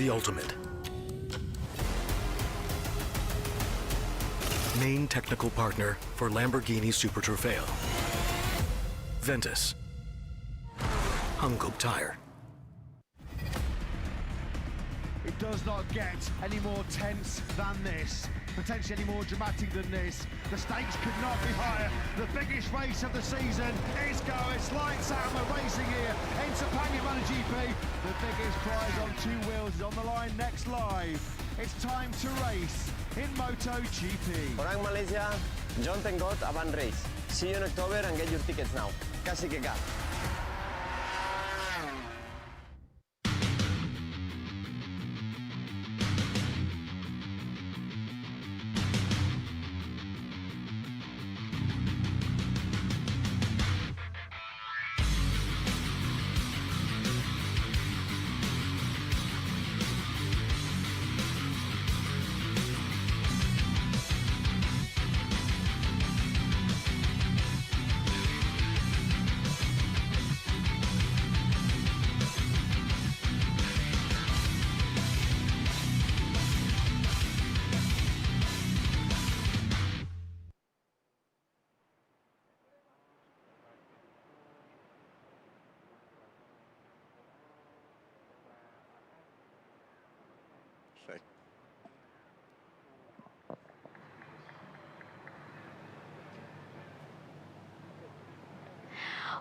the ultimate. Main technical partner for Lamborghini Super Trofeo. Ventus. Hankook Tire. It does not get any more tense than this, potentially any more dramatic than this. The stakes could not be higher. The biggest race of the season is go. It's lights out. We're racing here in Sepang MotoGP. The biggest prize on two wheels is on the line next live. It's time to race in MotoGP. Orang Malaysia, John Tengot Avan Race. See you in October and get your tickets now. Kasi que ka.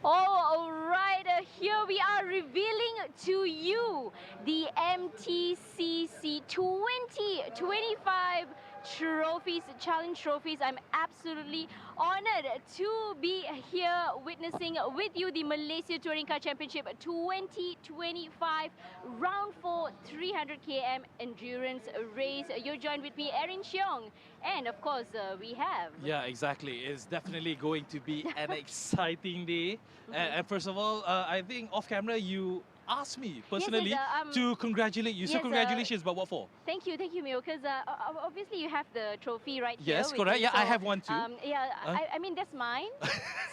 All right, here we are revealing to you the MTCC 2025 trophies, challenge trophies. I'm absolutely honored to be here witnessing with you the Malaysia Touring Car Championship 2025 Round 4 300 km endurance race. You're joined with me, Erin Cheong, and of course we have... Yeah, exactly. It's definitely going to be an exciting day. And first of all, I think off camera you asked me personally to congratulate you. So congratulations, but what for? Thank you, Mio, because obviously you have the trophy right here. Yes, correct. Yeah, I have one too. I mean, that's mine.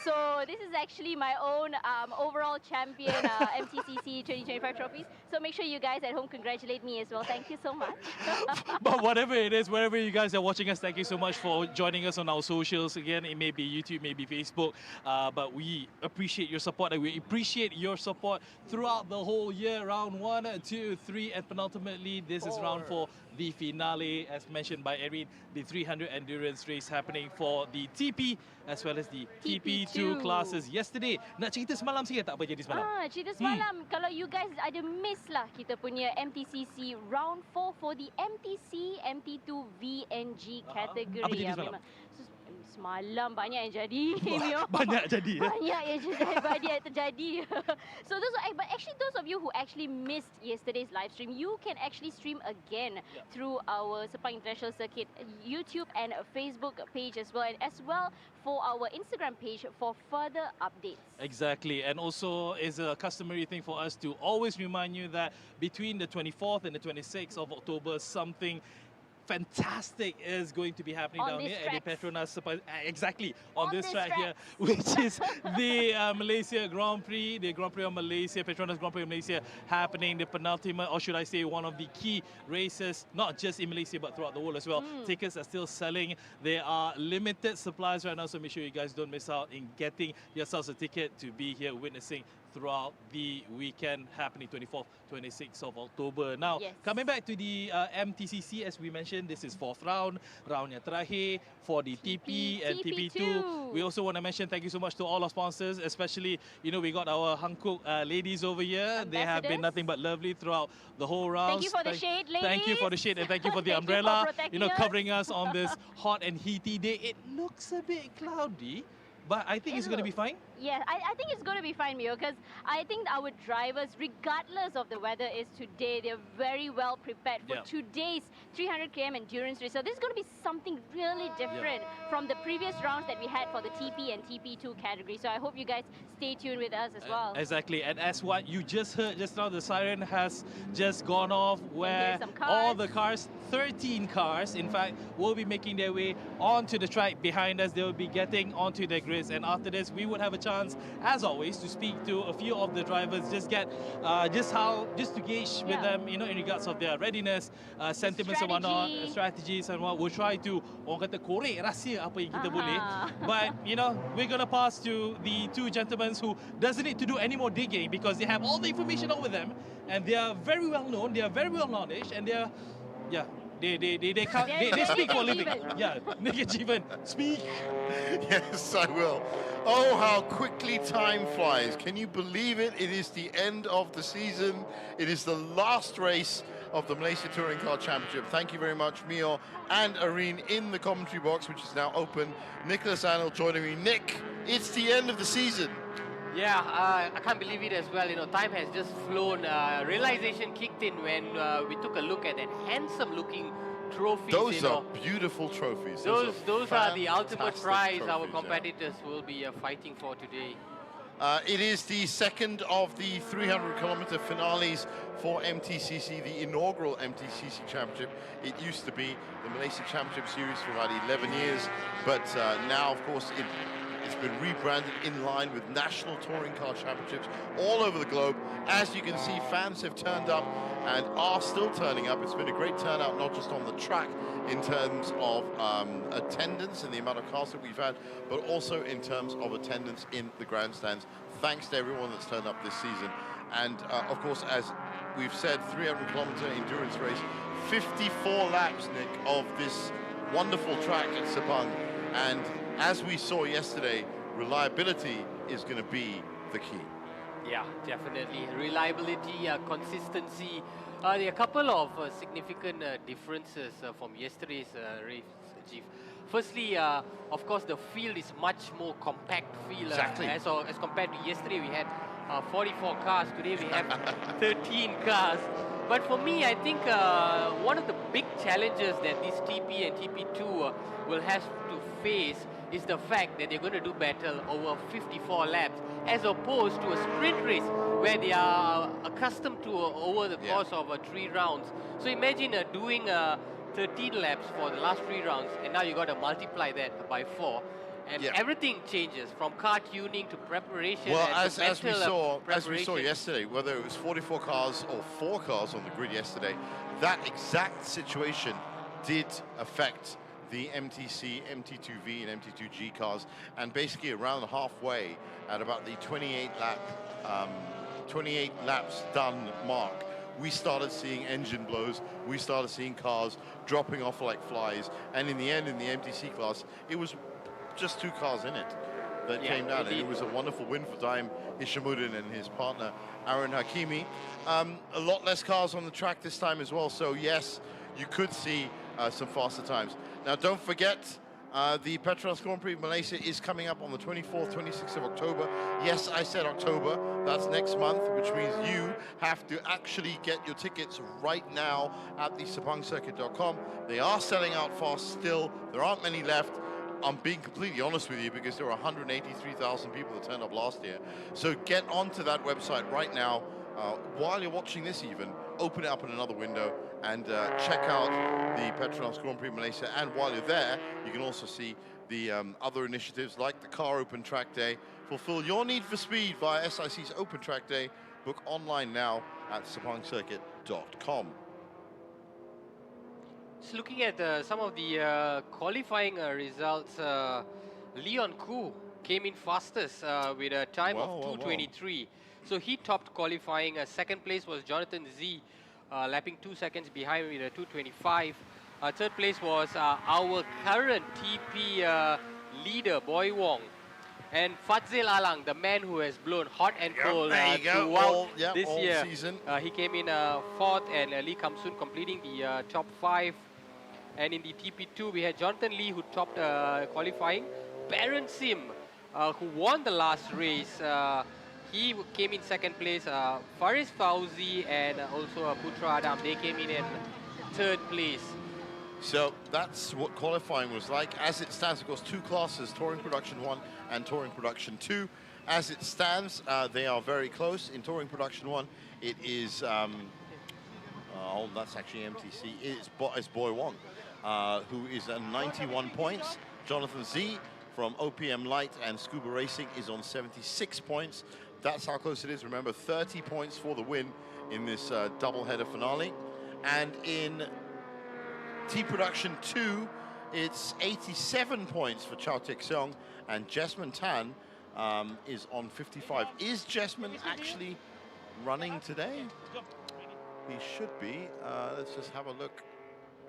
So this is actually my own overall champion MTCC 2025 trophies. So make sure you guys at home congratulate me as well. Thank you so much. But whatever it is, wherever you guys are watching us, thank you so much for joining us on our socials. Again, it may be YouTube, maybe Facebook, but we appreciate your support, and we appreciate your support throughout the whole year. Round 1, 2, 3, and penultimately this is round 4, the finale, as mentioned by Erin, the 300 endurance race happening for the TP as well as the TP2 classes yesterday. Nak cerita semalam sikit tak apa jadi semalam? Cerita semalam, kalau you guys ada miss lah kita punya MTCC round 4 for the MTC MT2 VNG category. Apa jadi semalam? Semalam banyak yang jadi. Banyak jadi ya? Banyak yang terjadi. So but actually those of you who actually missed yesterday's live stream, you can actually stream again through our Sepang International Circuit YouTube and Facebook page as well, and as well for our Instagram page for further updates. Exactly, and also is a customary thing for us to always remind you that between the 24th and the 26th of October, something fantastic is going to be happening down here at the Petronas, exactly on this track here, which is the Malaysia Grand Prix, the Grand Prix of Malaysia, Petronas Grand Prix of Malaysia, happening the penultimate, or should I say one of the key races, not just in Malaysia but throughout the world as well. Tickets are still selling. There are limited supplies right now, so make sure you guys don't miss out in getting yourselves a ticket to be here witnessing throughout the weekend happening 24th, 26th of October. Now, coming back to the MTCC, as we mentioned, this is 4th round, round yang terakhir for the TP and TP2. We also want to mention thank you so much to all our sponsors, especially, you know, we got our Hankook ladies over here. They have been nothing but lovely throughout the whole round. Thank you for the shade, ladies. Thank you for the shade, and thank you for the umbrella, you know, covering us on this hot and heaty day. It looks a bit cloudy, but I think it's going to be fine. Yeah, I think it's going to be fine, Mio, because I think our drivers, regardless of the weather is today, they're very well prepared for today's 300 km endurance race. So this is going to be something really different from the previous rounds that we had for the TP and TP2 category. So I hope you guys stay tuned with us as well. Exactly, and as what you just heard just now, the siren has just gone off where all the cars, 13 cars in fact, will be making their way onto the track behind us. They will be getting onto the grid grids. And after this, we would have a chance, as always, to speak to a few of the drivers, just get just to gauge with them, you know, in regards of their readiness, sentiments and whatnot, strategies and what. We'll try to orang kata korek rahsia apa yang kita boleh. But you know, we're gonna pass to the two gentlemen who doesn't need to do any more digging because they have all the information over them, and they are very well known, they are very well knowledge, and they are, yeah, they speak for a living. Yeah, Nick Jeevan, speak. Yes, I will. Oh, how quickly time flies. Can you believe it? It is the end of the season. It is the last race of the Malaysia Touring Car Championship. Thank you very much, Mio and Irene in the commentary box, which is now open. Nicholas Anil joining me. Nick, it's the end of the season. Yeah, I can't believe it as well. You know, time has just flown. Realization kicked in when we took a look at that handsome-looking trophies. Those are beautiful trophies. Those are the ultimate prize trophies, our competitors will be fighting for today. It is the second of the 300-kilometer finales for MTCC, the inaugural MTCC Championship. It used to be the Malaysia Championship Series for about 11 years, but now, of course, it's been rebranded in line with National Touring Car Championships all over the globe. As you can see, fans have turned up and are still turning up. It's been a great turnout, not just on the track in terms of attendance and the amount of cars that we've had, but also in terms of attendance in the grandstands. Thanks to everyone that's turned up this season. And of course, as we've said, 300-kilometer endurance race, 54 laps, Nick, of this wonderful track at Sepang. And as we saw yesterday, reliability is going to be the key. Yeah, definitely. Reliability, consistency. There are a couple of significant differences from yesterday's race, Jeev. Firstly, of course, the field is much more compact field. Exactly. As compared to yesterday, we had 44 cars. Today, we have 13 cars. But for me, I think one of the big challenges that this TP and TP2 will have to face is the fact that they're going to do battle over 54 laps, as opposed to a sprint race where they are accustomed to over the course of 3 rounds. So imagine doing 13 laps for the last 3 rounds, and now you got to multiply that by 4. And everything changes from car tuning to preparation. Well, and as we saw yesterday, whether it was 44 cars or 4 cars on the grid yesterday, that exact situation did affect the MTC, MT2V and MT2G cars, and basically around halfway at about the 28 laps done mark, we started seeing engine blows, we started seeing cars dropping off like flies, and in the end, in the MTC class, it was just 2 cars in it that came down, and it was a wonderful win for Daim Hishamuddin and his partner Aaron Hakimi. A lot less cars on the track this time as well, so yes, you could see some faster times. Now, don't forget, the Petronas Grand Prix of Malaysia is coming up on the 24th, 26th of October. Yes, I said October. That's next month, which means you have to actually get your tickets right now at the sepangcircuit.com. They are selling out fast still. There aren't many left. I'm being completely honest with you because there were 183,000 people that turned up last year. So get onto that website right now. While you're watching this even, open it up in another window and check out the Petronas Grand Prix Malaysia. And while you're there, you can also see the other initiatives like the Car Open Track Day. Fulfill your need for speed via SIC's Open Track Day. Book online now at sepangcircuit.com. Just looking at some of the qualifying results, Leon Koo came in fastest with a time of 2:23. So he topped qualifying. Second place was Jonathan Z, lapping 2 seconds behind with a 2:25. Third place was our current TP leader, Boy Wong. And Fadzil Alang, the man who has blown hot and cold throughout this year. Season. He came in 4th, and Lee Kam-soon completing the top 5. And in the TP2, we had Jonathan Lee, who topped qualifying. Baron Sim, who won the last race, he came in 2nd place. Faris Fauzi and also Putra Adam, they came in 3rd place. So that's what qualifying was like. As it stands, of course, 2 classes, Touring Production 1 and Touring Production 2. As it stands, they are very close. In Touring Production 1, it is, that's actually MTC. It's Boy Wong, who is at 91 points. Jonathan Z from OPM Light and Scuba Racing is on 76 points. That's how close it is. Remember, 30 points for the win in this double-header finale. And in T-Production 2, it's 87 points for Chao Tek-seong, and Jesman Tan is on 55. Is Jesman actually running today? He should be. Let's just have a look.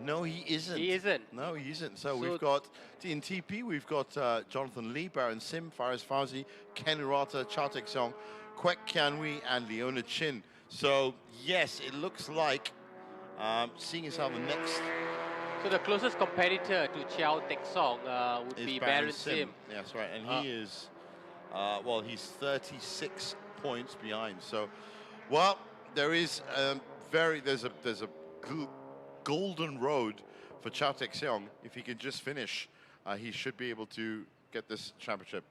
No, he isn't. He isn't. No, he isn't. So we've got, in TP, we've got Jonathan Lee, Baron Sim, Faris Fauzi, Ken Urata, Chao Tek-seong, Kwek Kianwi, and Leona Chin. So, yes, it looks like, seeing as how the next... So the closest competitor to Chao Tek-seong would be Baron Sim. Yes, right. And he is, well, he's 36 points behind. So, well, there is there's a golden road for Chao Tek-seong. If he can just finish, he should be able to get this championship.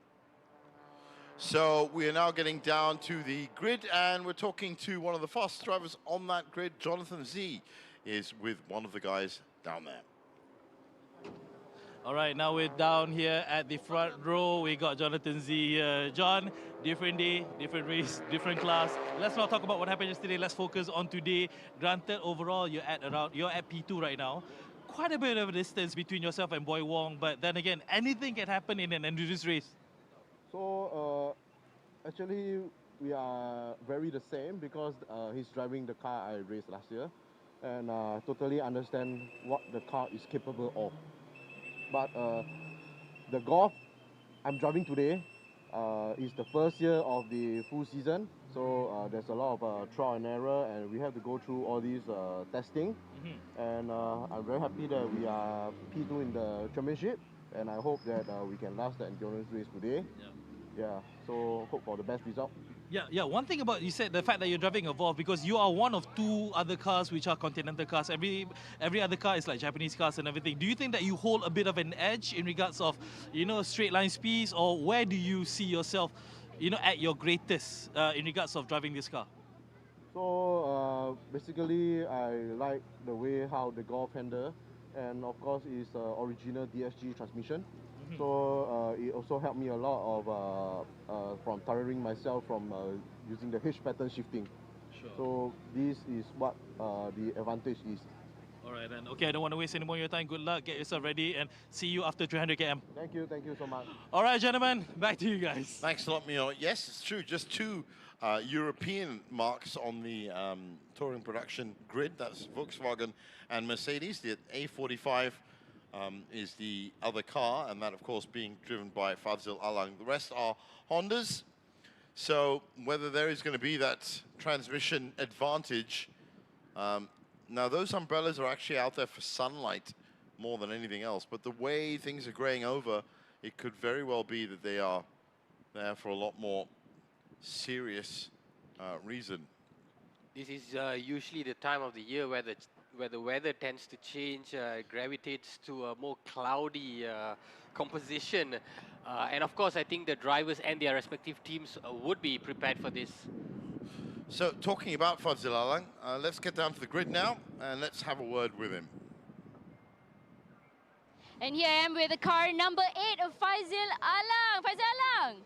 So we are now getting down to the grid, and we're talking to one of the fastest drivers on that grid. Jonathan Z is with one of the guys down there. All right, now we're down here at the front row. We got Jonathan Z here. John, different day, different race, different class. Let's not talk about what happened yesterday. Let's focus on today. Granted, overall, you're at P2 right now. Quite a bit of a distance between yourself and Boy Wong, but then again, anything can happen in an endurance race. So, actually, we are very the same because he's driving the car I raced last year, and totally understand what the car is capable of. But the Golf I'm driving today is the first year of the full season, so there's a lot of trial and error, and we have to go through all these testing. And I'm very happy that we are P2 in the championship, and I hope that we can last the endurance race today. Yeah, so hope for the best result. Yeah. One thing about, you said the fact that you're driving Evolve, because you are one of two other cars which are continental cars. Every other car is like Japanese cars and everything. Do you think that you hold a bit of an edge in regards of, straight line speeds, or where do you see yourself, at your greatest in regards of driving this car? So basically, I like the way how the Golf handle, and of course, it's original DSG transmission. So it also helped me a lot of from tiring myself from using the H pattern shifting. Sure. So this is what the advantage is. All right, then. Okay, I don't want to waste any more of your time. Good luck. Get yourself ready, and see you after 300 km. Thank you so much. All right, gentlemen, back to you guys. Thanks a lot, Mio. Yes, it's true. Just two European marks on the touring production grid. That's Volkswagen and Mercedes. The A45 is the other car, and that, of course, being driven by Fadzil Alang. The rest are Hondas. So whether there is going to be that transmission advantage, now those umbrellas are actually out there for sunlight more than anything else, but the way things are graying over, it could very well be that they are there for a lot more serious reason. This is usually the time of the year where the weather tends to change, gravitates to a more cloudy composition. And of course, I think the drivers and their respective teams would be prepared for this. So talking about Fadzil Alang, let's get down to the grid now and let's have a word with him. And here I am with the car number 8 of Fadzil Alang. Fadzil Alang,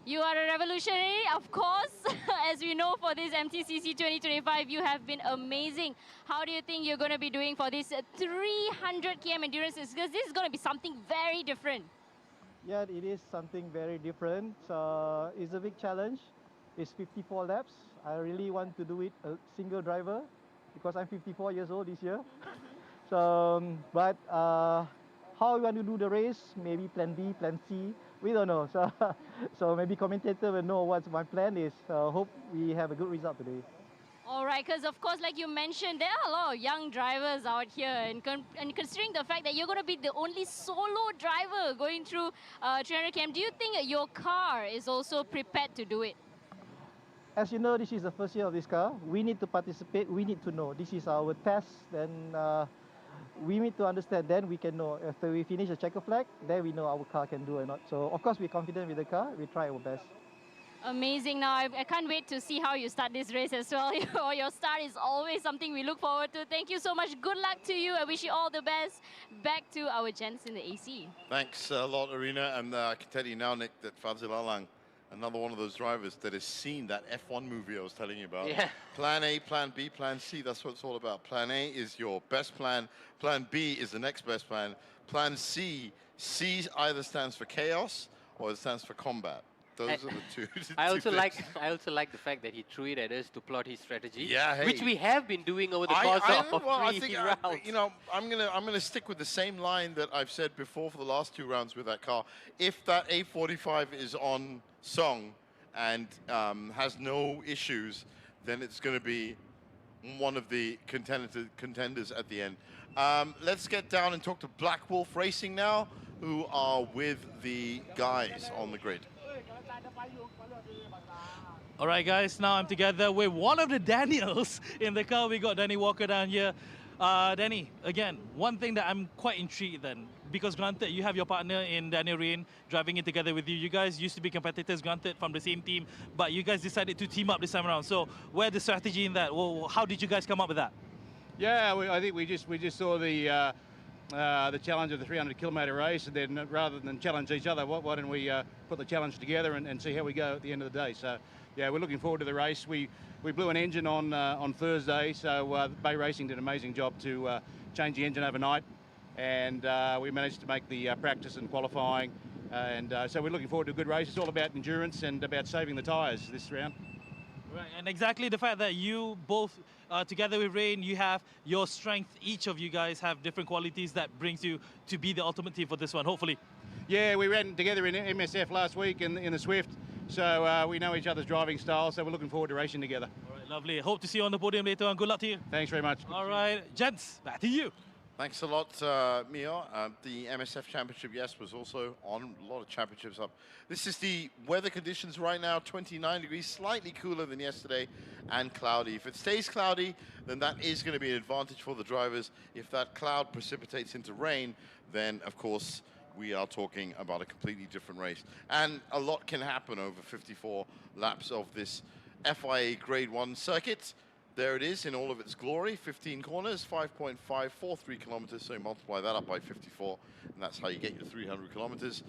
you are a revolutionary, of course. As we know, for this MTCC 2025, you have been amazing. How do you think you're going to be doing for this 300 km endurance? Because this is going to be something very different. Yeah, it is something very different. It's a big challenge. It's 54 laps. I really want to do it a single driver because I'm 54 years old this year. So, but how we want to do the race, maybe plan B, plan C, we don't know. So maybe commentator will know what my plan is. Hope we have a good result today. All right, because of course, like you mentioned, there are a lot of young drivers out here, and considering the fact that you're going to be the only solo driver going through 300 km, do you think your car is also prepared to do it? As you know, this is the first year of this car. We need to participate. We need to know. This is our test. Then we need to understand. Then we can know. After we finish the checker flag, then we know our car can do or not. So of course, we're confident with the car. We try our best. Amazing. Now, I can't wait to see how you start this race as well. Your start is always something we look forward to. Thank you so much. Good luck to you. I wish you all the best. Back to our gents in the AC. Thanks a lot, Arena. And I can tell you now, Nick, that Fadzil Alang, another one of those drivers that has seen that F1 movie I was telling you about. Yeah. Plan A, Plan B, Plan C, that's what it's all about. Plan A is your best plan. Plan B is the next best plan. Plan C, C either stands for chaos or it stands for combat. Those are the two. I also like the fact that he threw it at us to plot his strategy. Yeah, hey. Which we have been doing over the course of three rounds. You know, I'm gonna stick with the same line that I've said before for the last 2 rounds with that car. If that A45 is on song and has no issues, then it's going to be one of the contenders at the end. Let's get down and talk to Black Wolf Racing now, who are with the guys on the grid. All right, guys, now I'm together with one of the Daniels in the car. We got Danny Walker down here. Danny, again, one thing that I'm quite intrigued then, because granted, you have your partner in Daniel Rain driving it together with you. You guys used to be competitors, granted, from the same team, but you guys decided to team up this time around. So where's the strategy in that? Well, how did you guys come up with that? Yeah, I think we just saw the challenge of the 300-kilometre race, and then rather than challenge each other, why don't we put the challenge together and see how we go at the end of the day. So, yeah, we're looking forward to the race. We blew an engine on Thursday, so Bay Racing did an amazing job to change the engine overnight, and we managed to make the practice and qualifying, and so we're looking forward to a good race. It's all about endurance and about saving the tyres this round. Right, and exactly the fact that you both, together with Rain, you have your strength. Each of you guys have different qualities that brings you to be the ultimate team for this one, hopefully. Yeah, we ran together in MSF last week in the Swift, so we know each other's driving style, so we're looking forward to racing together. All right, lovely. Hope to see you on the podium later on. Good luck to you. Thanks very much. All right, gents, back to you. Thanks a lot, Mio. The MSF Championship, yes, was also on. A lot of championships up. This is the weather conditions right now, 29 degrees, slightly cooler than yesterday, and cloudy. If it stays cloudy, then that is going to be an advantage for the drivers. If that cloud precipitates into rain, then, of course, we are talking about a completely different race. And a lot can happen over 54 laps of this FIA Grade 1 circuit. There it is in all of its glory, 15 corners, 5.543 kilometers, so you multiply that up by 54, and that's how you get your 300 kilometers.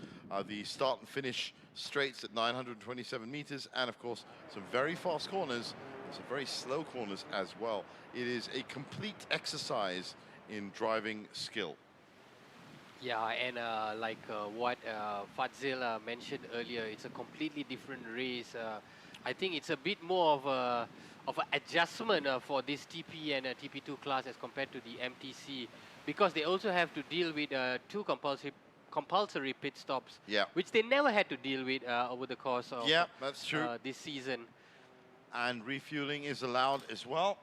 The start and finish straights at 927 meters, and of course, some very fast corners, and some very slow corners as well. It is a complete exercise in driving skill. Yeah, and like what Fadzil mentioned earlier, it's a completely different race. I think it's a bit more of an adjustment for this TP and TP2 class as compared to the MTC, because they also have to deal with 2 compulsory pit stops, which they never had to deal with over the course of that's true. This season. And refueling is allowed as well.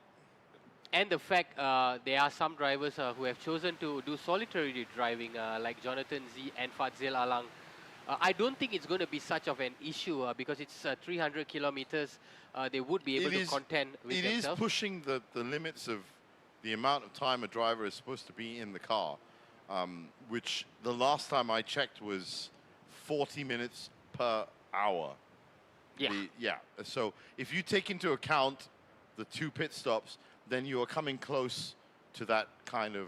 And the fact there are some drivers who have chosen to do solitary driving, like Jonathan Z and Fadzil Alang. I don't think it's going to be such of an issue because it's 300 kilometers. They would be able to contend with themselves. It is pushing the limits of the amount of time a driver is supposed to be in the car, which the last time I checked was 40 minutes per hour. Yeah. So if you take into account the 2 pit stops, then you are coming close to that kind of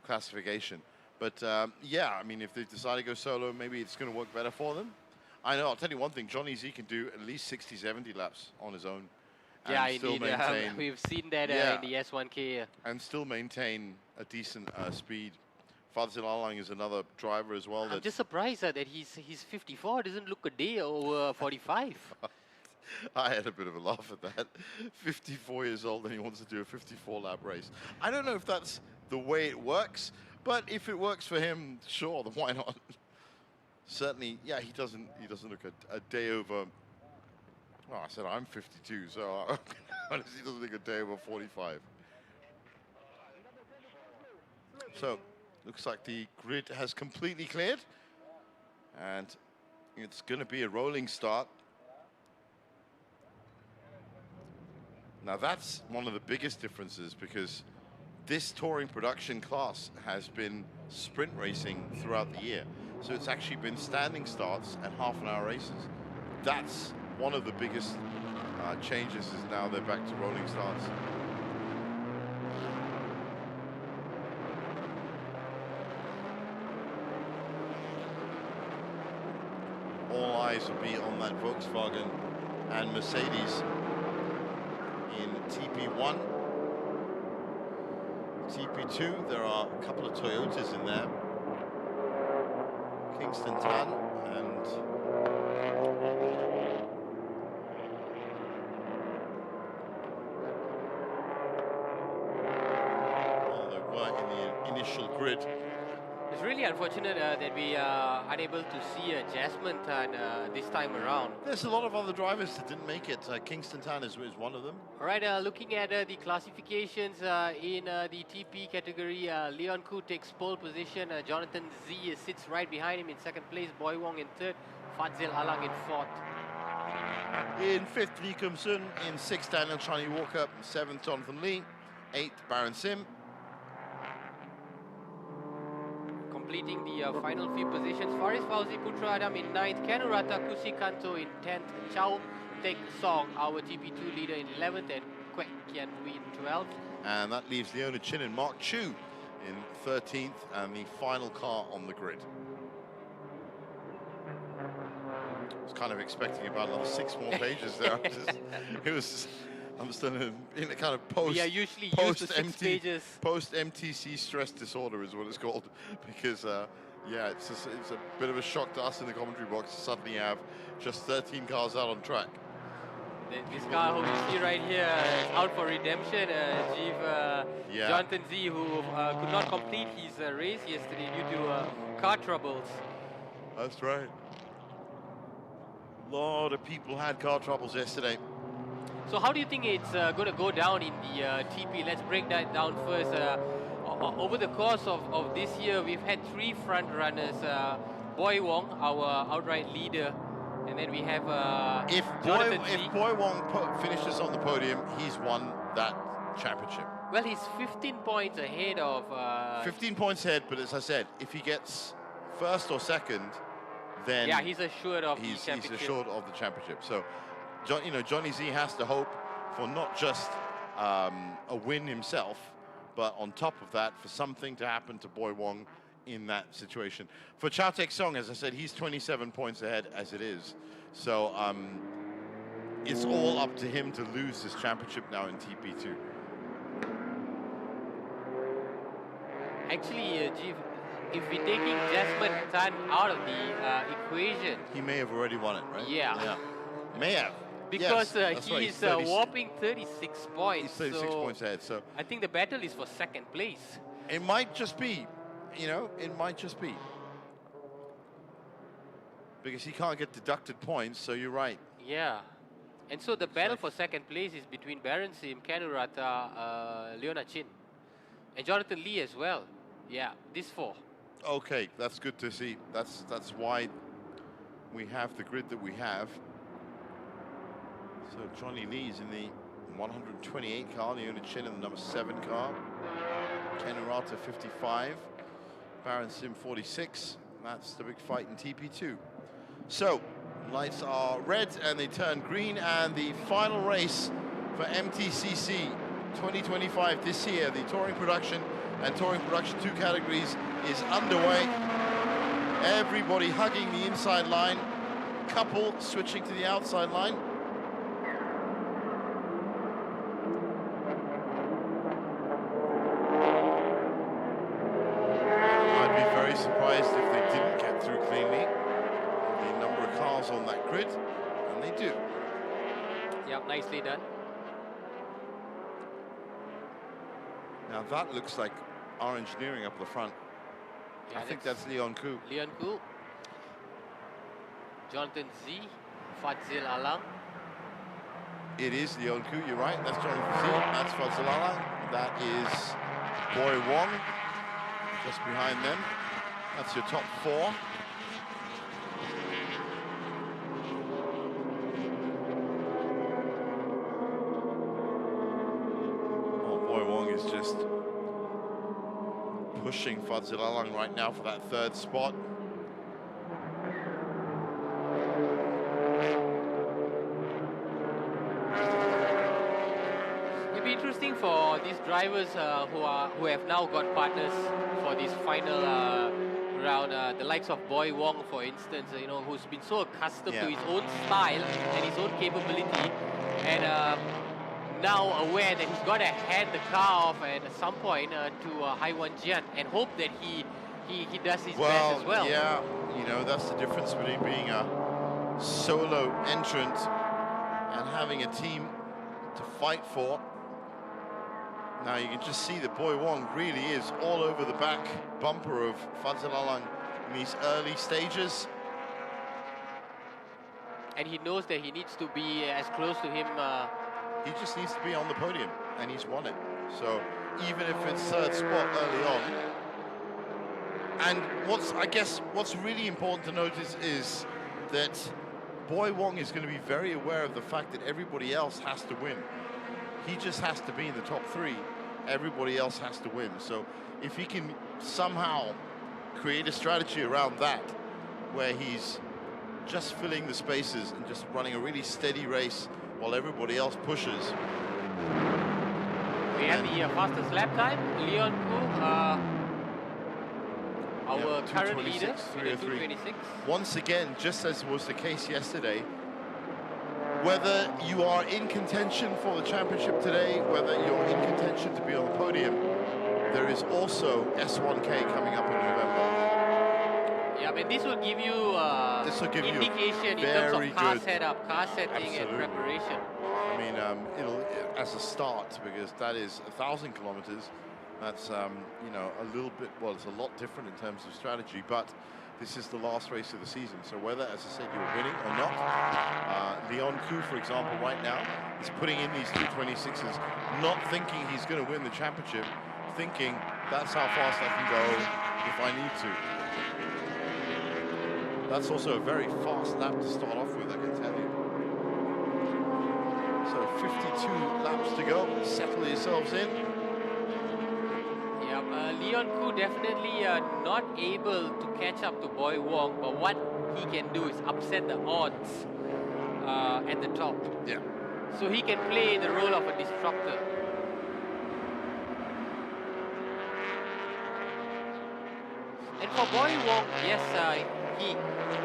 classification. But yeah, I mean, if they decide to go solo, maybe it's going to work better for them. I know, I'll tell you one thing, Johnny Z can do at least 60, 70 laps on his own. Yeah, indeed. We've seen that in the S1K. And still maintain a decent speed. Fadzil Alang is another driver as well. I'm just surprised that he's 54, it doesn't look a day over 45. I had a bit of a laugh at that. 54 years old and he wants to do a 54-lap race. I don't know if that's the way it works, but if it works for him, sure, then why not? Certainly, yeah, he doesn't look a day over. Well, I said I'm 52, so honestly, he doesn't look a day over 45. So, looks like the grid has completely cleared, and it's going to be a rolling start. Now, that's one of the biggest differences because this touring production class has been sprint racing throughout the year. So it's actually been standing starts and half-an-hour races. That's one of the biggest changes is now they're back to rolling starts. All eyes will be on that Volkswagen and Mercedes in TP1. TP2, there are a couple of Toyotas in there. Kingston Tan and well, they were in the initial grid. It's really unfortunate that we are unable to see Jasmine Tan this time around. There's a lot of other drivers that didn't make it. Kingston Tan is one of them. All right, looking at the classifications in the TP category, Leon Koo takes pole position. Jonathan Z sits right behind him in second place. Boy Wong in third. Fadzil Alang in fourth. In fifth, Lee Kum Sun. In sixth, Daniel Chani Walker. Seventh, Jonathan Lee. Eighth, Baron Sim. Completing the final few positions, Faris Fauzi Putra Adam in 9th, Kanurata Kusikanto in 10th, Chow Tek Song, our TP2 leader in 11th, and Kwek Kian Hui in 12th. And that leaves Leona Chin and Mark Chu in 13th, and the final car on the grid. I was kind of expecting about another 6 more pages there. I'm still in a kind of post. We are usually used to 6 pages. Post MTC stress disorder is what it's called, because yeah, it's a bit of a shock to us in the commentary box to suddenly have just 13 cars out on track. This car who you see right here is out for redemption. Yeah. Jonathan Z, who could not complete his race yesterday due to car troubles. That's right. A lot of people had car troubles yesterday. So how do you think it's going to go down in the TP? Let's break that down first. Over the course of this year, we've had 3 front runners. Boy Wong, our outright leader, and then we have if Jonathan Boy Wong finishes on the podium, he's won that championship. Well, he's 15 points ahead of... 15 points ahead, but as I said, if he gets first or second, then yeah, he's assured of the championship. He's assured of the championship. So, Johnny Z has to hope for not just a win himself, but on top of that, for something to happen to Boy Wong in that situation. For Chow Tek Song, as I said, he's 27 points ahead as it is. So it's all up to him to lose this championship now in TP2. Actually, if we're taking Jasmine Tan out of the equation... He may have already won it, right? Yeah. May have. Because yes, he's a whopping 36 points. He's 36 points ahead, so... I think the battle is for second place. It might just be, it might just be. Because he can't get deducted points, so you're right. Yeah. And so the battle for second place is between Baron Sim, Kanurata, Leona Chin, and Jonathan Lee as well. Yeah, these 4. Okay, that's good to see. That's why we have the grid that we have. So Johnny Lee's in the 128 car, Leona Chin in the number 7 car. Kanurata 55, Baron Sim 46. That's the big fight in TP2. So, lights are red and they turn green, and the final race for MTCC 2025 this year, the Touring Production and Touring Production 2 categories, is underway. Everybody hugging the inside line, couple switching to the outside line. I'd be very surprised if they didn't get through cleanly. The number of cars on that grid, and they do. Yep, nicely done. Now that looks like our engineering up the front. Yeah, I think that's Leon Koo. Leon Koo. Jonathan Z, Fadzil Alang. It is Leon Koo, you're right. That's Jonathan Z, that's Fadzil Alang. That is Boy Wong, just behind them. That's your top 4. Boy Wong is just pushing Fadzil Alang right now for that 3rd spot. think for these drivers who have now got partners for this final round, the likes of Boy Wong, for instance, who's been so accustomed to his own style and his own capability, and now aware that he's got to hand the car off at some point to Hai Wan Jian and hope that he does his best as well. Yeah, that's the difference between being a solo entrant and having a team to fight for. Now you can just see that Boy Wong really is all over the back bumper of Fadzil Alang in these early stages. And he knows that he needs to be as close to him. He just needs to be on the podium, and he's won it. So even if it's third spot early on. And I guess what's really important to notice is that Boy Wong is going to be very aware of the fact that everybody else has to win. He just has to be in the top 3. Everybody else has to win. So if he can somehow create a strategy around that, where he's just filling the spaces and just running a really steady race while everybody else pushes. We have the fastest lap time, Leon Koo, our current leader, 2:26. Once again, just as was the case yesterday, whether you are in contention for the championship today, whether you're in contention to be on the podium, there is also S1K coming up in November. Yeah, but this will give you indication in terms of car setup, car setting, and preparation. I mean, it'll as a start, because that is 1,000 kilometers. That's a little bit, well, it's a lot different in terms of strategy, but this is the last race of the season. So whether, as I said, you're winning or not, Leon Koo, for example, right now is putting in these 2:26s, not thinking he's going to win the championship, thinking that's how fast I can go if I need to. That's also a very fast lap to start off with, I can tell you. So 52 laps to go. Settle yourselves in. Yeah, Leon Koo definitely not able to catch up to Boy Wong, but what he can do is upset the odds at the top. Yeah. So he can play the role of a disruptor. And for Boy Wong, yes,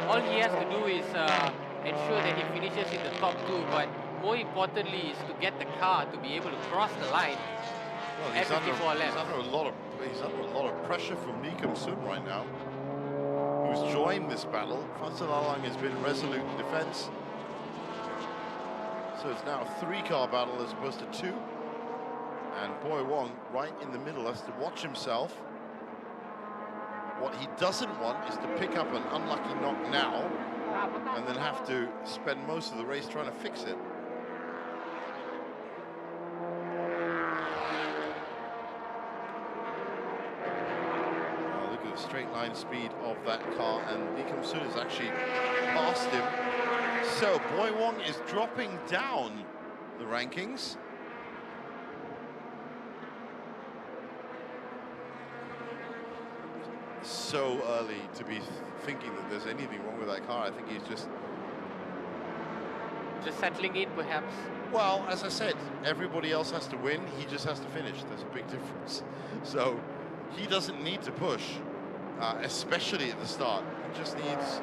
all he has to do is ensure that he finishes in the top 2, but more importantly is to get the car to be able to cross the line at 54 laps. He's under a lot of pressure from Lee Kum-soon right now, who's joined this battle. Fadzil Alang has been resolute in defense. So it's now a 3-car battle as opposed to 2. And Boy Wong right in the middle has to watch himself. What he doesn't want is to pick up an unlucky knock now and then have to spend most of the race trying to fix it. Oh, look at the straight line speed of that car, and Lee Kum-soon has actually passed him. So Boy Wong is dropping down the rankings. So early to be thinking that there's anything wrong with that car. I think he's just settling in, perhaps. Well, as I said, everybody else has to win. He just has to finish. There's a big difference. So he doesn't need to push, especially at the start. He just needs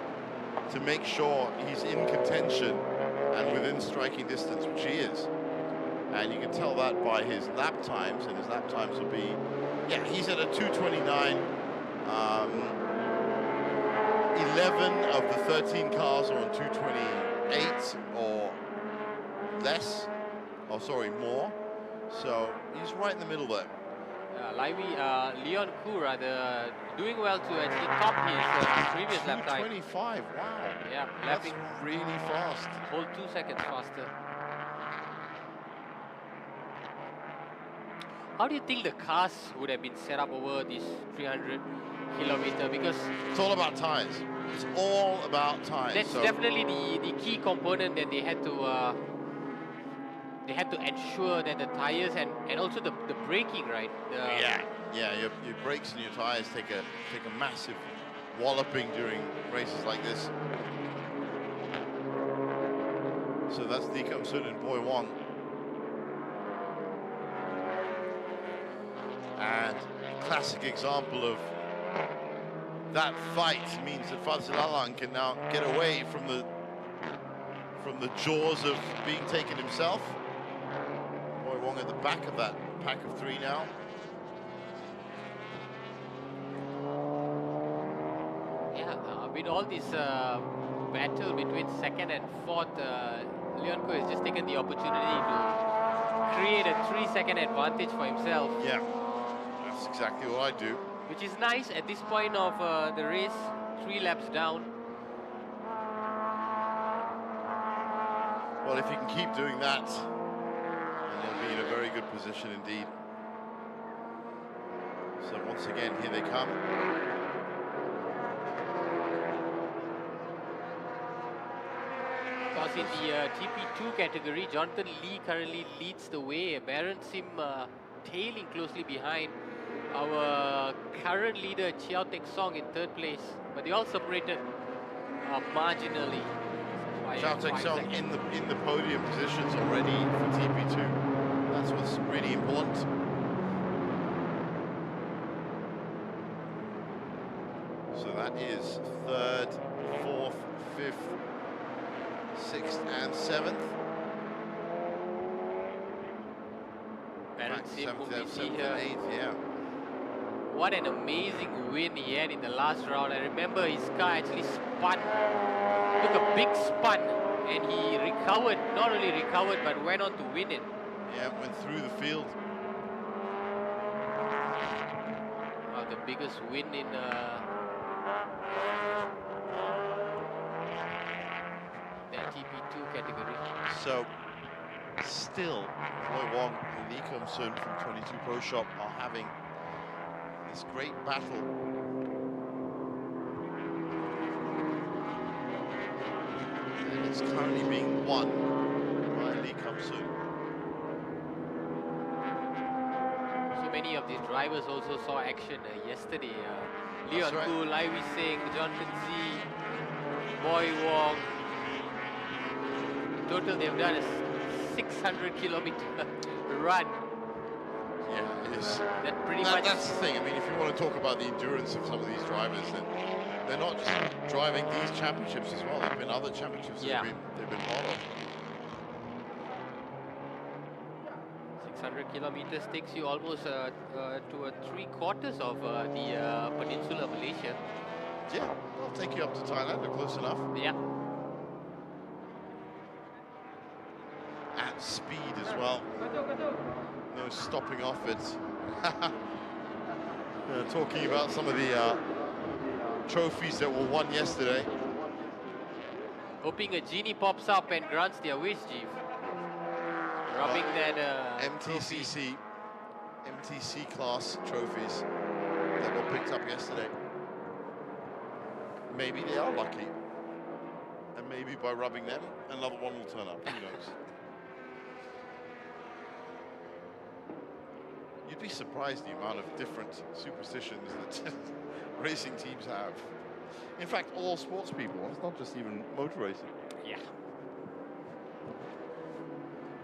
to make sure he's in contention and within striking distance, which he is. And you can tell that by his lap times, and his lap times will be, yeah, he's at a 2:29. 11 of the 13 cars are on 2:28 or less, or sorry, more. So he's right in the middle there. Leon Koo rather doing well to actually top his previous lap time. 2:25, wow. Yeah, that's really fast. Whole 2 seconds faster. How do you think the cars would have been set up over this 300 kilometer? Because it's all about tires. It's all about tires. That's definitely the key component that they had to ensure that the tires and also the braking, right? Your brakes and your tires take a massive walloping during races like this. So that's Lee Kum-soon and Boy Wong. classic example of that fight means that Fazil Alang can now get away from the jaws of being taken himself. Boy Wong at the back of that pack of three now. Yeah, with all this battle between second and fourth, Leon Ko has just taken the opportunity to create a 3-second advantage for himself. Yeah, that's exactly what I do. Which is nice at this point of the race, 3 laps down. Well, if he can keep doing that, then he'll be in a very good position indeed. So once again, here they come. Because in the TP2 category, Jonathan Lee currently leads the way. Baron Sim tailing closely behind. Our current leader, Chiao Tek Song, in 3rd place. But they all separated marginally. Chiao Tek Song in the podium positions already for TP2. That's what's really important. So that is 3rd, 4th, 5th, 6th and 7th. Baron Sim, 7th and 8th, yeah. What an amazing win he had in the last round. I remember his car actually spun, took a big spun, and he recovered, not only recovered, but went on to win it. Yeah, went through the field. The biggest win in the TP2 category. So, still, Boy Wong and Lee Kum Sun from 22 Pro Shop are having this great battle. And it's currently being won by Lee Kum Sun. So many of these drivers also saw action yesterday. Leon Koo, Lai Wee Sing, Jonathan Z, Boy Wong. In total, they've done a 600-kilometer run. Yeah, it is. That's the thing. I mean, if you want to talk about the endurance of some of these drivers, then they're not just driving these championships as well. There've been other championships they've been part of. 600 kilometers takes you almost to 3/4 of the peninsula of Malaysia. Yeah, they'll take you up to Thailand. They're close enough. Yeah. At speed as well. No stopping off it. Talking about some of the trophies that were won yesterday. Hoping a genie pops up and grants their wish, Jeev. Rubbing that MTCC class trophies that were picked up yesterday. Maybe they are lucky. And maybe by rubbing them, another one will turn up. Who knows? You'd be surprised the amount of different superstitions that racing teams have. In fact, all sports people, it's not just even motor racing. Yeah.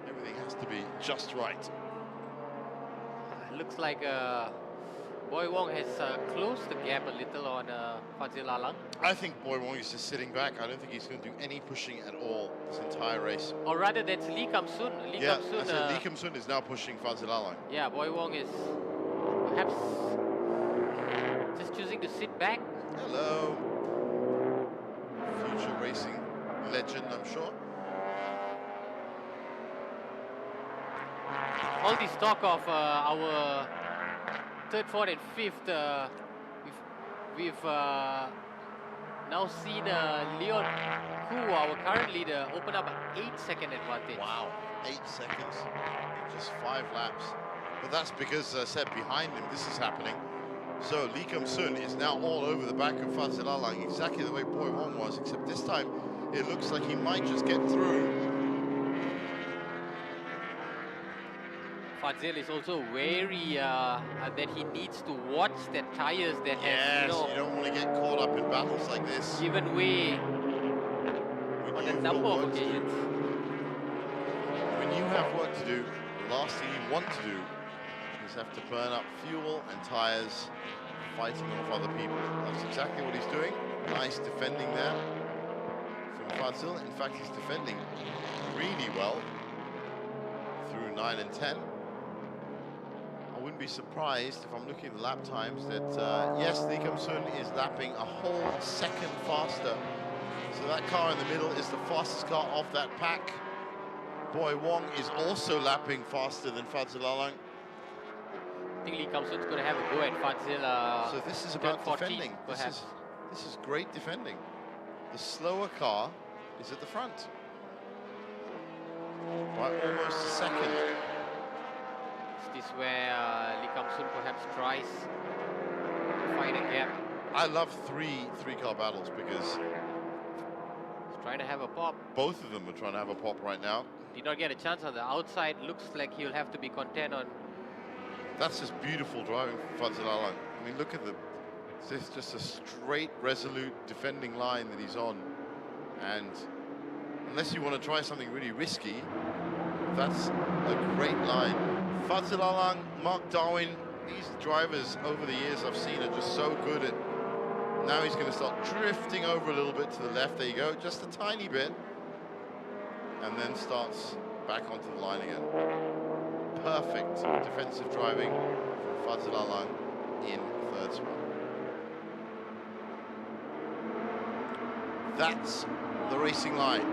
Everything has to be just right. It looks like Boy Wong has closed the gap a little on Fazil Alang. I think Boy Wong is just sitting back. I don't think he's going to do any pushing at all this entire race. Or rather, that's Lee Kum Sun. Lee Kum Sun is now pushing Fazil Alang. Yeah, Boy Wong is perhaps just choosing to sit back. Hello. Future racing legend, I'm sure. All this talk of our 3rd, 4th and 5th, we've now seen Leon Koo, our current leader, open up an 8-second advantage. Wow, 8 seconds in just 5 laps. But that's because, as I said, behind him, this is happening. So Lee Kum Sun is now all over the back of Fazil Alang, exactly the way Boy Wong was, except this time it looks like he might just get through. Fazil is also wary that he needs to watch the tires that have, you don't want to get caught up in battles like this. Given way on a number of occasions. When you have work to do, the last thing you want to do is Just have to burn up fuel and tires, fighting off other people. That's exactly what he's doing. Nice defending there from Fazil. In fact, he's defending really well through 9 and 10. I wouldn't be surprised if I'm looking at the lap times that, yes, Lee Kum-sun is lapping a whole second faster. So that car in the middle is the fastest car off that pack. Boy Wong is also lapping faster than Fazil Alang. I think Lee Kum-sun's going to have a go at Fazil. So this is about 14, defending. perhaps. This is great defending. The slower car is at the front by almost a second. Is this where Lee Kum-sun perhaps tries to find a gap? I love three-car battles because He's trying to have a pop. both of them are trying to have a pop right now. Did not get a chance on the outside. Looks like he'll have to be content on. That's just beautiful driving for Fazil Alang. I mean, look at it's just a straight, resolute defending line that he's on. And unless you want to try something really risky, that's a great line. Fazil Alang, Mark Darwin, these drivers over the years I've seen are just so good at. Now he's going to start drifting over a little bit to the left. There you go, just a tiny bit. And then starts back onto the line again. Perfect defensive driving from Fazil Alang in third spot. That's the racing line.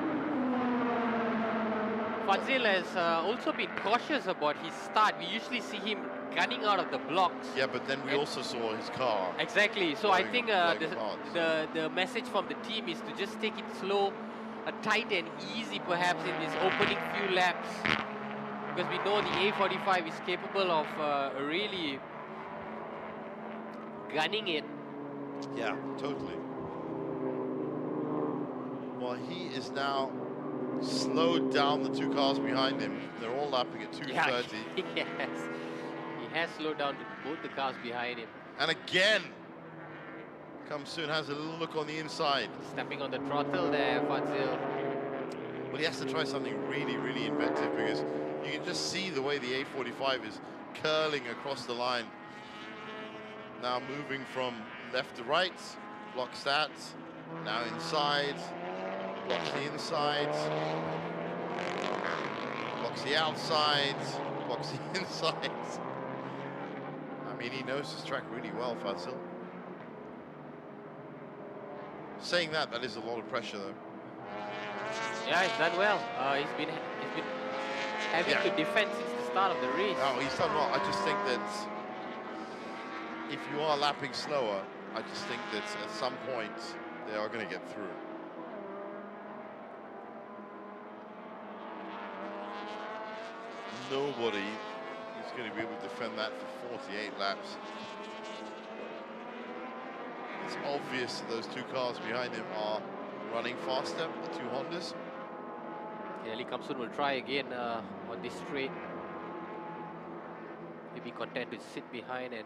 Fazil has also been cautious about his start. We usually see him gunning out of the blocks. Yeah, but then we also saw his car. Exactly. So I think apart. the message from the team is to just take it slow, tight and easy perhaps in this opening few laps. Because we know the A45 is capable of really gunning it. Yeah, totally. Well, he is now slowed down the two cars behind him. They're all lapping at 2:30. Yeah, yes. He has slowed down both the cars behind him. And again, Kum-sun has a little look on the inside. Stepping on the throttle there, Fazil. Well, he has to try something really, really inventive because you can just see the way the A45 is curling across the line. Now moving from left to right, blocks that. Now inside, blocks the inside, blocks the outside, blocks the inside. I mean, he knows this track really well, Fazil. Saying that is a lot of pressure, though. Yeah, he's done well. He's been having to defend since the start of the race. No, he's done well. I just think that if you are lapping slower, I just think that at some point they are going to get through. Nobody is going to be able to defend that for 48 laps. It's obvious that those two cars behind him are running faster, the two Hondas. Yeah, Lee Kum-sun will try again on this straight. He'll be content to sit behind and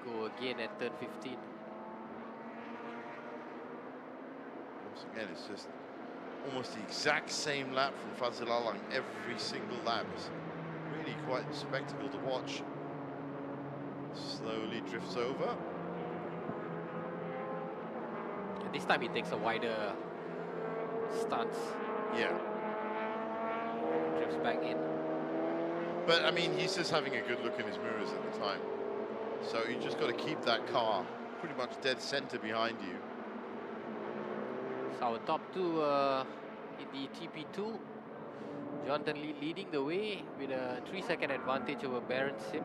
go again at turn 15. Once again, it's just almost the exact same lap from Fazil Alang every single lap. It's really quite a spectacle to watch. Slowly drifts over. And this time he takes a wider stance. Yeah. Drifts back in. But I mean, he's just having a good look in his mirrors at the time. So you just got to keep that car pretty much dead center behind you. So our top two in the TP2. Jonathan Lee leading the way with a 3-second advantage over Baron Sim.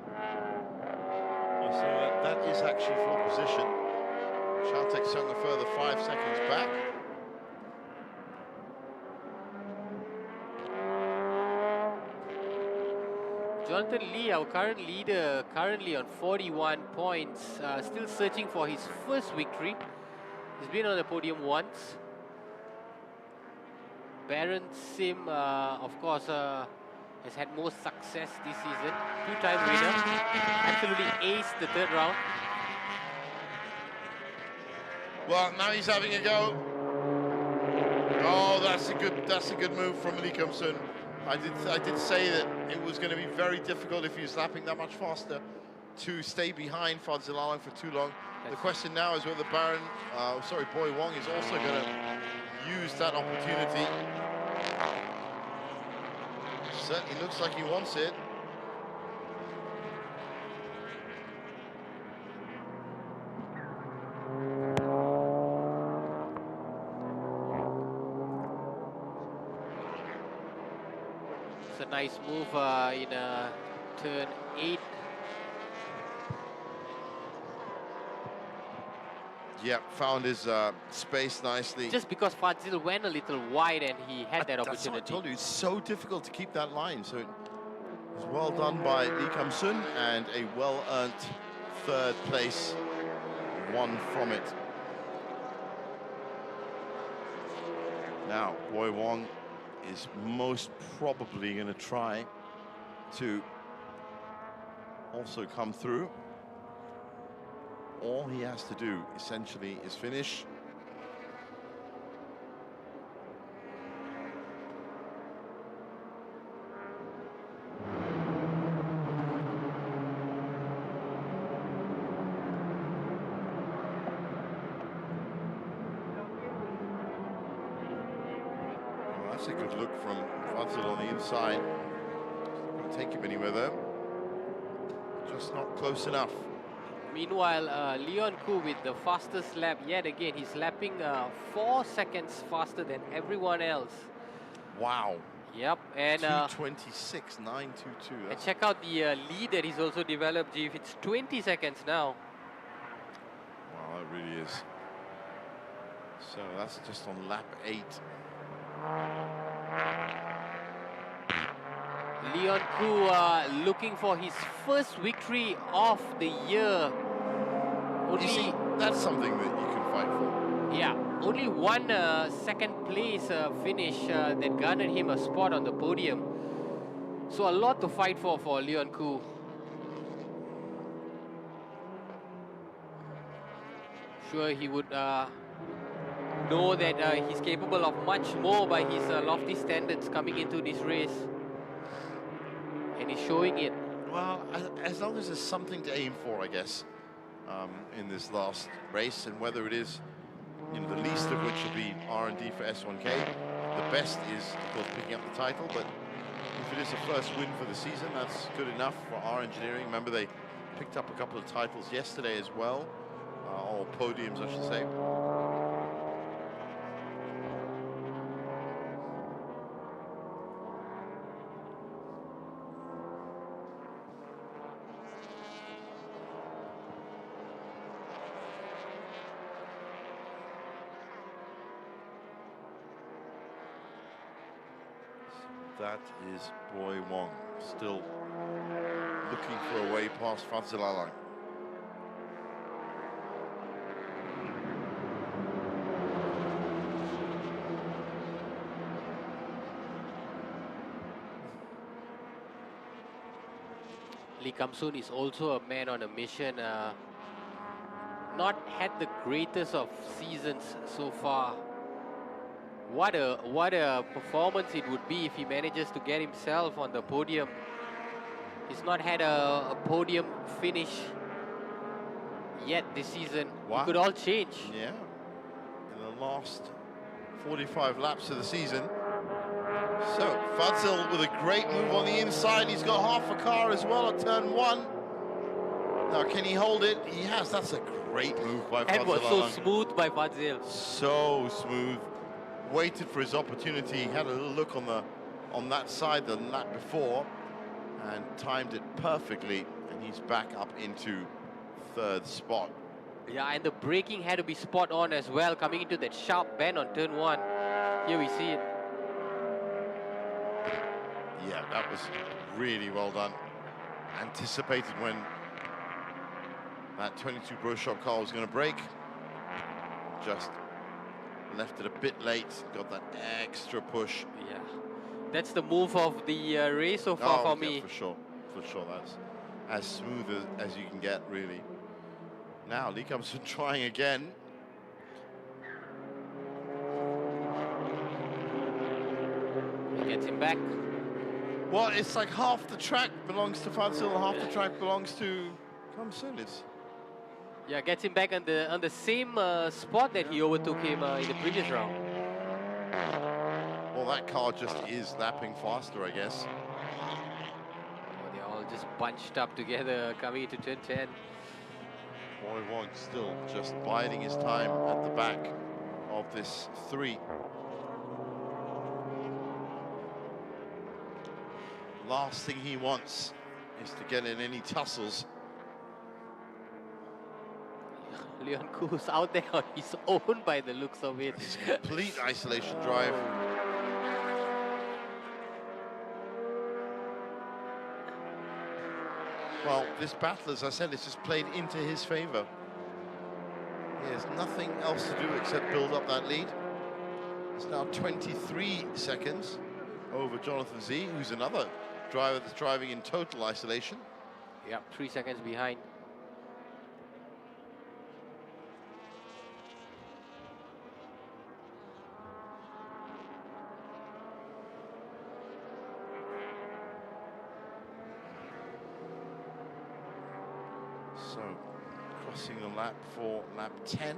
So that is actually full position. Shaltek Sung a further 5 seconds back. Jonathan Lee, our current leader, currently on 41 points, still searching for his first victory. He's been on the podium once. Baron Sim, of course, has had more success this season. Two-time winner, absolutely aced the third round. Well, now he's having a go. Oh, that's a good move from Lee Kum-sun. I did say that it was going to be very difficult if he was lapping that much faster to stay behind Fadzil for too long. The question now is whether Boy Wong is also going to use that opportunity. Certainly looks like he wants it. It's a nice move in turn 8. Yeah, found his space nicely. Just because Fadzil went a little wide and he had that opportunity. That's what I told you, it's so difficult to keep that line. So it was well done by Lee Kam-sun and a well-earned third place, one from it. Now, Boy Wong is most probably going to try to also come through. All he has to do, essentially, is finish. Well, that's a good look from Fadzil on the inside. Won't take him anywhere there. Just not close enough. Meanwhile, Leon Koo with the fastest lap yet again. He's lapping 4 seconds faster than everyone else. Wow. Yep, and 2:26, 9:22. And check out the lead that he's also developed, Jeef. It's 20 seconds now. Wow, that really is. So that's just on lap 8. Leon Koo looking for his first victory of the year. You see, that's something that you can fight for. Yeah, only one second place finish that garnered him a spot on the podium. So a lot to fight for Leon Koo. Sure, he would know that he's capable of much more by his lofty standards coming into this race. And he's showing it. Well, as long as there's something to aim for, I guess, in this last race, and whether it is, you know, the least of which will be R&D for S1K. The best is, of course, picking up the title, but if it is a first win for the season, that's good enough for R Engineering. Remember, they picked up a couple of titles yesterday as well, or podiums, I should say. That is Boy Wong, still looking for a way past Fadzil Alang. Lee Kam-sun is also a man on a mission. Not had the greatest of seasons so far. What a performance it would be if he manages to get himself on the podium. He's not had a podium finish yet this season. Wow. It could all change. Yeah, in the last 45 laps of the season. So Fadzil with a great move on the inside. He's got half a car as well at turn 1. Now can he hold it? He has. That's a great move by Fadzil. And was so smooth by Fadzil. So smooth. Waited for his opportunity. Had a little look on that side the lap before, and timed it perfectly. And he's back up into 3rd spot. Yeah, and the braking had to be spot on as well, coming into that sharp bend on turn 1. Here we see it. Yeah, that was really well done. Anticipated when that 22 Pro Shop car was going to break. Just left it a bit late, got that extra push. Yeah, that's the move of the race so far for me. For sure, that's as smooth as you can get, really. Now Lee Kam-sun trying again. He gets him back. Well, it's like half the track belongs to Fazil, half the track belongs to Kamsun. It's Yeah, gets him back on the same spot that he overtook him in the previous round. well, that car just is lapping faster, I guess. Oh, they're all just bunched up together coming into turn 10. Boy Wong still just biding his time at the back of this 3. Last thing he wants is to get in any tussles. Leon Ku's out there on his own by the looks of it. It's complete isolation drive. Well, this battle, as I said, is just played into his favor. He has nothing else to do except build up that lead. It's now 23 seconds over Jonathan Z, who's another driver that's driving in total isolation. Yep, 3 seconds behind. So, crossing the lap for lap 10.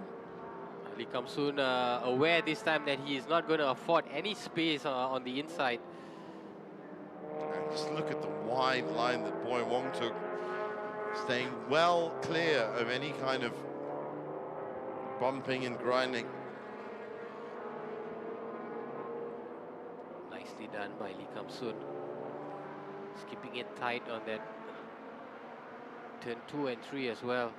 Lee Kam-soon aware this time that he is not going to afford any space on the inside. And just look at the wide line that Boy Wong took, staying well clear of any kind of bumping and grinding. Nicely done by Lee Kam-soon. Just keeping it tight on that turn 2 and 3 as well.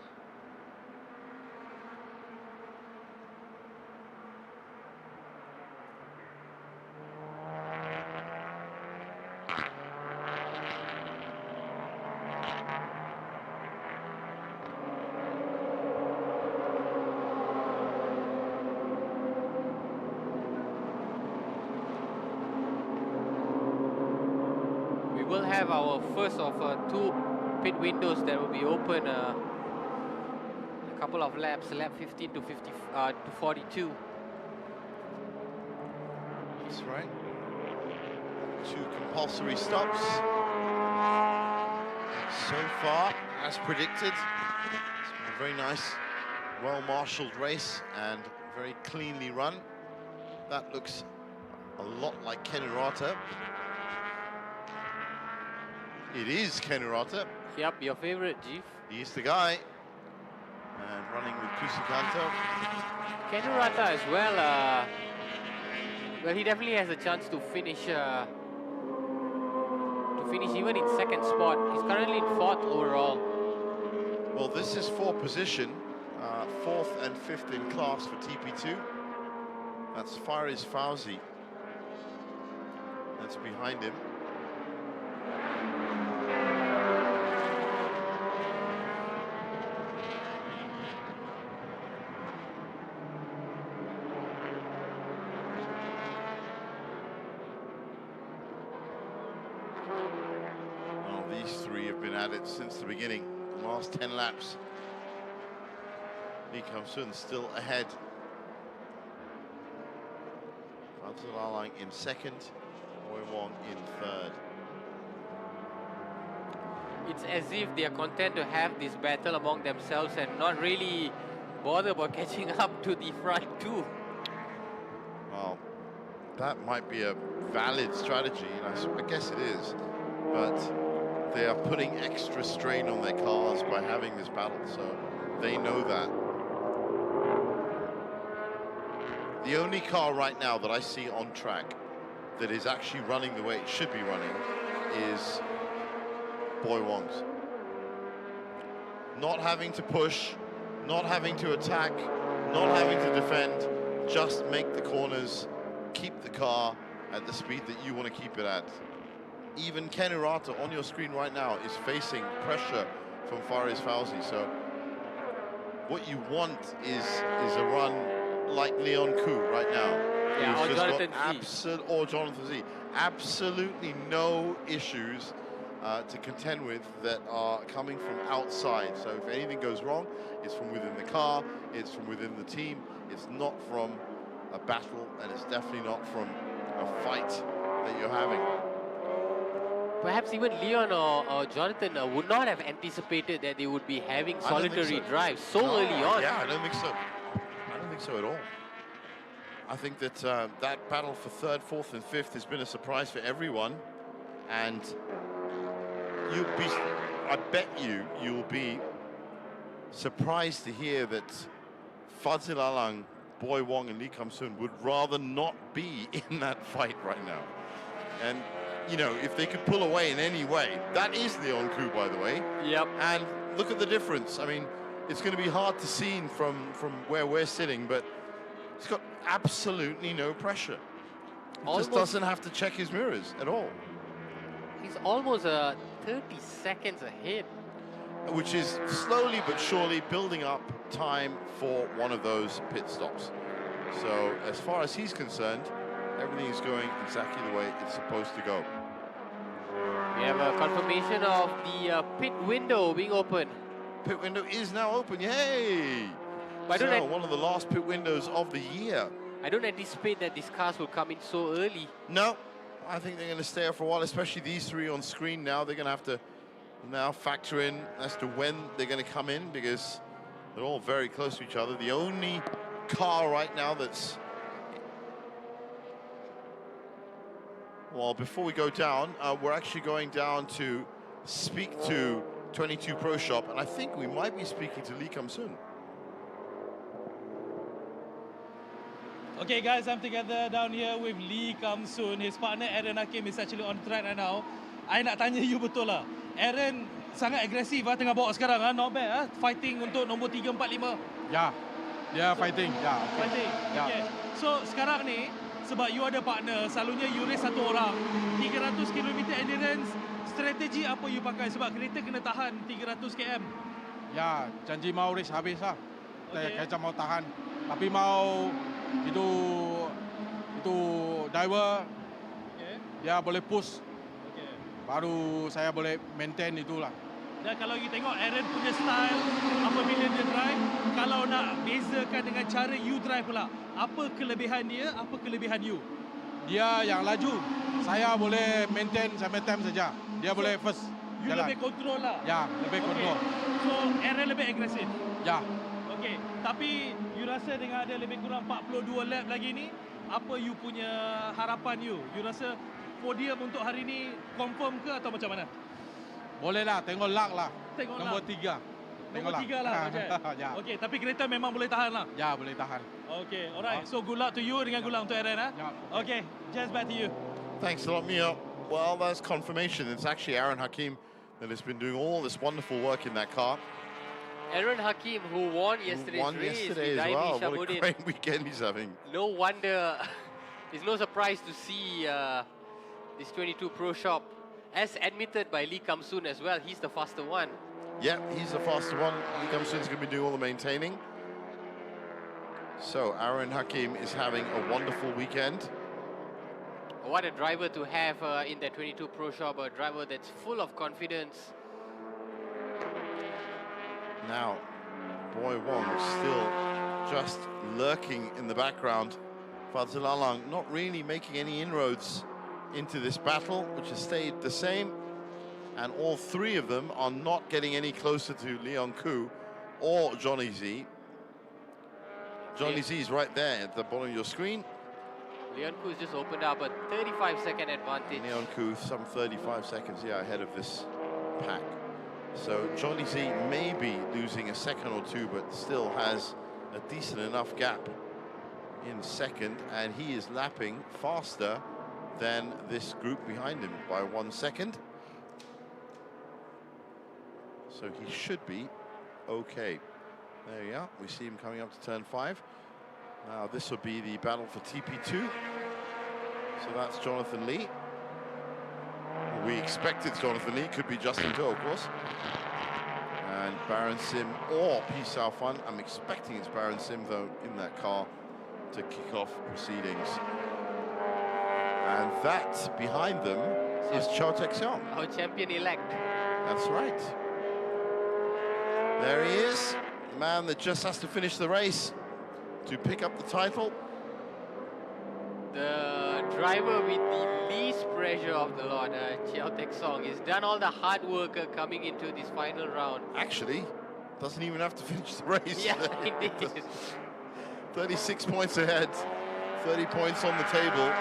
We will have our first of 2 pit windows that will be open a couple of laps, lap 15 to 42. That's right. 2 compulsory stops. So far, as predicted, it's been a very nice, well-marshaled race and very cleanly run. That looks a lot like Kenurata. It is Kenurata. Yep, your favorite, Jeef. He's the guy. And running with Kusikanto. Kenurata as well. Well, he definitely has a chance to finish even in 2nd spot. He's currently in 4th overall. Well, this is for position, 4th and 5th in class for TP2. That's Faris Fauzi. That's behind him. Well, these 3 have been at it since the beginning, the last 10 laps. Lee Kam-soon still ahead. Fazil Alang in 2nd, Boy Wong in 3rd. It's as if they are content to have this battle among themselves and not really bother about catching up to the front 2. Well, that might be a valid strategy, and I guess it is, but they are putting extra strain on their cars by having this battle, so they know that. The only car right now that I see on track that is actually running the way it should be running is Boy Wong's. Not having to push, not having to attack, not having to defend, just make the corners, keep the car at the speed that you want to keep it at. Even Kenurata on your screen right now is facing pressure from Faris Fauzi, so what you want is a run like Leon Koo right now. Yeah, or Jonathan Z. Or Jonathan Z. Absolutely no issues to contend with that are coming from outside. So if anything goes wrong, it's from within the car, it's from within the team, it's not from a battle, and it's definitely not from a fight that you're having. perhaps even Leon or Jonathan would not have anticipated that they would be having solitary drives so early on. Yeah, I don't think so. I don't think so at all. I think that that battle for third, fourth, and fifth has been a surprise for everyone, and I bet you'll be surprised to hear that Fadzil Alang, Boy Wong, and Lee Kam Soon would rather not be in that fight right now. And you know, if they could pull away in any way, that is Leon Koo, by the way. Yep. And look at the difference. I mean, it's going to be hard to see from where we're sitting, but he's got absolutely no pressure. He just doesn't have to check his mirrors at all. He's almost 30 seconds ahead. Which is slowly but surely building up time for one of those pit stops. So as far as he's concerned, everything is going exactly the way it's supposed to go. We have a confirmation of the pit window being open. Pit window is now open, yay! So one of the last pit windows of the year. I don't anticipate that these cars will come in so early. No, I think they're going to stay here for a while, especially these three on screen now. They're going to have to now factor in as to when they're going to come in, because they're all very close to each other. The only car right now that's... Well, before we go down, we're actually going down to speak to 22 Pro Shop, and I think we might be speaking to Lee Kam Soon. Okay guys, I'm together down here with Lee Kam Soon. His partner Aaron Hakim is actually on track right now. I nak tanya you betul lah. Aaron sangat agresif tengah bawa sekarang not bad fighting untuk nombor 3, 4, 5. Ya. Dia fighting. Ya. Okay. Fighting. Ya. Okay. So sekarang ni sebab you ada partner, selalunya you race satu orang. 300 km endurance, strategi apa you pakai sebab kereta kena tahan 300 km? Ya, janji mau race habis lah. Okay. Kereta mau tahan. Tapi mau itu driver dia boleh push. Baru saya boleh maintain itulah. Dan kalau you tengok Aaron punya style apabila dia drive, kalau nak bezakan dengan cara you drive pula, apa kelebihan dia, apa kelebihan you? Dia yang laju, saya boleh maintain sampai time saja. Dia boleh first. You jalan. lebih kontrol lah. Ya, lebih kontrol. So Aaron lebih agresif. Ya. Okey, tapi you rasa dengan ada lebih kurang 42 lap lagi ni, apa you punya harapan you? You rasa podium untuk hari ni confirm ke atau macam mana? Boleh lah, tengok luck lah. Tengok nombor luck. 3. Nombor 3 lah, Ajay. Ya. Okey, tapi kereta memang boleh tahan lah. Ya, boleh tahan. Okey, alright. So good luck to you dengan good luck untuk Aaron. Ya. Okay, just back to you. Thanks a lot, Mio. Well, that's confirmation. It's actually Aaron Hakim that has been doing all this wonderful work in that car. Aaron Hakim, who won yesterday's race yesterday with as Raimi well. What a Shabuddin. great weekend he's having. No wonder, it's no surprise to see this 22 Pro Shop, as admitted by Lee Kam Soon as well. He's the faster one. Yeah, he's the faster one. Lee Kam Soon's going to be doing all the maintaining. So Aaron Hakim is having a wonderful weekend. What a driver to have in that 22 Pro Shop, a driver that's full of confidence. Now, Boy Wong still just lurking in the background. Fadzil Alang not really making any inroads into this battle, which has stayed the same. And all three of them are not getting any closer to Leon Koo or Johnny Z. Johnny Z is right there at the bottom of your screen. Leon Koo's just opened up a 35-second advantage. Leon Koo some 35 seconds ahead of this pack. So Johnny Z may be losing a second or two, but still has a decent enough gap in second, and he is lapping faster than this group behind him by 1 second. So he should be okay. There you are. We see him coming up to turn 5. Now this will be the battle for TP2. So that's Jonathan Lee. We expected Jonathan Lee, could be Justin To, of course. And Baron Sim or P. Sao Fun. I'm expecting it's Baron Sim, though, in that car to kick off proceedings. And that, behind them, is Chow Tek-seong. Our champion-elect. That's right. There he is, the man that just has to finish the race to pick up the title. The driver with the least pressure of the lot, Chiao Tek Song, has done all the hard work coming into this final round. Actually, doesn't even have to finish the race. Yeah, indeed. 36 points ahead, 30 points on the table.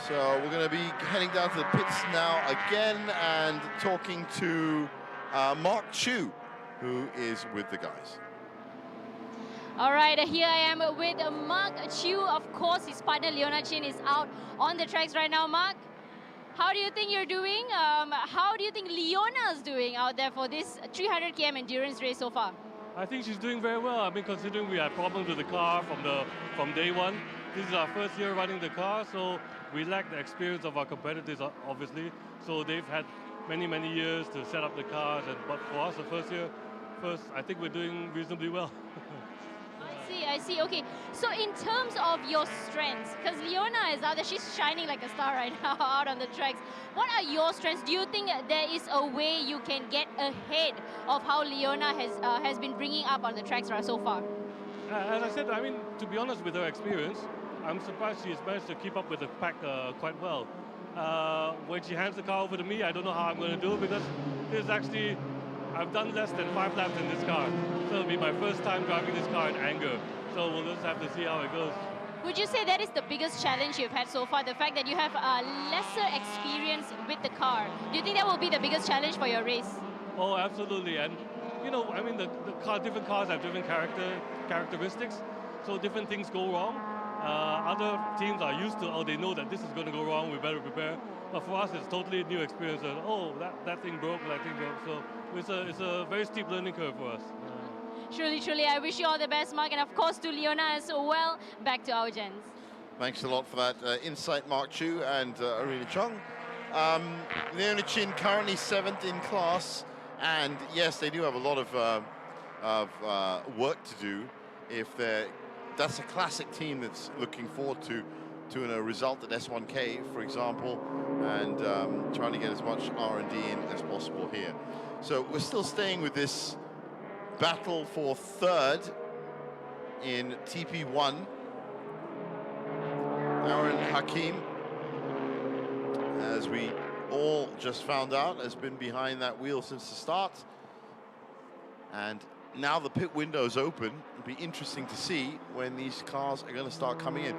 So we're going to be heading down to the pits now again and talking to Mark Chu, who is with the guys. All right, here I am with Mark Chu. Of course, his partner Leona Chin is out on the tracks right now. Mark, how do you think you're doing? How do you think Leona is doing out there for this 300 km endurance race so far? I think she's doing very well. I mean, considering we had problems with the car from day one, this is our first year running the car, so we lack the experience of our competitors, obviously. So they've had many years to set up the cars, but for us, the first, I think we're doing reasonably well. I see. Okay, so in terms of your strengths, because Leona is out there, she's shining like a star right now out on the tracks. What are your strengths? Do you think there is a way you can get ahead of how Leona has been bringing up on the tracks so far? As I said, I mean, to be honest, with her experience, I'm surprised she's managed to keep up with the pack quite well. When she hands the car over to me, I don't know how I'm going to do, because this is actually, I've done less than 5 laps in this car. So it'll be my first time driving this car in anger. So we'll just have to see how it goes. Would you say that is the biggest challenge you've had so far, the fact that you have lesser experience with the car? Do you think that will be the biggest challenge for your race? Oh, absolutely. And, you know, I mean, different cars have different characteristics, so different things go wrong. Other teams are used to, they know that this is going to go wrong, we better prepare. But for us, it's totally new experience. And, that thing broke, that thing broke. So it's a very steep learning curve for us. Truly, I wish you all the best, Mark, and of course to Leona as well. Back to our gents. Thanks a lot for that insight, Mark Chu and Arena Chung. Leona Chin currently 7th in class, and yes, they do have a lot of work to do. That's a classic team that's looking forward to a result at S1K, for example, and trying to get as much R&D in as possible here. So we're still staying with this battle for 3rd in TP1. Aaron Hakim, as we all just found out, has been behind that wheel since the start. And now the pit window's open. It'll be interesting to see when these cars are going to start coming in.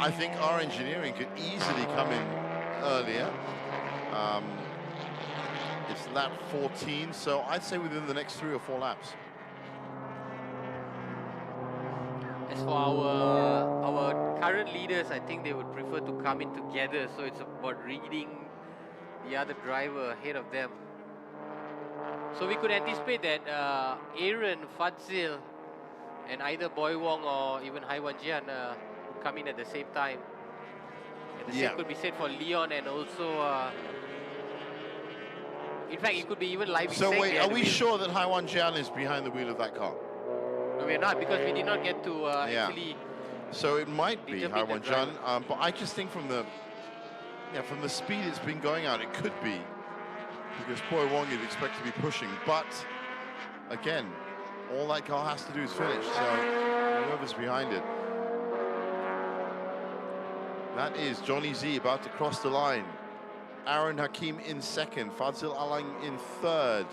I think our engineering could easily come in earlier. It's lap 14, so I'd say within the next 3 or 4 laps. As for our current leaders, I think they would prefer to come in together, so it's about reading the other driver ahead of them. So we could anticipate that Aaron, Fadzil, and either Boy Wong or even Hai Wan Jian would come in at the same time. And the same could be said for Leon and also, in fact, it could be even Live. So wait, are we sure that Hai Wan Jian is behind the wheel of that car? No, we're not, because we did not get to actually. So it might be Hai Wan Jian, but I just think from the speed it's been going out, it could be. Because Boy Wong you'd expect to be pushing, but again, all that car has to do is finish, so whoever's behind it. That is Johnny Z about to cross the line. Aaron Hakim in 2nd, Fadzil Alang in 3rd,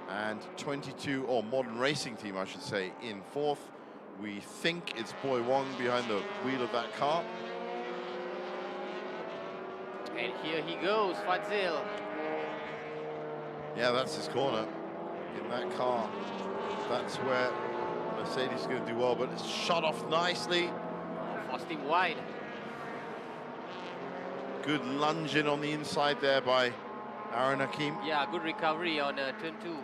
and 22, or Modern Racing Team I should say, in 4th. We think it's Boy Wong behind the wheel of that car. And here he goes, Fadzil. Yeah, that's his corner in that car. That's where Mercedes is going to do well, but it's shot off nicely. Forced him wide. Good lunge in on the inside there by Aaron Hakim. Yeah, good recovery on turn 2.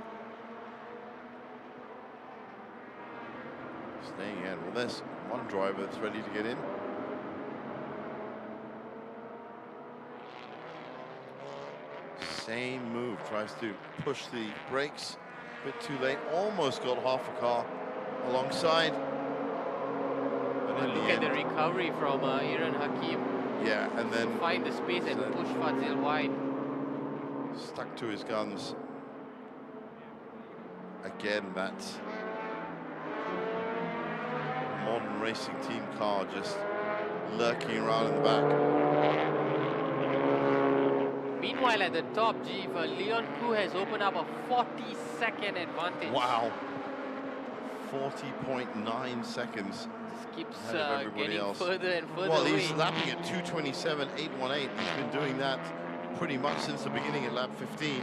Staying in. Well, there's one driver that's ready to get in. Same move, tries to push the brakes, a bit too late, almost got half a car alongside. But look at the recovery from Aaron Hakim. Yeah, and then find the space and push Fadzil wide. Stuck to his guns. Again, that Modern racing team car just lurking around in the back. Meanwhile, at the top, Jeeve, Leon Koo has opened up a 40-second advantage. Wow. 40.9 seconds. Just keeps ahead of everybody getting else. further and further Well, away. he's lapping at 2:27.818. He's been doing that pretty much since the beginning at lap 15.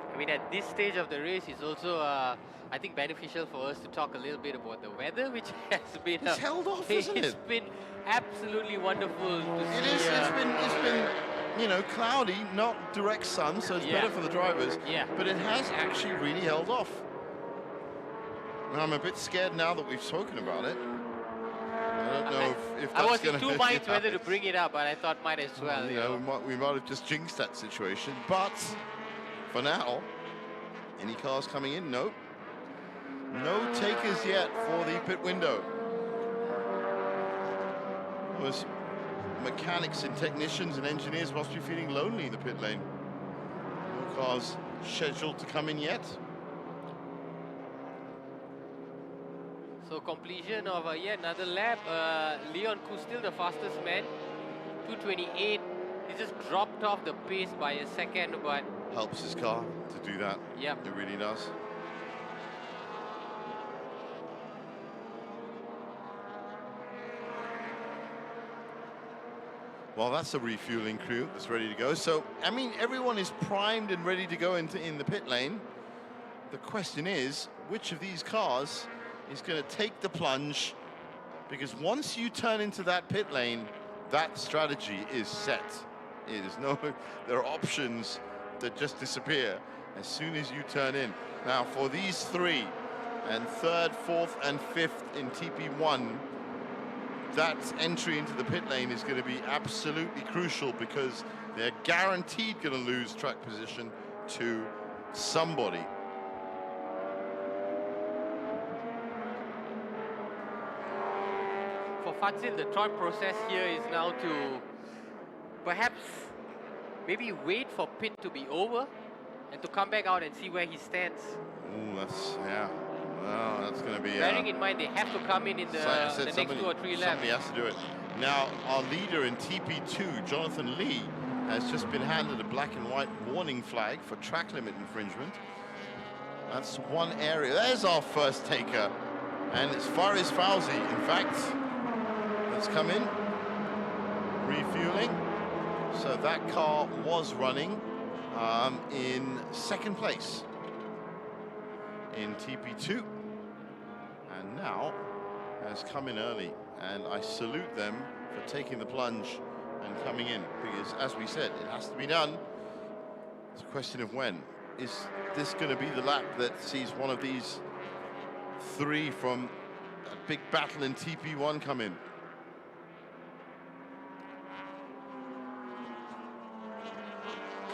I mean, at this stage of the race, it's also, I think, beneficial for us to talk a little bit about the weather, which has been... It's held off, isn't it? It's been absolutely wonderful to see. It is. It's been, you know, cloudy, not direct sun, so it's better for the drivers. Yeah. But it has actually really held off. And I'm a bit scared now that we've spoken about it. I don't know if I that's was going in two minds whether to bring it up, but I thought might as well. You know, we might have just jinxed that situation. But for now, any cars coming in? No. No takers yet for the pit window. Those mechanics and technicians and engineers must be feeling lonely in the pit lane. No cars scheduled to come in yet. So completion of yet another lap. Leon Koo still the fastest man. 2:28. He just dropped off the pace by a second, but Helps his car to do that. Yep. It really does. Well, that's a refueling crew that's ready to go. So, I mean, everyone is primed and ready to go in the pit lane. The question is, which of these cars is going to take the plunge? Because once you turn into that pit lane, that strategy is set. It is no, there are options that just disappear as soon as you turn in. Now, for these three, and third, fourth, and fifth in TP1, that entry into the pit lane is going to be absolutely crucial because they're guaranteed going to lose track position to somebody. for Fazil, the thought process here is now to perhaps maybe wait for pit to be over and to come back out and see where he stands. Ooh, that's, yeah. Well, that's going to be... Bearing in mind they have to come in the next 2 or 3 laps. Somebody has to do it. Now, our leader in TP2, Jonathan Lee, has just been handed a black and white warning flag for track limit infringement. That's one area. There's our first taker. And it's Faris Fauzi, in fact, that's come in, refueling. So that car was running in second place in TP2. And now has come in early. And I salute them for taking the plunge and coming in. Because, as we said, it has to be done. It's a question of when. Is this going to be the lap that sees one of these three from a big battle in TP1 come in?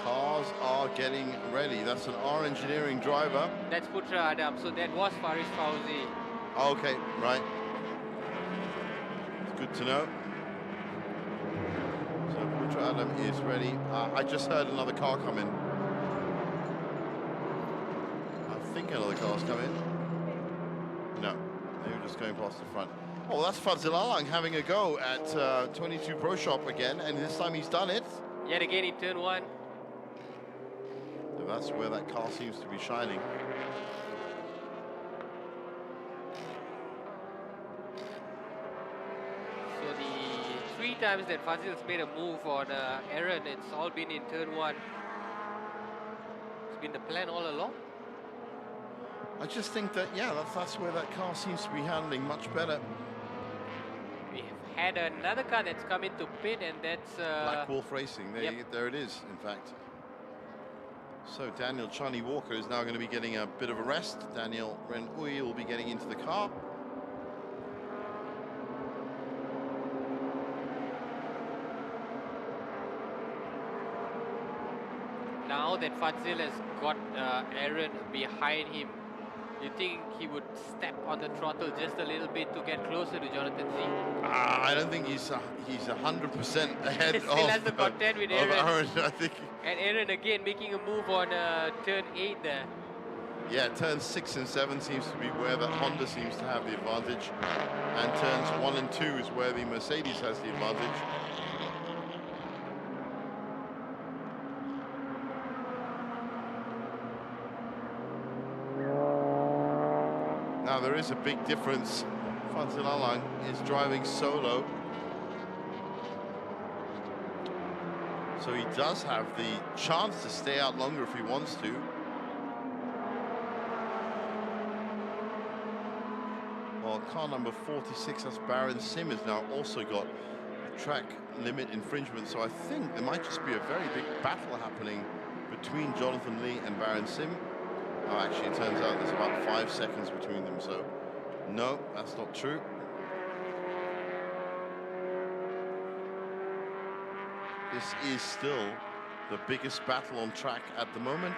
Cars are getting ready. That's an R Engineering driver. That's Putra Adam, so that was Faris Fauzi. Okay, right. It's good to know. So Putra Adam is ready. I just heard another car come in. I think another car's come in. No, they were just going past the front. Oh, that's Fadzil Alang having a go at 22 Pro Shop again, and this time he's done it. Yet again in turn 1. So that's where that car seems to be shining. So the 3 times that Fazil's made a move on Aaron, it's all been in turn 1. It's been the plan all along. I just think that, yeah, that's where that car seems to be handling much better. We have had another car that's come into pit, and that's... Black Wolf Racing, Yep. there it is, in fact. So Daniel Chani Walker is now going to be getting a bit of a rest. Daniel Ren Ui will be getting into the car. now that Fazil has got Aaron behind him, you think he would step on the throttle just a little bit to get closer to Jonathan Z? I don't think he's 100% ahead He still has the content with Aaron. I think. And Aaron again making a move on turn 8 there. Yeah, turns 6 and 7 seems to be where the Honda seems to have the advantage, and turns 1 and 2 is where the Mercedes has the advantage. Now there is a big difference. Fazil Alang is driving solo, so he does have the chance to stay out longer if he wants to. Well, car number 46, that's Baron Sim, has now also got a track limit infringement, so I think there might just be a very big battle happening between Jonathan Lee and Baron Sim. Oh, actually, it turns out there's about 5 seconds between them, so no, that's not true. This is still the biggest battle on track at the moment.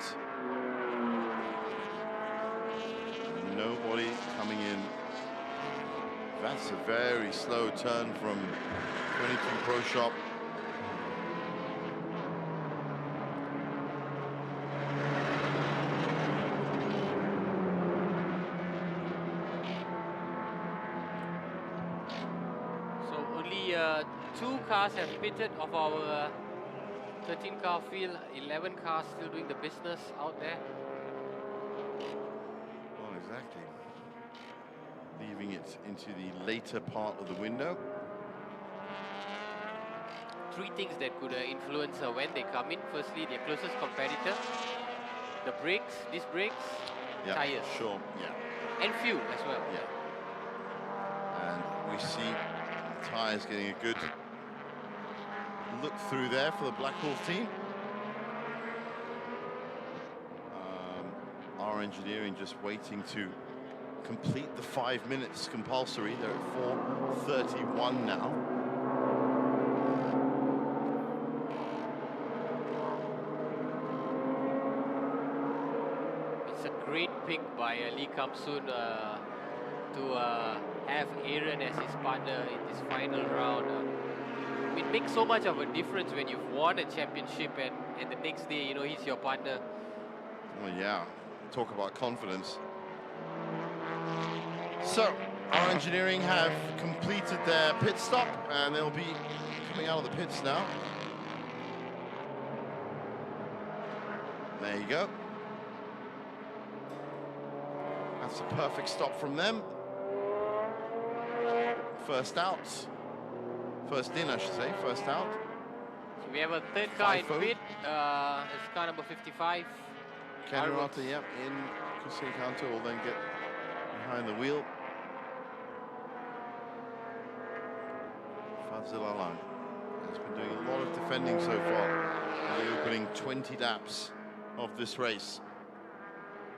Nobody coming in. That's a very slow turn from 22 Pro Shop. So only 2 cars have pitted of our 13 car field, 11 cars still doing the business out there. Well, exactly. Leaving it into the later part of the window. 3 things that could influence when they come in. Firstly, their closest competitor, the brakes, disc brakes, Yeah, tires. sure, yeah. And fuel as well. Yeah. And we see the tyres getting a good look through there for the Blackwolf team. Our engineering just waiting to complete the 5 minutes compulsory. They're at 4:31 now. It's a great pick by Lee Kamsun to have Aaron as his partner in this final round. It makes so much of a difference when you've won a championship and the next day, you know, he's your partner. Well, yeah, talk about confidence. So, our engineering have completed their pit stop, and they'll be coming out of the pits now. There you go. That's a perfect stop from them. First out. First in, I should say, first out. So we have a third car in FIFO. pit. It's car number 55. Ken Rata, yep, in. Kusei Kanto will then get behind the wheel. Fazil Alang has been doing a lot of defending so far in the opening 20 laps of this race.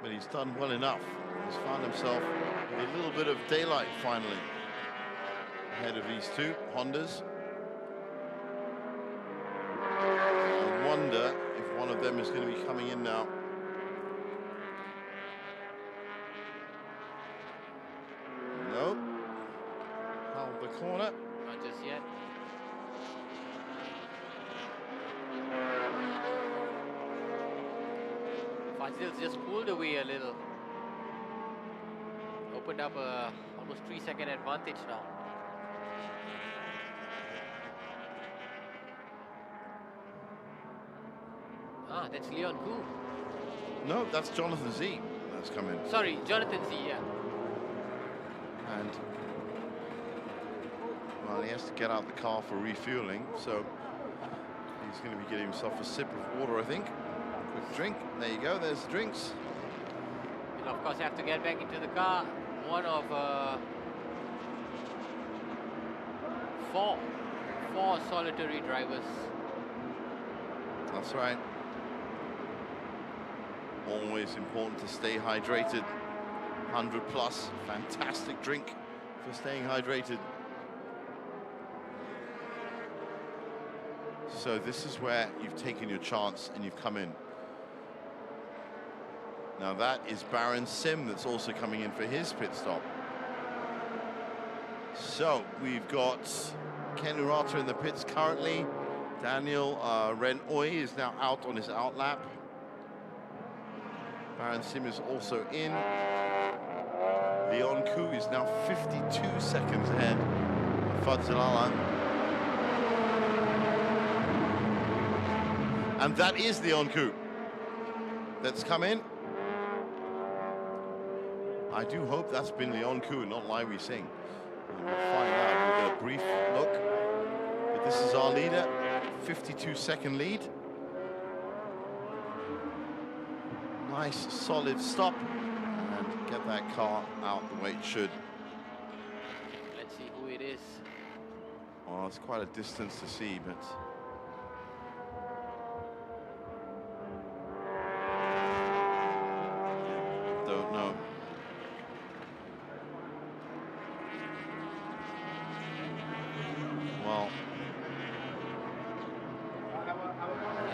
But he's done well enough. He's found himself with a little bit of daylight finally ahead of these two Hondas. I wonder if one of them is going to be coming in now. Nope. Held the corner. Not just yet. Fazil's just pulled away a little. Opened up a almost 3-second advantage now. Ah, that's Leon Koo. No, that's Jonathan Z that's come in. Sorry, Jonathan Z, yeah. And well, he has to get out the car for refueling, so he's going to be getting himself a sip of water, I think. Quick drink. There you go. There's the drinks. He'll of course have to get back into the car. One of four solitary drivers. That's right. Always important to stay hydrated. 100 plus, fantastic drink for staying hydrated. So this is where you've taken your chance and you've come in. Now that is Baron Sim that's also coming in for his pit stop. So we've got Ken Urata in the pits currently. Daniel Ren Oi is now out on his out lap. Baron Sim is also in. Leon Koo is now 52 seconds ahead of Fadzil Alang. And that is Leon Koo that's come in. I do hope that's been Leon Koo and not Lai Wei Sing. And we'll find out. We'll get a brief look. But this is our leader, 52-second lead. Nice, solid stop. And get that car out the way it should. Let's see who it is. Well, it's quite a distance to see, but... don't know. Well...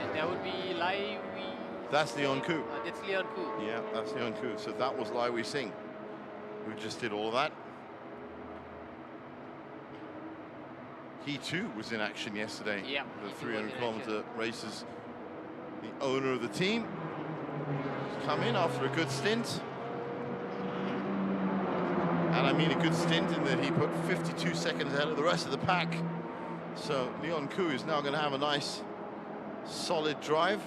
and that would be Lai Wei. That's Leon Koo. That's Leon Koo. Yeah, that's Leon Koo. So that was Lai Wei Sing, who just did all of that. He too was in action yesterday. Yeah, the 300-kilometer races. The owner of the team has come in after a good stint. And I mean a good stint in that he put 52 seconds ahead of the rest of the pack. So Leon Koo is now going to have a nice, solid drive.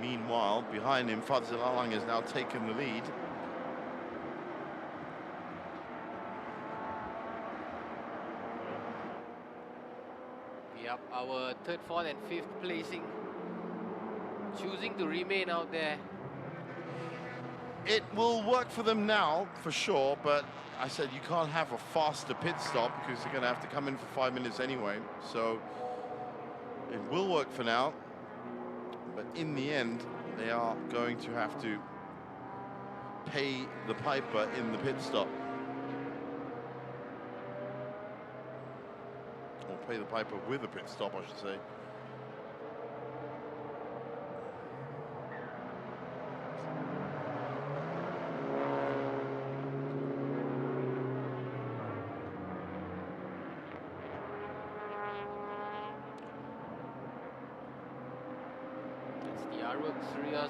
Meanwhile, behind him, Fadzil Alang has now taken the lead. Yep, our third, fourth, and fifth placing choosing to remain out there. It will work for them now, for sure, but I said you can't have a faster pit stop because they're going to have to come in for 5 minutes anyway. So it will work for now, but in the end, they are going to have to pay the piper in the pit stop. Or pay the piper with a pit stop, I should say.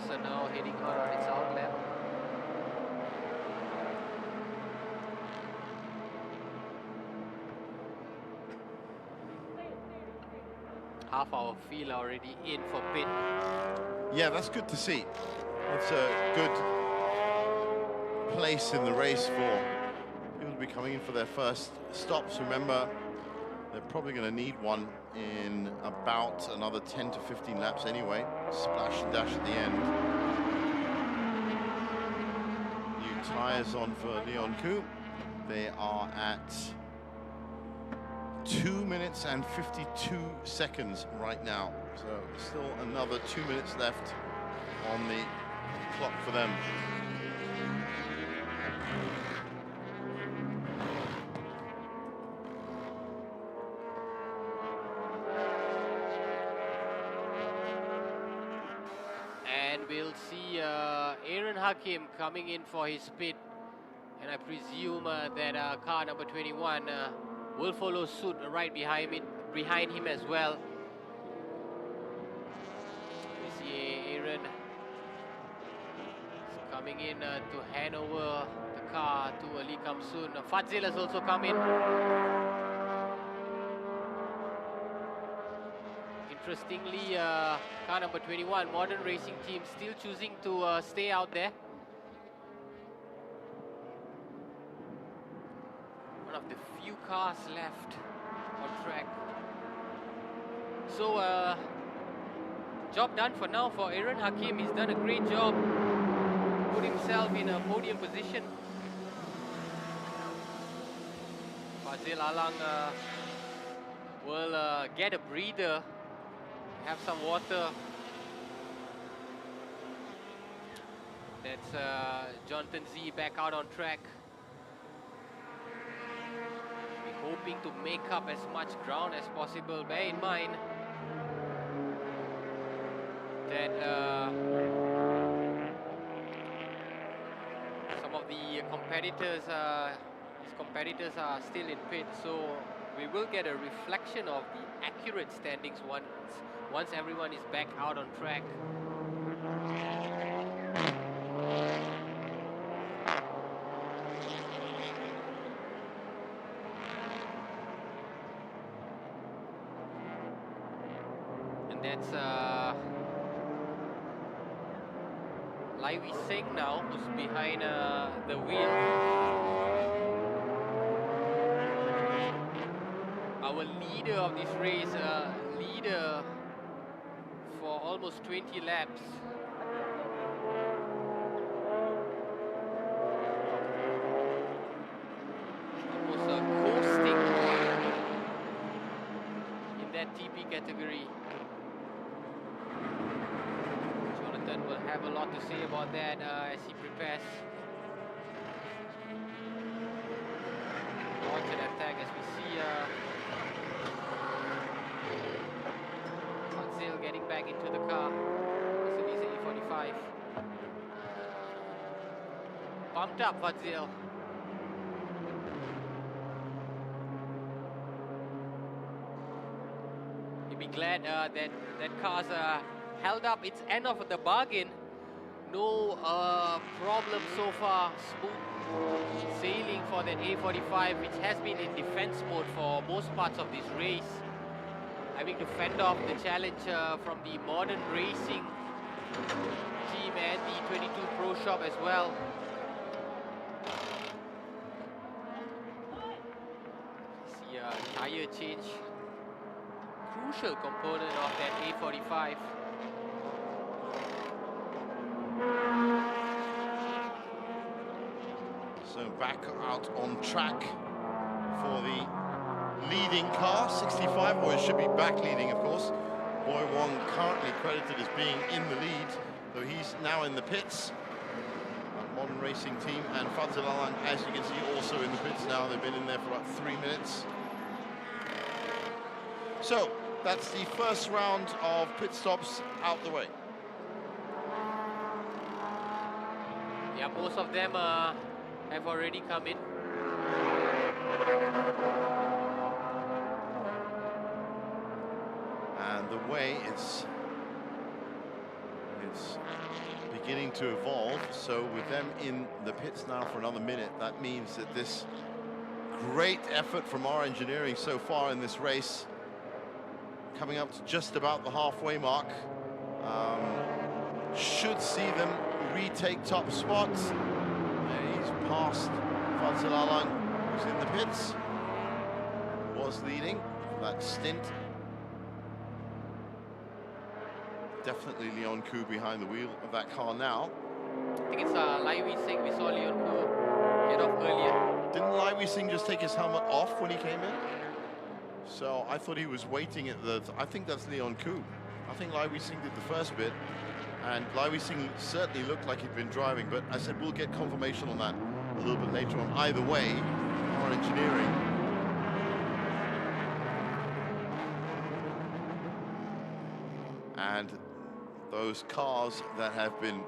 Are now heading on its out lap. Half our field already in for pit. Yeah, that's good to see. It's a good place in the race for people to be coming in for their first stops. Remember, they're probably going to need one in about another 10 to 15 laps anyway. Splash and dash at the end. New tyres on for Leon Koo. They are at 2 minutes and 52 seconds right now. So still another 2 minutes left on the clock for them. We'll see Aaron Hakim coming in for his pit, and I presume that car number 21 will follow suit right behind him as well. We see Aaron is coming in to hand over the car to Ali Kamsun. Fadzil has also come in. Interestingly, car number 21, Modern Racing Team, still choosing to stay out there. One of the few cars left on track. So, job done for now for Aaron Hakim. He's done a great job. Put himself in a podium position. Fadzil Alang will get a breather. Have some water. That's Jonathan Z back out on track. We hope hoping to make up as much ground as possible. Bear in mind that some of the competitors, his competitors are still in pit, so we will get a reflection of the accurate standings once everyone is back out on track. That's Livy Singh now, who's behind the wheel. Our leader of this race, leader for almost 20 laps. Almost coasting in that TP category. Will have a lot to say about that as he prepares launch an attack as we see Fazil getting back into the car. Mercedes A45. Pumped up Fazil. He'll be glad that car's held up its end of the bargain. No problem so far. Smooth sailing for that A45, which has been in defense mode for most parts of this race. Having to fend off the challenge from the Modern Racing team and the 22 Pro Shop as well. See a tire change. Crucial component of that A45. So back out on track for the leading car, 65, or it should be back leading, of course. Boy Wong currently credited as being in the lead, though he's now in the pits. Modern Racing team, and Fazil Alang, as you can see, also in the pits now. They've been in there for about 3 minutes. So that's the first round of pit stops out the way. Yeah, most of them have already come in. And the way it's beginning to evolve. So with them in the pits now for another minute, that means that this great effort from our engineering so far in this race, coming up to just about the halfway mark, should see them retake top spots. He's past Fazil Alang, who's in the pits, was leading that stint. Definitely Leon Koo behind the wheel of that car now. I think it's Livy Singh. We saw Leon Koo get off earlier. Didn't Livy Singh just take his helmet off when he came in? So I thought he was waiting at the... I think that's Leon Koo. I think Livy Singh did the first bit, and Livy Singh certainly looked like he'd been driving, but I said we'll get confirmation on that a little bit later on. Either way, our engineering and those cars that have been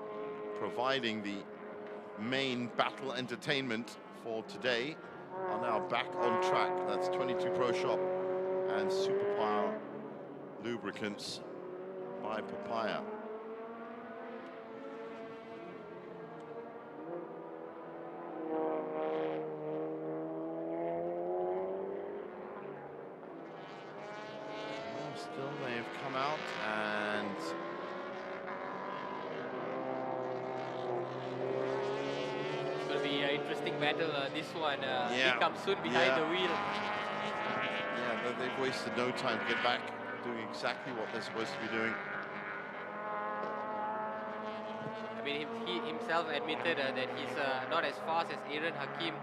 providing the main battle entertainment for today are now back on track. That's 22 Pro Shop and Superpower Lubricants by Papaya. Still, they've come out and it's going to be an interesting battle, this one. Yeah. Lee Kam-soon behind the wheel. Yeah, but they've wasted no time to get back, doing exactly what they're supposed to be doing. I mean, he himself admitted that he's not as fast as Aaron Hakim,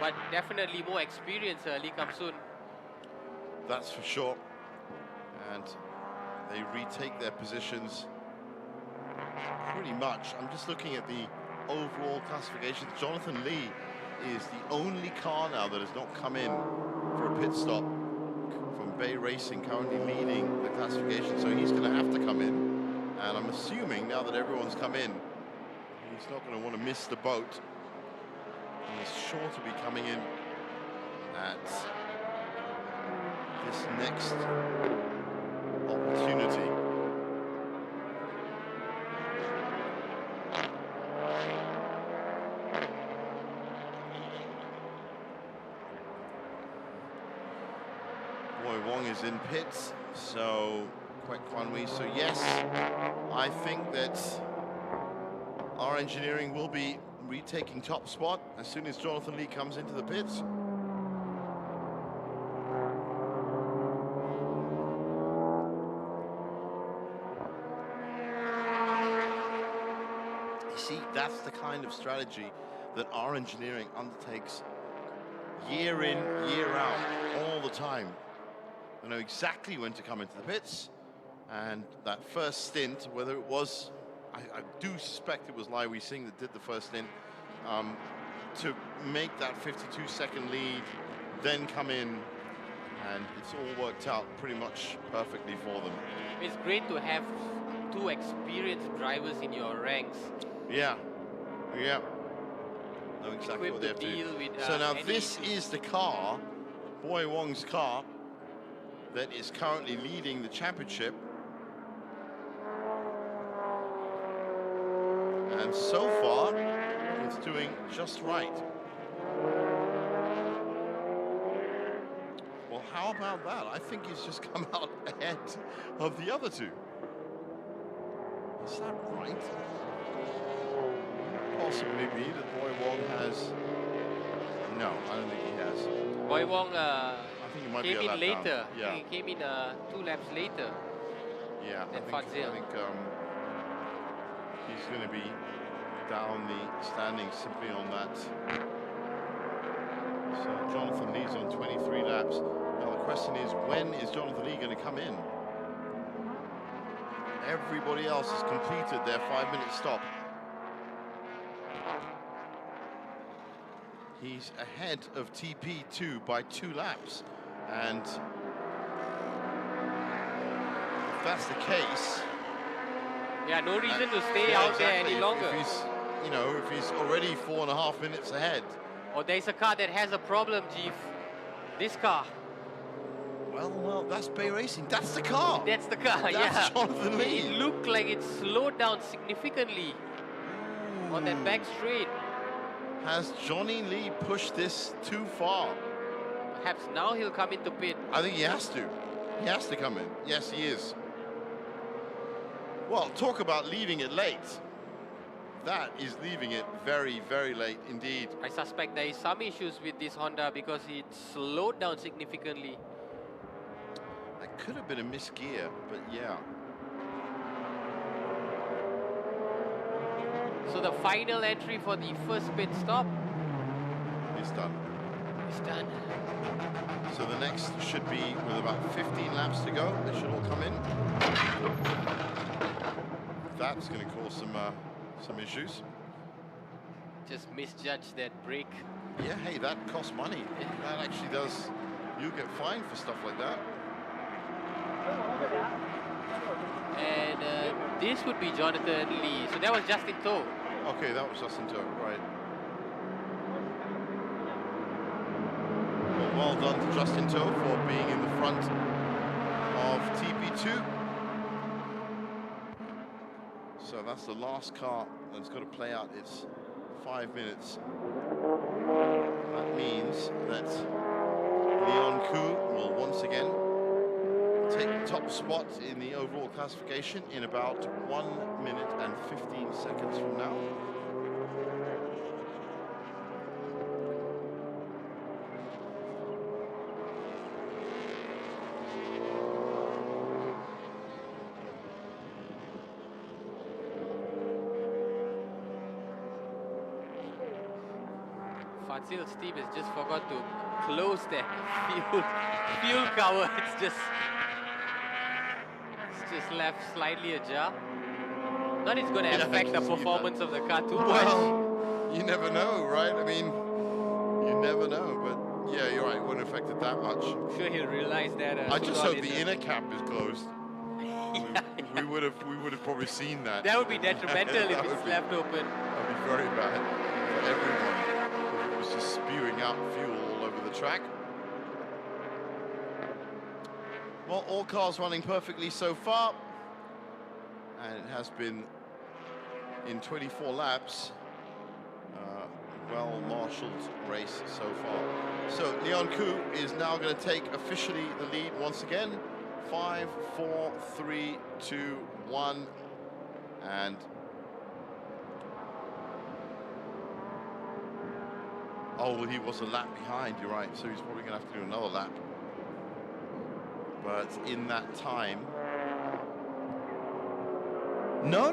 but definitely more experienced, Lee Kam-soon. That's for sure. And they retake their positions pretty much. I'm just looking at the overall classifications. Jonathan Lee is the only car now that has not come in for a pit stop from Bay Racing, currently leading the classification. So he's going to have to come in. And I'm assuming now that everyone's come in, he's not going to want to miss the boat. He's sure to be coming in at this next opportunity. Wong is in pits, so Kwek Kwan Wee. So yes, I think that our engineering will be retaking top spot as soon as Jonathan Lee comes into the pits. You see, that's the kind of strategy that our engineering undertakes year in, year out, all the time. They know exactly when to come into the pits, and that first stint, whether it was, I do suspect it was Lai Wei Sing that did the first stint, to make that 52-second lead, then come in, and it's all worked out pretty much perfectly for them. It's great to have two experienced drivers in your ranks. Yeah, yeah. Know exactly what they have to do. So now this is the car, Boy Wong's car, that is currently leading the championship. And so far, it's doing just right. Well, how about that? I think he's just come out ahead of the other two. Is that right? Possibly be that Boy Wong has... No, I don't think he has. Boy Wong came in later. Yeah. He came in 2 laps later. Yeah, I think he's going to be down the standings simply on that. So Jonathan Lee's on 23 laps. Now the question is, when is Jonathan Lee going to come in? Everybody else has completed their 5-minute stop. He's ahead of TP2 by 2 laps. And if that's the case... Yeah, no reason to stay out there any longer. If he's, you know, if he's already 4.5 minutes ahead. Or there's a car that has a problem, Jeef. This car. Well, that's Bay Racing. That's the car. That's the car, that's yeah. Jonathan Lee. It looked like it slowed down significantly on that back straight. Has Johnny Lee pushed this too far? Perhaps now he'll come into pit. I think he has to. He has to come in. Yes, he is. Well, talk about leaving it late. That is leaving it very, very late indeed. I suspect there is some issues with this Honda because it slowed down significantly. That could have been a misgear, but yeah. So the final entry for the first pit stop is done. It's done. So the next should be with about 15 laps to go. They should all come in. That's going to cause some issues. Just misjudged that brake. Yeah, hey, that costs money. That actually does. You get fined for stuff like that. And this would be Jonathan Lee. So that was Justin Toh. Okay, that was Justin Toh, right. Well done to Justin Toh for being in the front of TP2. So that's the last car that's got to play out its 5 minutes. That means that Leon Koo will once again take the top spot in the overall classification in about 1 minute and 15 seconds from now. Fazil's team has just forgot to close that fuel cover. It's just left slightly ajar. Not it's going to affect the performance of the car too much. Well, you never know, right? I mean, never know, but yeah, you're right, it wouldn't affect it that much. I'm sure he'll realize that. I just hope the inner cap is closed. we would have probably seen that. That would be detrimental if it's left open. That would be very bad for everyone. It was just spewing out fuel all over the track. Well, all cars running perfectly so far, and it has been in 24 laps. Well-marshaled race so far. So Leon Koo is now going to take officially the lead once again. 5, 4, 3, 2, 1, and oh, well, he was a lap behind. You're right. So he's probably going to have to do another lap. But in that time. No,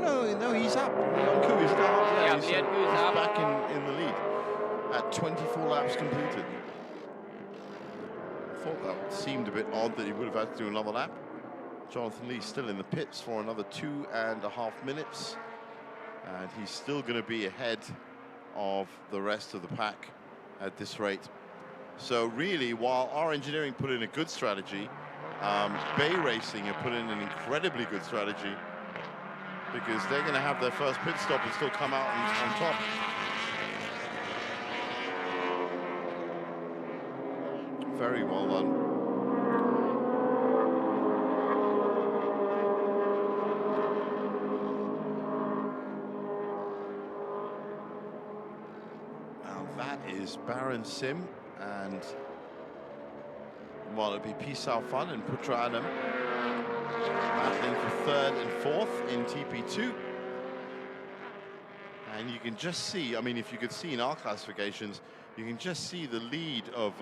he's up. Leon Koo is now up. Yeah, Leon Koo is up. Back in the lead at 24 laps completed. I thought that seemed a bit odd that he would have had to do another lap. Jonathan Lee still in the pits for another 2.5 minutes. And he's still going to be ahead of the rest of the pack at this rate. So really, while our engineering put in a good strategy, Bay Racing have put in an incredibly good strategy, because they're going to have their first pit stop and still come out on top. Very well done. Now that is Baron Sim and, well, it'll be Pisau Fun and Putra Adam battling for 3rd and 4th in TP2. And you can just see, I mean, if you could see in our classifications, you can just see the lead of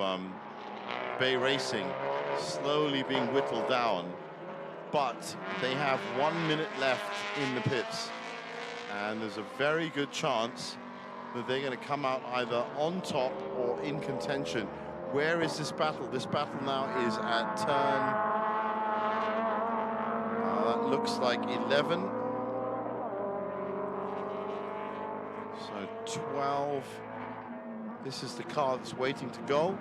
Bay Racing slowly being whittled down. But they have 1 minute left in the pits. And there's a very good chance that they're going to come out either on top or in contention. Where is this battle? This battle now is at turn... that looks like 11. So 12. This is the car that's waiting to go.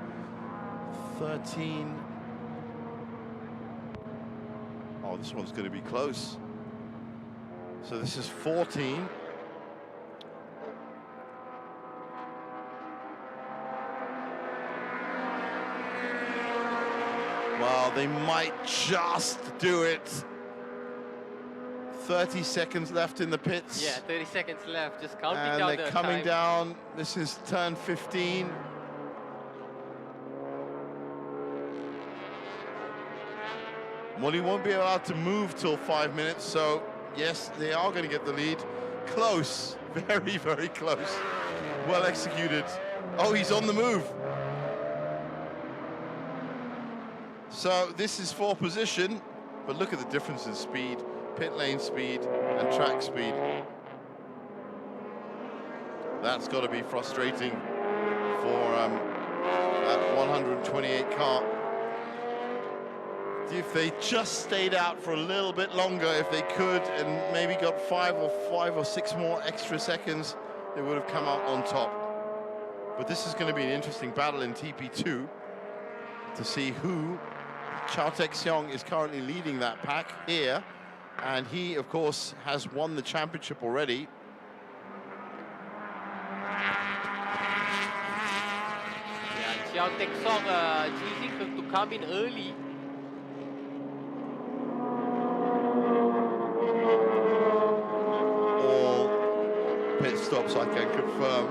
13. Oh, this one's going to be close. So this is 14. Well, they might just do it. 30 seconds left in the pits. Yeah, 30 seconds left. Just counting and down they're the coming time. down. This is turn 15. Well, he won't be allowed to move till 5 minutes, so yes, they are going to get the lead. Close, very, very close. Well executed. Oh, he's on the move. So this is for position, but look at the difference in speed, pit lane speed and track speed. That's got to be frustrating for that 128 car. If they just stayed out for a little bit longer, if they could, and maybe got 5 or 6 more extra seconds, they would have come out on top. But this is going to be an interesting battle in TP2 to see who. Chao Tek Seong is currently leading that pack here, and he, of course, has won the championship already. Yeah, Chao Tek Seong choosing to come in early. All pit stops, I can confirm,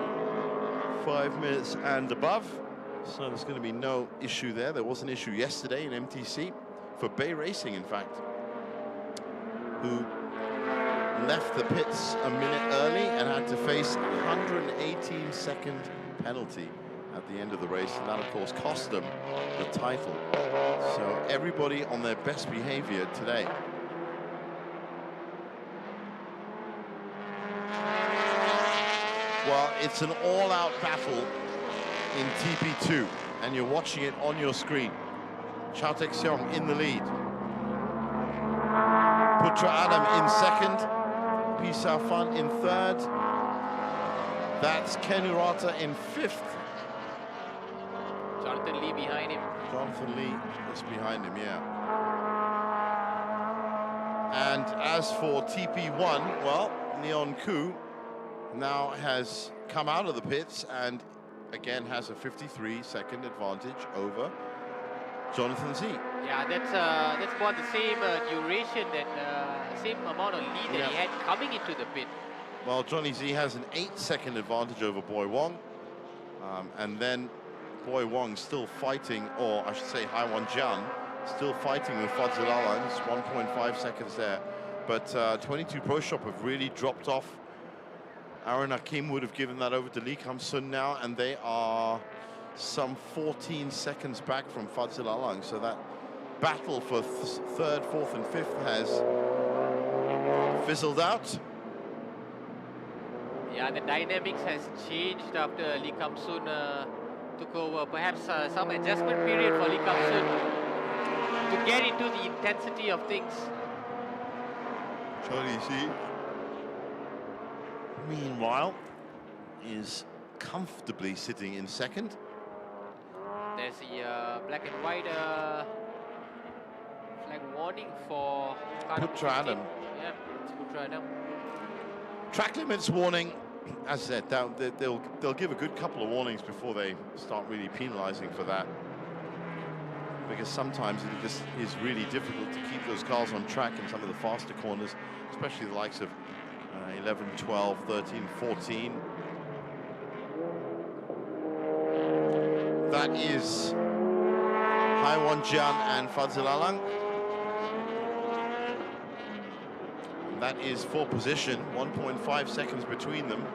5 minutes and above. So there's going to be no issue there. There was an issue yesterday in MTC for Bay Racing, in fact, who left the pits a minute early and had to face a 118-second penalty at the end of the race. And that, of course, cost them the title. So everybody on their best behavior today. Well, it's an all-out battle in TP2, and you're watching it on your screen. Chao Tek Seong in the lead. Putra Adam in second. Pisau Fun in third. That's Ken Urata in fifth. Jonathan Lee behind him. Jonathan Lee is behind him, yeah. And as for TP1, well, Leon Koo now has come out of the pits and again has a 53-second advantage over Jonathan Z. Yeah, that's about the same duration, that same amount of lead that he had coming into the pit. Well, Johnny Z has an 8-second advantage over Boy Wong. And then Boy Wong still fighting, or I should say Haiwan Jian, still fighting with Fadzil It's 1.5 seconds there. But 22 Pro Shop have really dropped off. Aaron Hakim would have given that over to Lee Kam Sun now, and they are some 14 seconds back from Fadzil Alang. So that battle for third, fourth, and fifth has fizzled out. Yeah, the dynamics has changed after Lee Kam Sun took over. Perhaps some adjustment period for Lee Kam Sun to get into the intensity of things. Johnny Z, meanwhile, is comfortably sitting in second. There's the black and white flag warning for Putra Adam. Yeah, it's Putra Adam. Track limits warning. As I said, they'll give a good couple of warnings before they start really penalising for that. Because sometimes it just is really difficult to keep those cars on track in some of the faster corners, especially the likes of 11, 12, 13, 14. That is Haiwan Jian and Fadzil Alang. That is for position, 1.5 seconds between them.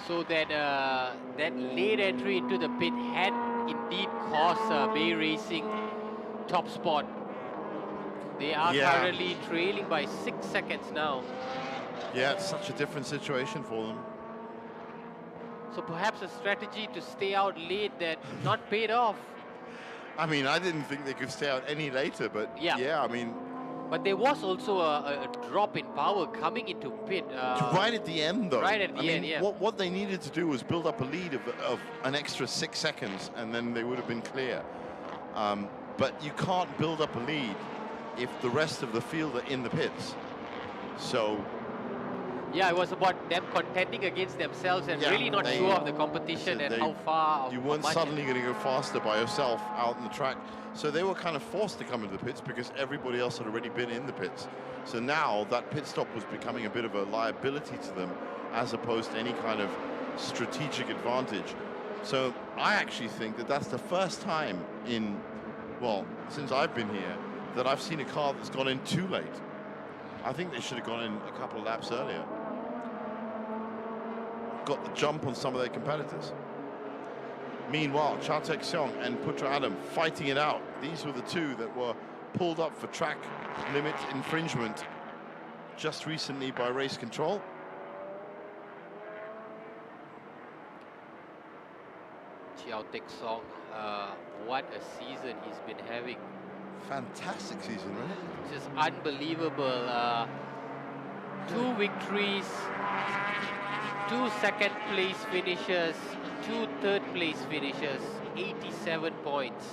So that that late entry into the pit had indeed cost Bay Racing top spot. They are currently trailing by 6 seconds now. Yeah, it's such a different situation for them. So perhaps a strategy to stay out late that not paid off. I mean, I didn't think they could stay out any later, but yeah, I mean... But there was also a drop in power coming into pit. Right at the end, though. Right at the end, yeah. What they needed to do was build up a lead of an extra 6 seconds, and then they would have been clear. But you can't build up a lead if the rest of the field are in the pits. So... Yeah, it was about them contending against themselves and really not sure of the competition and how far. You weren't suddenly going to go faster by yourself out in the track. So they were kind of forced to come into the pits because everybody else had already been in the pits. So now that pit stop was becoming a bit of a liability to them as opposed to any kind of strategic advantage. So I actually think that that's the first time in, well, since I've been here, that I've seen a car that's gone in too late. I think they should have gone in a couple of laps earlier. Got the jump on some of their competitors. Meanwhile, Cha Tek-seong and Putra Adam fighting it out. These were the two that were pulled up for track limit infringement just recently by race control. Cha Tek-seong, what a season he's been having. Fantastic season, right? Just unbelievable. 2 victories, 2 second place finishes, 2 third place finishes, 87 points.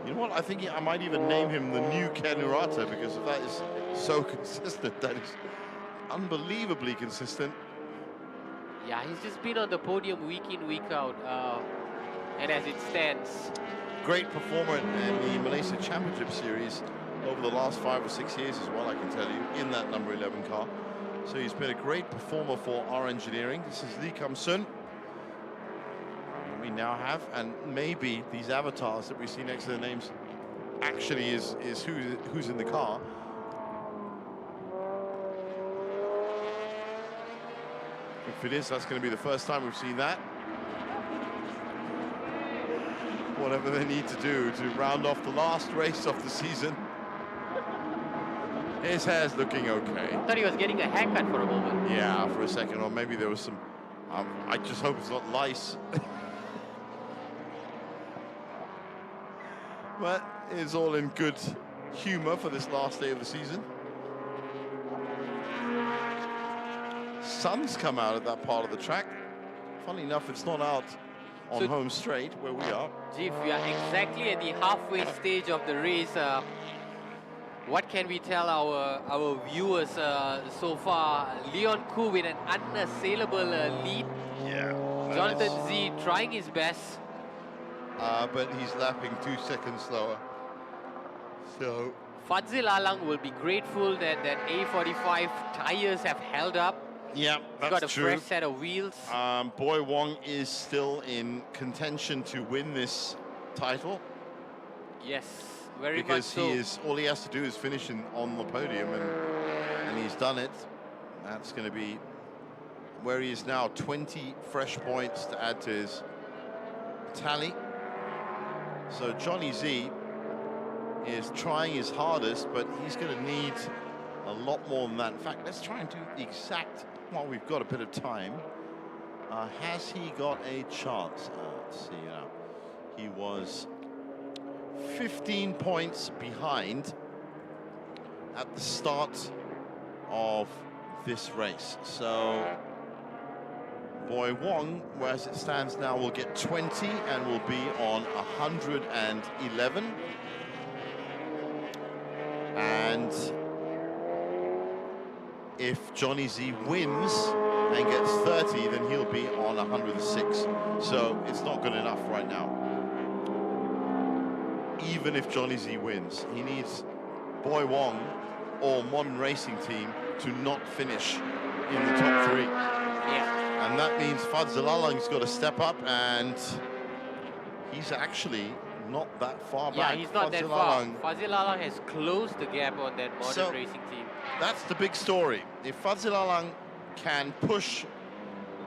You know what? I think I might even name him the new Ken Urata because that is so consistent. That is unbelievably consistent. Yeah, he's just been on the podium week in, week out. And as it stands, great performer in the Malaysia Championship Series over the last 5 or 6 years as well, I can tell you, in that number 11 car. So he's been a great performer for our engineering. This is Lee Kam Sun. We now have, and maybe these avatars that we see next to their names actually is who's in the car. If it is, that's going to be the first time we've seen that. Whatever they need to do to round off the last race of the season. His hair's looking okay. I thought he was getting a haircut for a moment. Yeah, for a second, or maybe there was some. I just hope it's not lice. But it's all in good humor for this last day of the season. Sun's come out at that part of the track. Funny enough, it's not out on home straight where we are. Jeff, we are exactly at the halfway stage of the race. What can we tell our viewers so far? Leon Koo with an unassailable lead. Yeah. Jonathan Z trying his best. But he's lapping 2 seconds slower. So Fadzil Alang will be grateful that A45 tires have held up. yeah, He's that's got a true. fresh set of wheels. Boy Wong is still in contention to win this title. Yes, very much Because so. all he has to do is finish on the podium, and he's done it. That's going to be where he is now, 20 fresh points to add to his tally. So Johnny Z is trying his hardest, but he's going to need a lot more than that. In fact, let's try and do the exact, well, we've got a bit of time. Has he got a chance? Let's see. He was 15 points behind at the start of this race. So Boy Wong, as it stands now, will get 20 and will be on 111. And if Johnny Z wins and gets 30, then he'll be on 106. So it's not good enough right now. Even if Johnny Z wins, he needs Boy Wong or Modern Racing Team to not finish in the top 3. Yeah. And that means Fadzil Alang's got to step up, and he's actually not that far back. Yeah, he's not that far. Fadzil Alang has closed the gap on that Modern Racing Team. That's the big story. If Fadzil Alang can push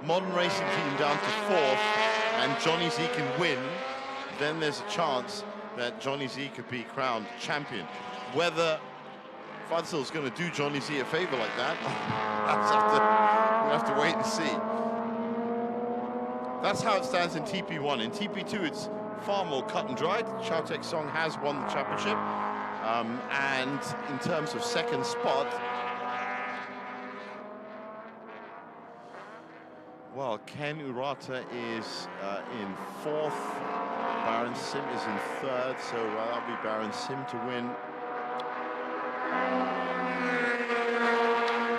Modern Racing Team down to 4th and Johnny Z can win, then there's a chance that Johnny Z could be crowned champion. Whether Fadzil's going to do Johnny Z a favor like that, we'll have to wait and see. That's how it stands in TP1. In TP2, it's far more cut and dried. Chao Tek Song has won the championship. And in terms of second spot, well, Ken Urata is in 4th. Baron Sim is in 3rd, so that'll be Baron Sim to win.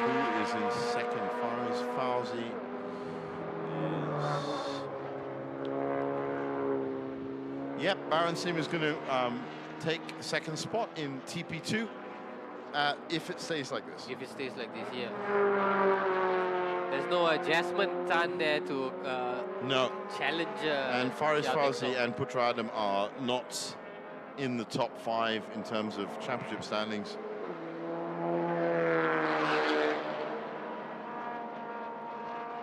Who is in 2nd? Faraz Fauzi is... Yep, Baron Sim is going to take 2nd spot in TP2 if it stays like this. If it stays like this, yeah. There's no Jasmine Tan there to no challenge. And Faris Fauzi and Putra Adam are not in the top 5 in terms of championship standings.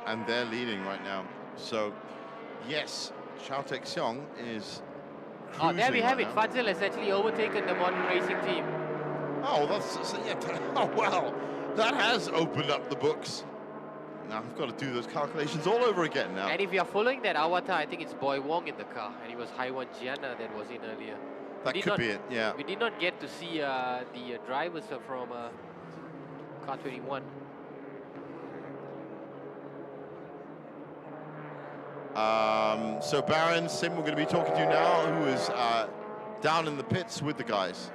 And they're leading right now. So, yes, Chao Tek Seong is Oh, there we have right it. now. Fadzil has actually overtaken the Modern Racing Team. Oh, oh, well, that has opened up the books. Now I've got to do those calculations all over again now. And if you are following that avatar, I think it's Boy Wong in the car, and it was Haiwan Gianna that was in earlier. That could be it, yeah. We did not get to see the drivers from car 21. So Baron Sim, we're going to be talking to you now, who is down in the pits with the guys.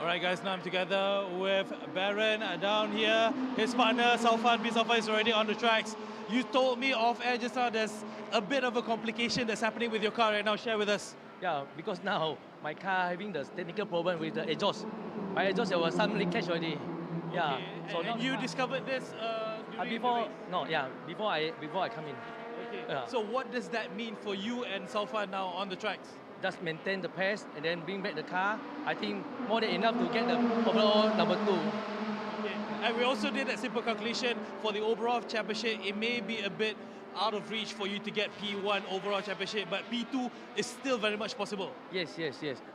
All right, guys, now I'm together with Baron down here. His partner, Saufan bin Saufan, is already on the tracks. You told me off air just now there's a bit of a complication that's happening with your car right now. Share with us. Yeah, because now my car having the technical problem with the exhaust. My exhaust, there was some leakage already. Yeah. Okay. So and you discovered this during before the race? no, yeah, before I come in. Okay. Yeah. So what does that mean for you and Saufan now on the tracks? Just maintain the pace and then bring back the car. I think more than enough to get the overall number 2. Okay. And we also did that simple calculation for the overall championship. It may be a bit out of reach for you to get P1 overall championship, but P2 is still very much possible. Yes.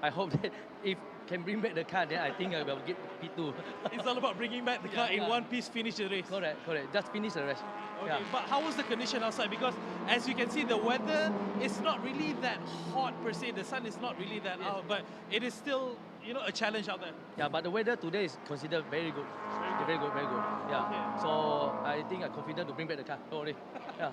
I hope that if can bring back the car, then I think I will get P2. It's all about bringing back the car in one piece, finish the race. Correct. Just finish the race. Okay, but how was the condition outside? Because as you can see, the weather is not really that hot per se. The sun is not really that out, but it is still, you know, a challenge out there. Yeah, but the weather today is considered very good. Very good. Yeah. Okay. So I think I'm confident to bring back the car. Don't worry. Yeah.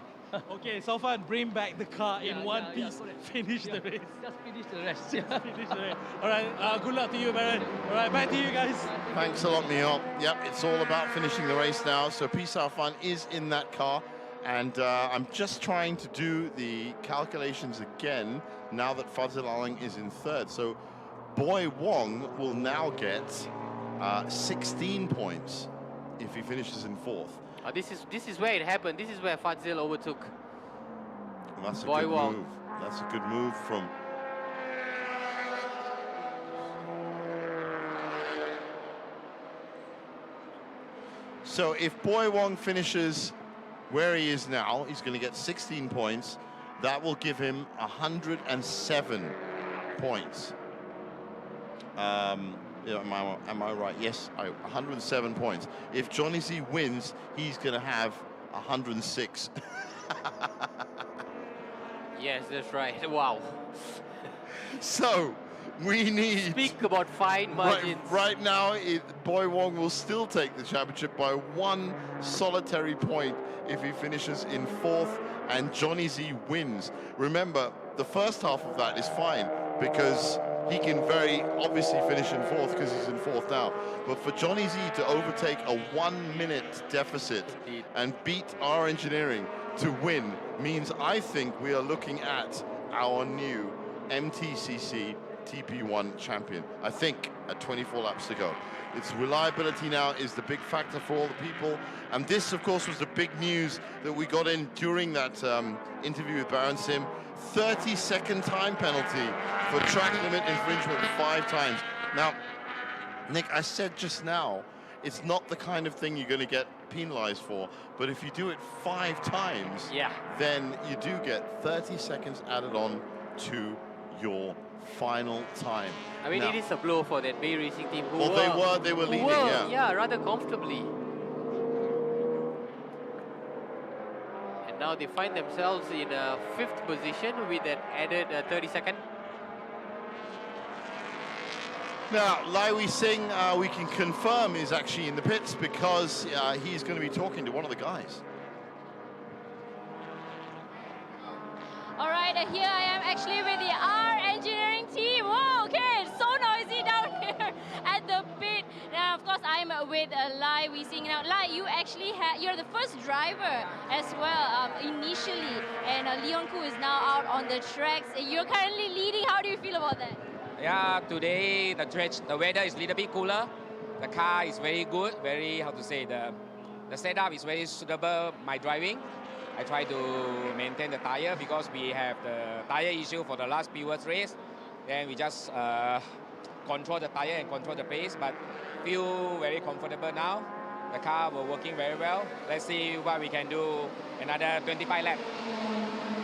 Okay, so far bring back the car in one piece, finish the race. Just finish the race. Finish the race. All right, good luck to you, Baron. All right, back to you guys. Thanks a lot, Mio. Yep, it's all about finishing the race now. So Peace Out Fun is in that car. And I'm just trying to do the calculations again now that Fadzil Aling is in third. So Boy Wong will now get 16 points if he finishes in fourth. This is where it happened. This is where Fadzil overtook. That's a Boy good Wong. move. That's a good move from... So if Boy Wong finishes where he is now, he's going to get 16 points. That will give him 107 points. Yeah, am I right? Yes, 107 points. If Johnny Z wins, he's going to have 106. Yes, that's right. Wow. So we need... Speak about fine margins. Right now, Boy Wong will still take the championship by one solitary point if he finishes in fourth and Johnny Z wins. Remember, the first half of that is fine because he can very obviously finish in fourth because he's in fourth now. But for Johnny Z to overtake a 1 minute deficit and beat our engineering to win means I think we are looking at our new MTCC TP1 champion. I think at 24 laps to go. Its reliability now is the big factor for all the people. And this, of course, was the big news that we got in during that interview with Baron Sim. 30-second time penalty for track limit infringement 5 times. Now, Nick, I said just now, it's not the kind of thing you're going to get penalized for, but if you do it 5 times, then you do get 30 seconds added on to your final time. I mean, now, it is a blow for that Bay Racing team who they were leading, yeah, rather comfortably. And now they find themselves in a 5th position with that added 30 second. Now, Lai Wei Sing, we can confirm is actually in the pits because he's going to be talking to one of the guys. All right, here I am actually with the R engineering team. Whoa, okay, it's so noisy down here at the pit. Now, of course, I'm with Lai Wei Sing. Now, Lai, you actually you're the first driver as well initially, and Leon Koo is now out on the tracks. You're currently leading. How do you feel about that? Yeah, today the weather is a little bit cooler. The car is very good, very, how to say, the setup is very suitable my driving. I try to maintain the tire because we have the tire issue for the last P1 race. Then we just control the tire and control the pace, but feel very comfortable now. The car was working very well. Let's see what we can do another 25 laps.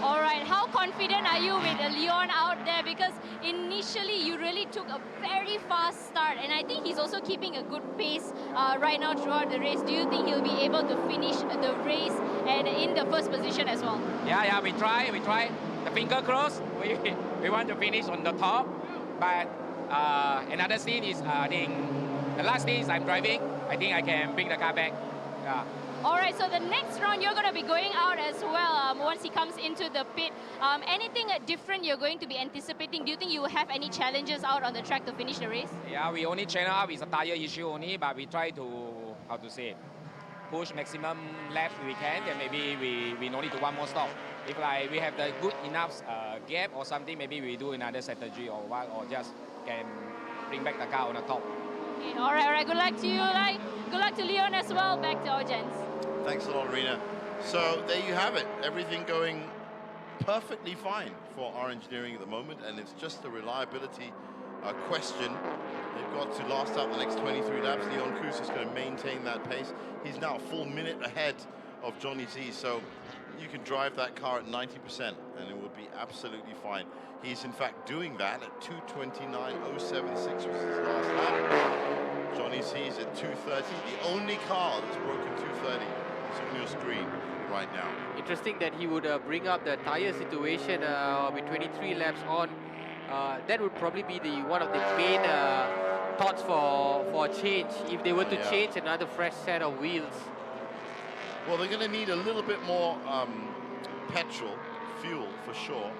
All right, how confident are you with Leon out there? Because initially you really took a very fast start, and I think he's also keeping a good pace right now throughout the race. Do you think he'll be able to finish the race and in the first position as well? Yeah, we try. The finger crossed. We want to finish on the top, but another thing is I think the last thing is I'm driving. I think I can bring the car back. Yeah. All right, so the next round you're going to be going out as well once he comes into the pit. Anything different you're going to be anticipating? Do you think you will have any challenges out on the track to finish the race? Yeah, we only channel up with a tire issue only, but we try to, how to say, push maximum laps we can, then maybe we no need to one more stop. If like we have the good enough gap or something, maybe we do another strategy or what, or just can bring back the car on the top. Okay, all right, good luck to you. Good luck to Leon as well. Back to our gents. Thanks a lot, Rena. So there you have it. Everything going perfectly fine for our engineering at the moment, and it's just a reliability question. They've got to last out the next 23 laps. Leon Koo is going to maintain that pace. He's now a full minute ahead of Johnny Z. So you can drive that car at 90% and it will be absolutely fine. He's in fact doing that at 2:29.076 was his last lap. Johnny Z is at 2:30. The only car that's broken 2:30 is on your screen right now. Interesting that he would bring up the tire situation with 23 laps on. That would probably be one of the main thoughts for a change if they were to change another fresh set of wheels. Well, they're going to need a little bit more fuel for sure,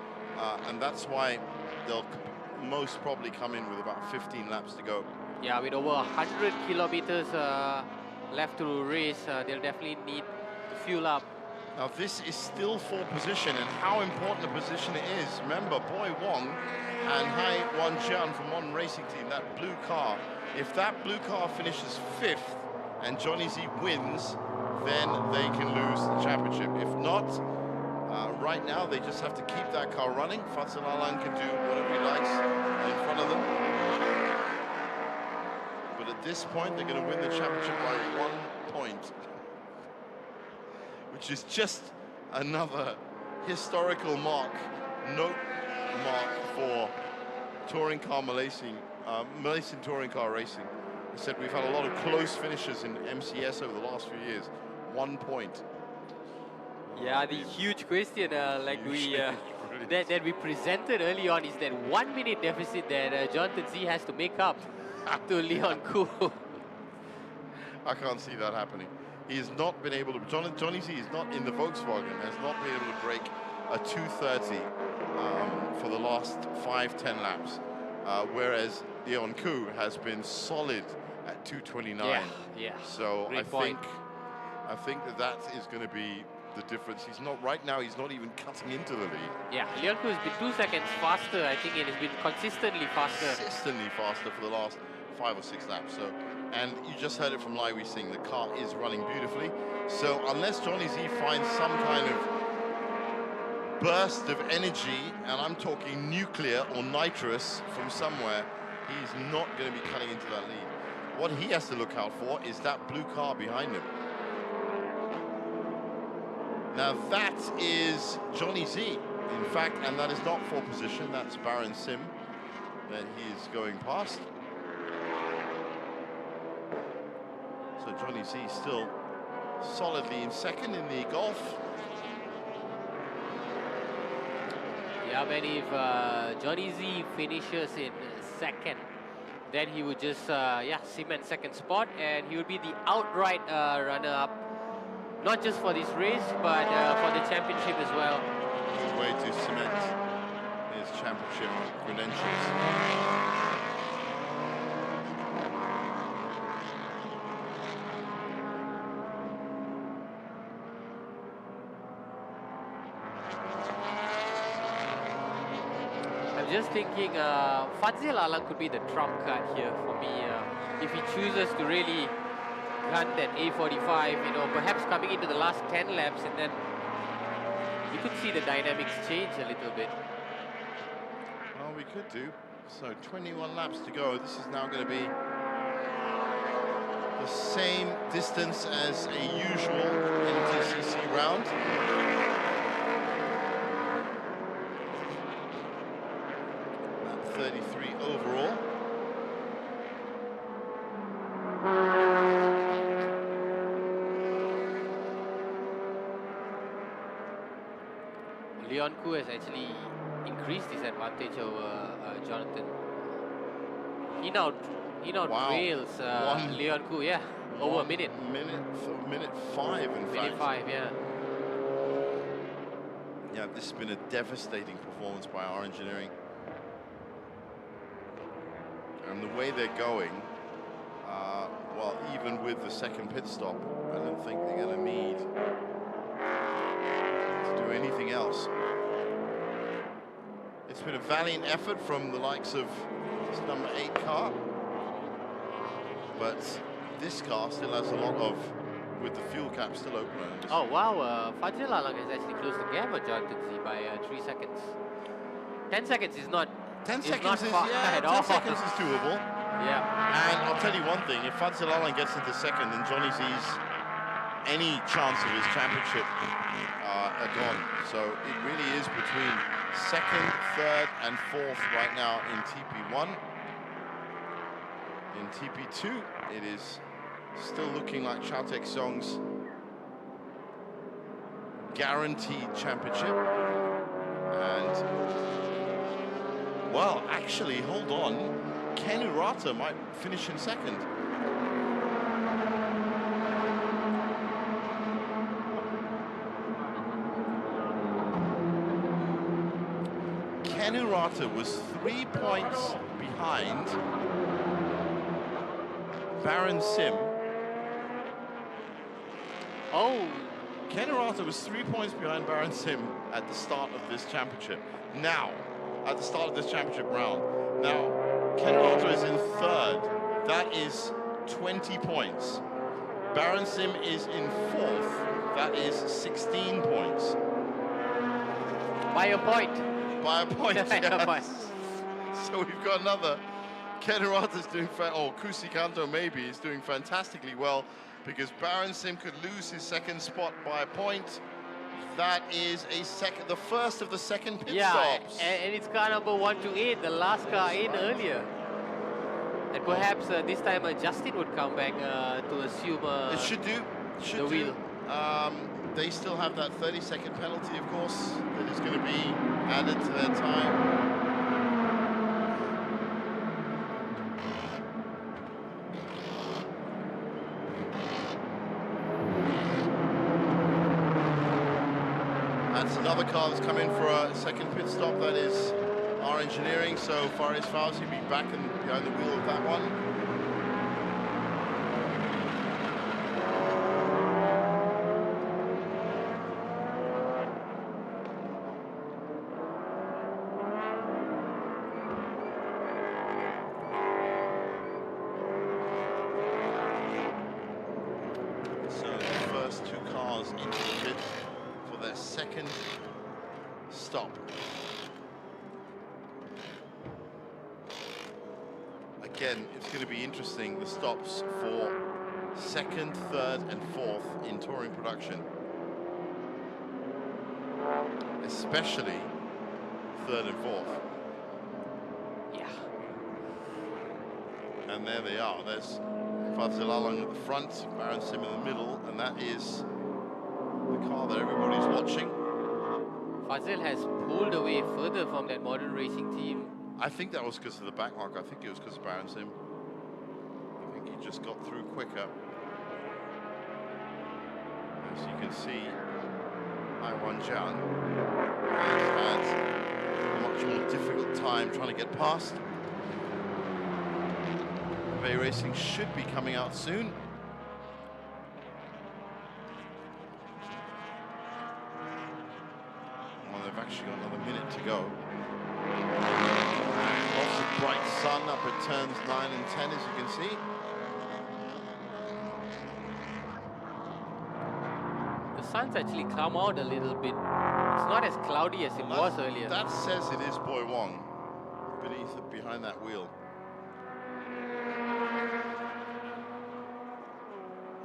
and that's why they'll most probably come in with about 15 laps to go. Yeah, with over 100 kilometers left to race, they'll definitely need to fuel up. Now this is still for position, and how important a position it is. Remember, Boy Wong and Hai Wan Jian from One Racing Team, that blue car, if that blue car finishes 5th and Johnny Z wins, then they can lose the championship. If not, right now they just have to keep that car running. Fadzil Alang can do whatever he likes in front of them. But at this point, they're going to win the championship by 1 point. Which is just another historical note mark for touring car Malaysian touring car racing. I said we've had a lot of close finishes in MCS over the last few years. 1 point. Yeah, the huge question that we presented early on is that 1 minute deficit that Jonathan Z has to make up to Leon Koo. I can't see that happening. He has not been able to, Johnny Z is not in the Volkswagen, has not been able to break a 2:30 for the last 5-10 laps, whereas Leon Koo has been solid at 2:29. Yeah. So Great I think that is going to be the difference. He's not, right now, he's not even cutting into the lead. Yeah, Leon Koo has been 2 seconds faster. I think it has been consistently faster. Consistently faster for the last 5 or 6 laps. So, and you just heard it from Lai Wei Sing, the car is running beautifully. So unless Johnny Z finds some kind of burst of energy, and I'm talking nuclear or nitrous from somewhere, he's not going to be cutting into that lead. What he has to look out for is that blue car behind him. Now that is Johnny Z, in fact, and that is not for position, that's Baron Sim that he is going past. So Johnny Z still solidly in second in the Golf. Yeah, but if Johnny Z finishes in second, then he would just cement second spot, and he would be the outright runner-up, not just for this race, but for the championship as well. It's a way to cement his championship credentials. Just thinking, Fadzil Alang could be the trump card here for me. If he chooses to really gun that A45, you know, perhaps coming into the last 10 laps, and then you could see the dynamics change a little bit. Well, we could do. So 21 laps to go. This is now going to be the same distance as a usual NTCC round. 33 overall. Leon Koo has actually increased his advantage over Jonathan. He now trails Leon Koo, over a minute. Minute 5 in fact. Minute 5, yeah. Yeah, this has been a devastating performance by our engineering. And the way they're going, well, even with the second pit stop, I don't think they're going to need to do anything else. It's been a valiant effort from the likes of this number 8 car, but this car still has a lot of, with the fuel cap still open. Oh wow, Fadzil Alang has actually closed the gap on Jonathan Z by 3 seconds. 10 seconds is not 10 seconds not is, far at all. 10 seconds is doable. Yeah. And I'll tell you one thing, if Fadzil Alang gets into second, then Johnny Z's any chance of his championship are gone. So it really is between second, third, and fourth right now in TP1. In TP2, it is still looking like Chao Tek-song's guaranteed championship. And, well, actually, hold on. Ken Urata might finish in second. Ken Urata was 3 points behind Baron Sim. Oh. Ken Urata was 3 points behind Baron Sim at the start of this championship. Now, at the start of this championship round. Now, Ken Urata is in third. That is 20 points. Baron Sim is in fourth. That is 16 points. By a point. By a point, By a point. yes. So we've got another. Ken Urata's doing, Kusi Kanto maybe is doing fantastically well, because Baron Sim could lose his second spot by a point. That is the first of the second pit stops. And it's car number 128, the last car in earlier. And perhaps this time Justin would come back to assume it should do. The wheel. They still have that 30-second penalty, of course, that is going to be added to their time. That's another car that's come in for a second pit stop. That is our engineering. So Faris Fawzi will be back behind the wheel of that one. So the first two cars into the pit for their second stop. Again, it's going to be interesting, the stops for second, third, and fourth in touring production. Especially third and fourth. Yeah. And there they are. There's Fadzil Alang at the front, Baron Sim in the middle, and that is the car that everybody's watching. Fazil has pulled away further from that modern racing team. I think that was because of the backmark. I think it was because of Baron Sim. I think he just got through quicker. As you can see, Aiwan Jian has had a much more difficult time trying to get past. Bay Racing should be coming out soon. Well, they've actually got another minute to go. Lots of bright sun up at turns 9 and 10, as you can see. The sun's actually come out a little bit. It's not as cloudy as it was earlier. That says it is Boy Wong behind that wheel.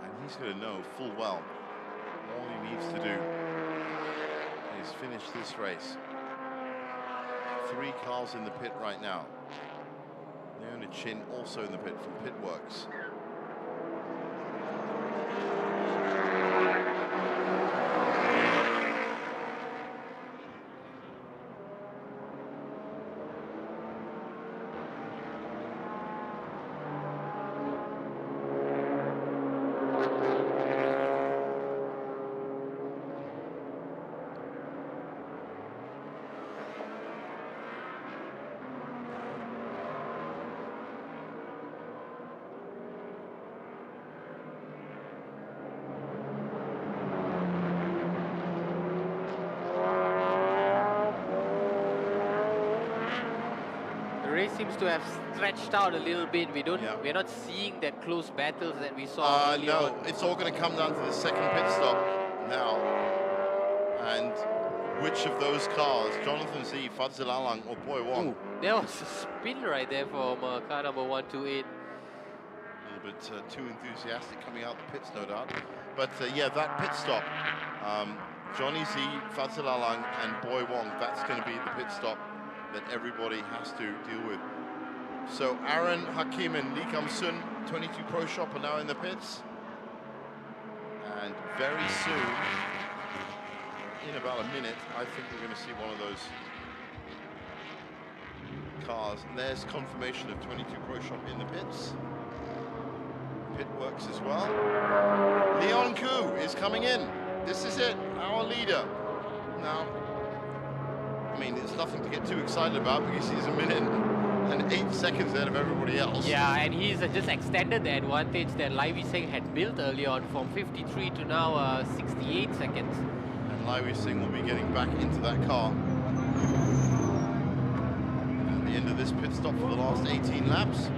And he's going to know full well all he needs to do is finish this race. 3 cars in the pit right now. Leona Chin also in the pit from Pitworks. Seems to have stretched out a little bit. We're not seeing that close battles that we saw earlier. No, it's all going to come down to the second pit stop now. And which of those cars, Jonathan Z, Fadzil Alang, or Boy Wong? There was a spin right there from car number 128. Little bit too enthusiastic coming out the pits, no doubt. But yeah, that pit stop, Johnny Z, Fazil Alang, and Boy Wong, that's going to be the pit stop that everybody has to deal with. So Aaron Hakim and Lee Kam Sun, 22 Pro Shop, are now in the pits. And very soon, in about a minute, I think we're going to see one of those cars. And there's confirmation of 22 Pro Shop in the pits. Pit works as well. Leon Koo is coming in. This is it, our leader. Now, I mean, it's nothing to get too excited about because he's a minute and 8 seconds ahead of everybody else. Yeah, and he's just extended the advantage that Lai Wei Seng had built early on from 53 to now 68 seconds. And Lai Wei Seng will be getting back into that car at the end of this pit stop for the last 18 laps.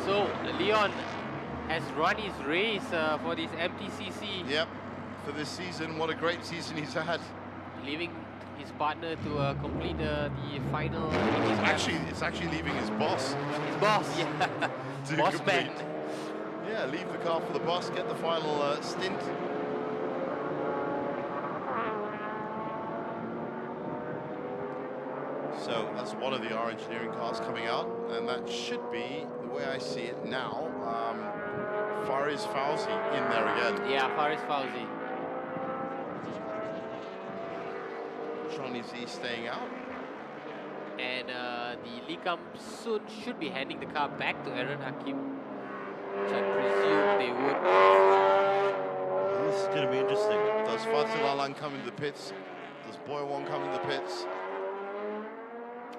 So Leon has run his race for this MTCC. Yep, for this season, what a great season he's had. Leaving his partner to complete the final. It's actually leaving his boss. His boss, yeah. Boss man. Yeah, leave the car for the boss, get the final stint. So that's one of the R Engineering cars coming out, and that should be, the way I see it now, Fariz Fauzi in there again. Yeah, Fariz Fauzi. Johnny Z staying out. And the Lee Kam Sun should be handing the car back to Aaron Hakim, which I presume they would. This is going to be interesting. Does Fazil Alang come into the pits? Does Boy Wong come into the pits?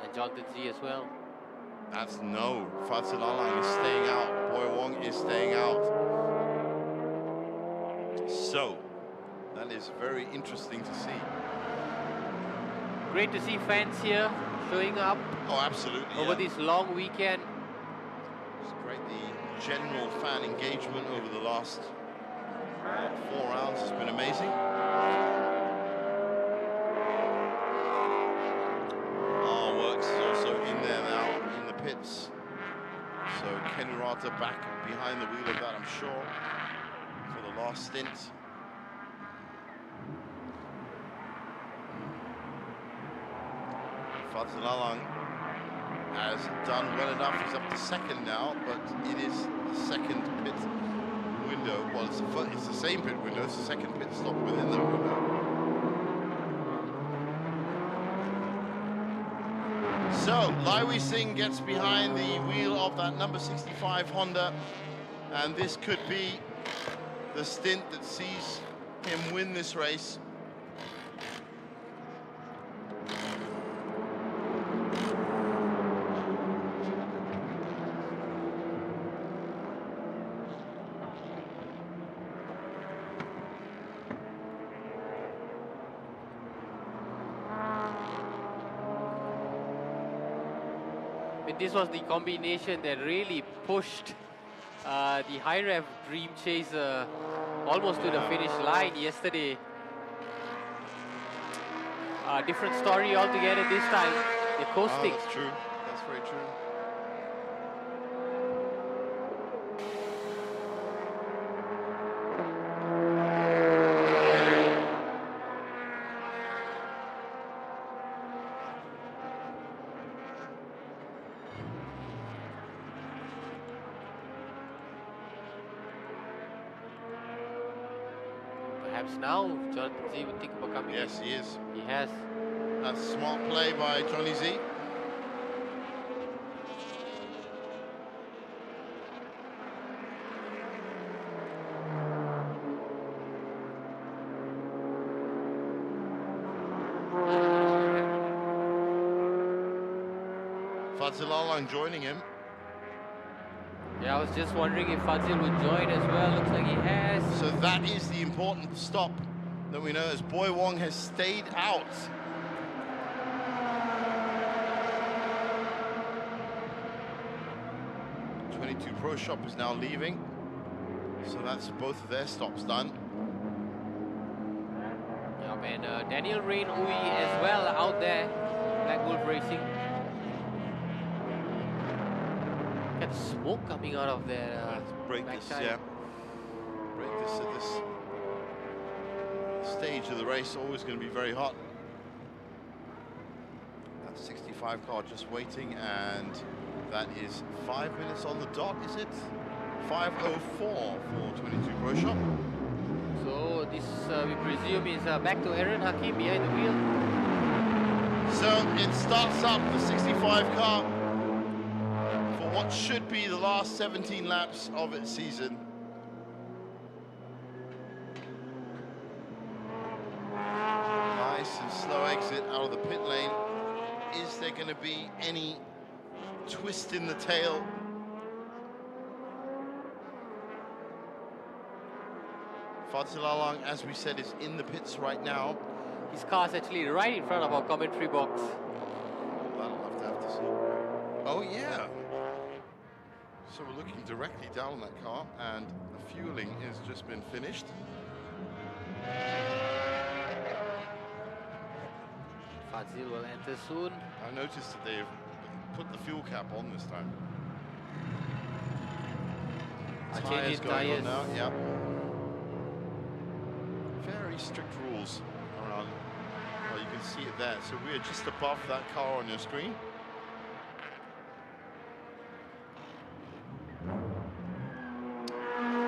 And Jonathan Z as well. That's no. Fazil Alang is staying out. Boy Wong is staying out. So, that is very interesting to see. Great to see fans here showing up. Oh, absolutely. Over this long weekend. It's great. The general fan engagement over the last 4 rounds has been amazing. Our Works is also in there now in the pits. So Ken Rata back behind the wheel of that, I'm sure, for the last stint. Fazil Alang has done well enough. He's up to second now, but it is the second pit window. Well, it's the same pit window. It's the second pit stop within that window. So, Lai Wei Seng gets behind the wheel of that number 65 Honda, and this could be the stint that sees him win this race. This was the combination that really pushed the high rev Dream Chaser almost to the finish line yesterday. Different story altogether this time. The coasting. Oh, that's true. That's very true. Perhaps now Jonathan Z would think about coming in. Yes, he is. He has. That's a smart play by Johnny Z. Fazil Alang joining him. Yeah, I was just wondering if Fazil would join as well. Looks like he has. So that is the important stop that we know, as Boy Wong has stayed out. '22 Pro Shop is now leaving. So that's both of their stops done. Yep, and Daniel Rain Ui as well out there. Black Wolf Racing. at the smoke coming out of their Let's break back this, tire. yeah. Break this at this stage of the race, always going to be very hot. That 65 car just waiting, and that is 5 minutes on the dot, is it? 5:04 for 22 Pro Shop. So this, we presume, is back to Aaron Hakim behind the wheel. So it starts up the 65 car for what should be the last 17 laps of its season. Nice and slow exit out of the pit lane. Is there going to be any twist in the tail? Fadzil Alang, as we said, is in the pits right now. His car's actually right in front of our commentary box. That'll have to see. Oh yeah. So we're looking directly down on that car, and the fueling has just been finished. Fadzil will enter soon. I noticed that they've put the fuel cap on this time. Changing going on tires now, yeah. Very strict rules around. Well, you can see it there. So we're just above that car on your screen.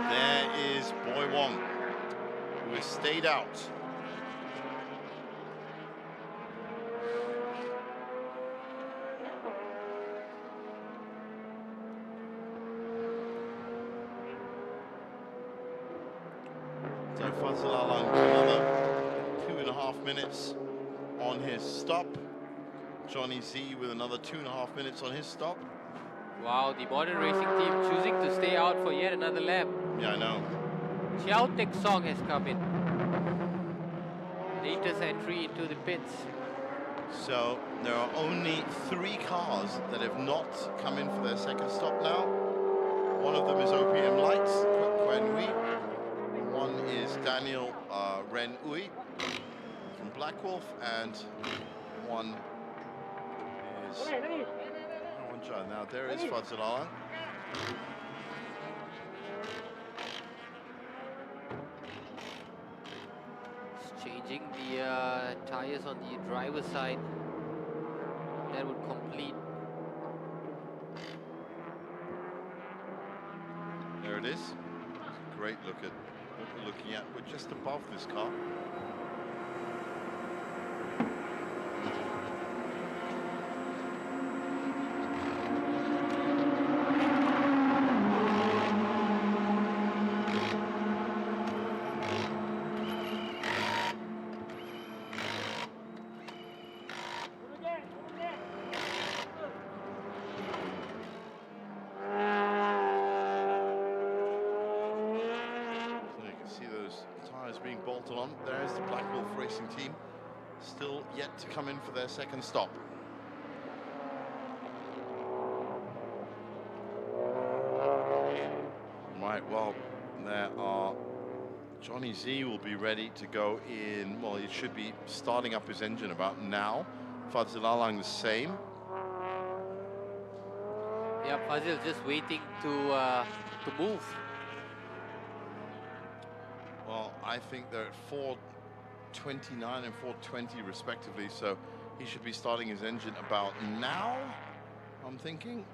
There is Boy Wong, who has stayed out. So Fadzil Alang another 2.5 minutes on his stop. Johnny Z with another 2.5 minutes on his stop. Wow, the modern racing team choosing to stay out for yet another lap. Yeah, I know. Chiao Tek Song has come in. Latest entry into the pits. So there are only 3 cars that have not come in for their second stop now. One of them is OPM Lights, Quen Hui. One is Daniel Ren Ui from Black Wolf, and one is now there is Fadzil Alang. Changing the tires on the driver's side. That would complete. There it is. Great look at what we're looking at. We're just above this car. On. There's the Black Wolf Racing team, still yet to come in for their second stop. Right, well, there are Johnny Z will be ready to go in. Well, he should be starting up his engine about now. Fadzil Alang the same. Yeah, Fadzil just waiting to move. Well, I think they're at 4:29 and 4:20 respectively, so he should be starting his engine about now, I'm thinking.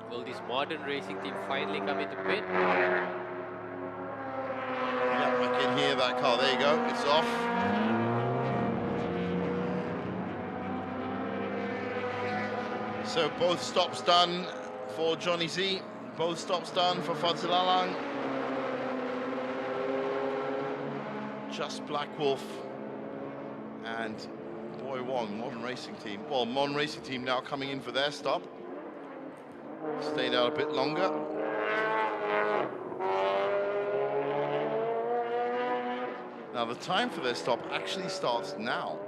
Will this modern racing team finally come into pit? Yeah, I can hear that car. There you go. It's off. So both stops done for Johnny Z. Both stops done for Fadzil Alang. Just Black Wolf and Boy Wong, Modern Racing Team. Well, Modern Racing Team now coming in for their stop. Stayed out a bit longer. Now the time for their stop actually starts now,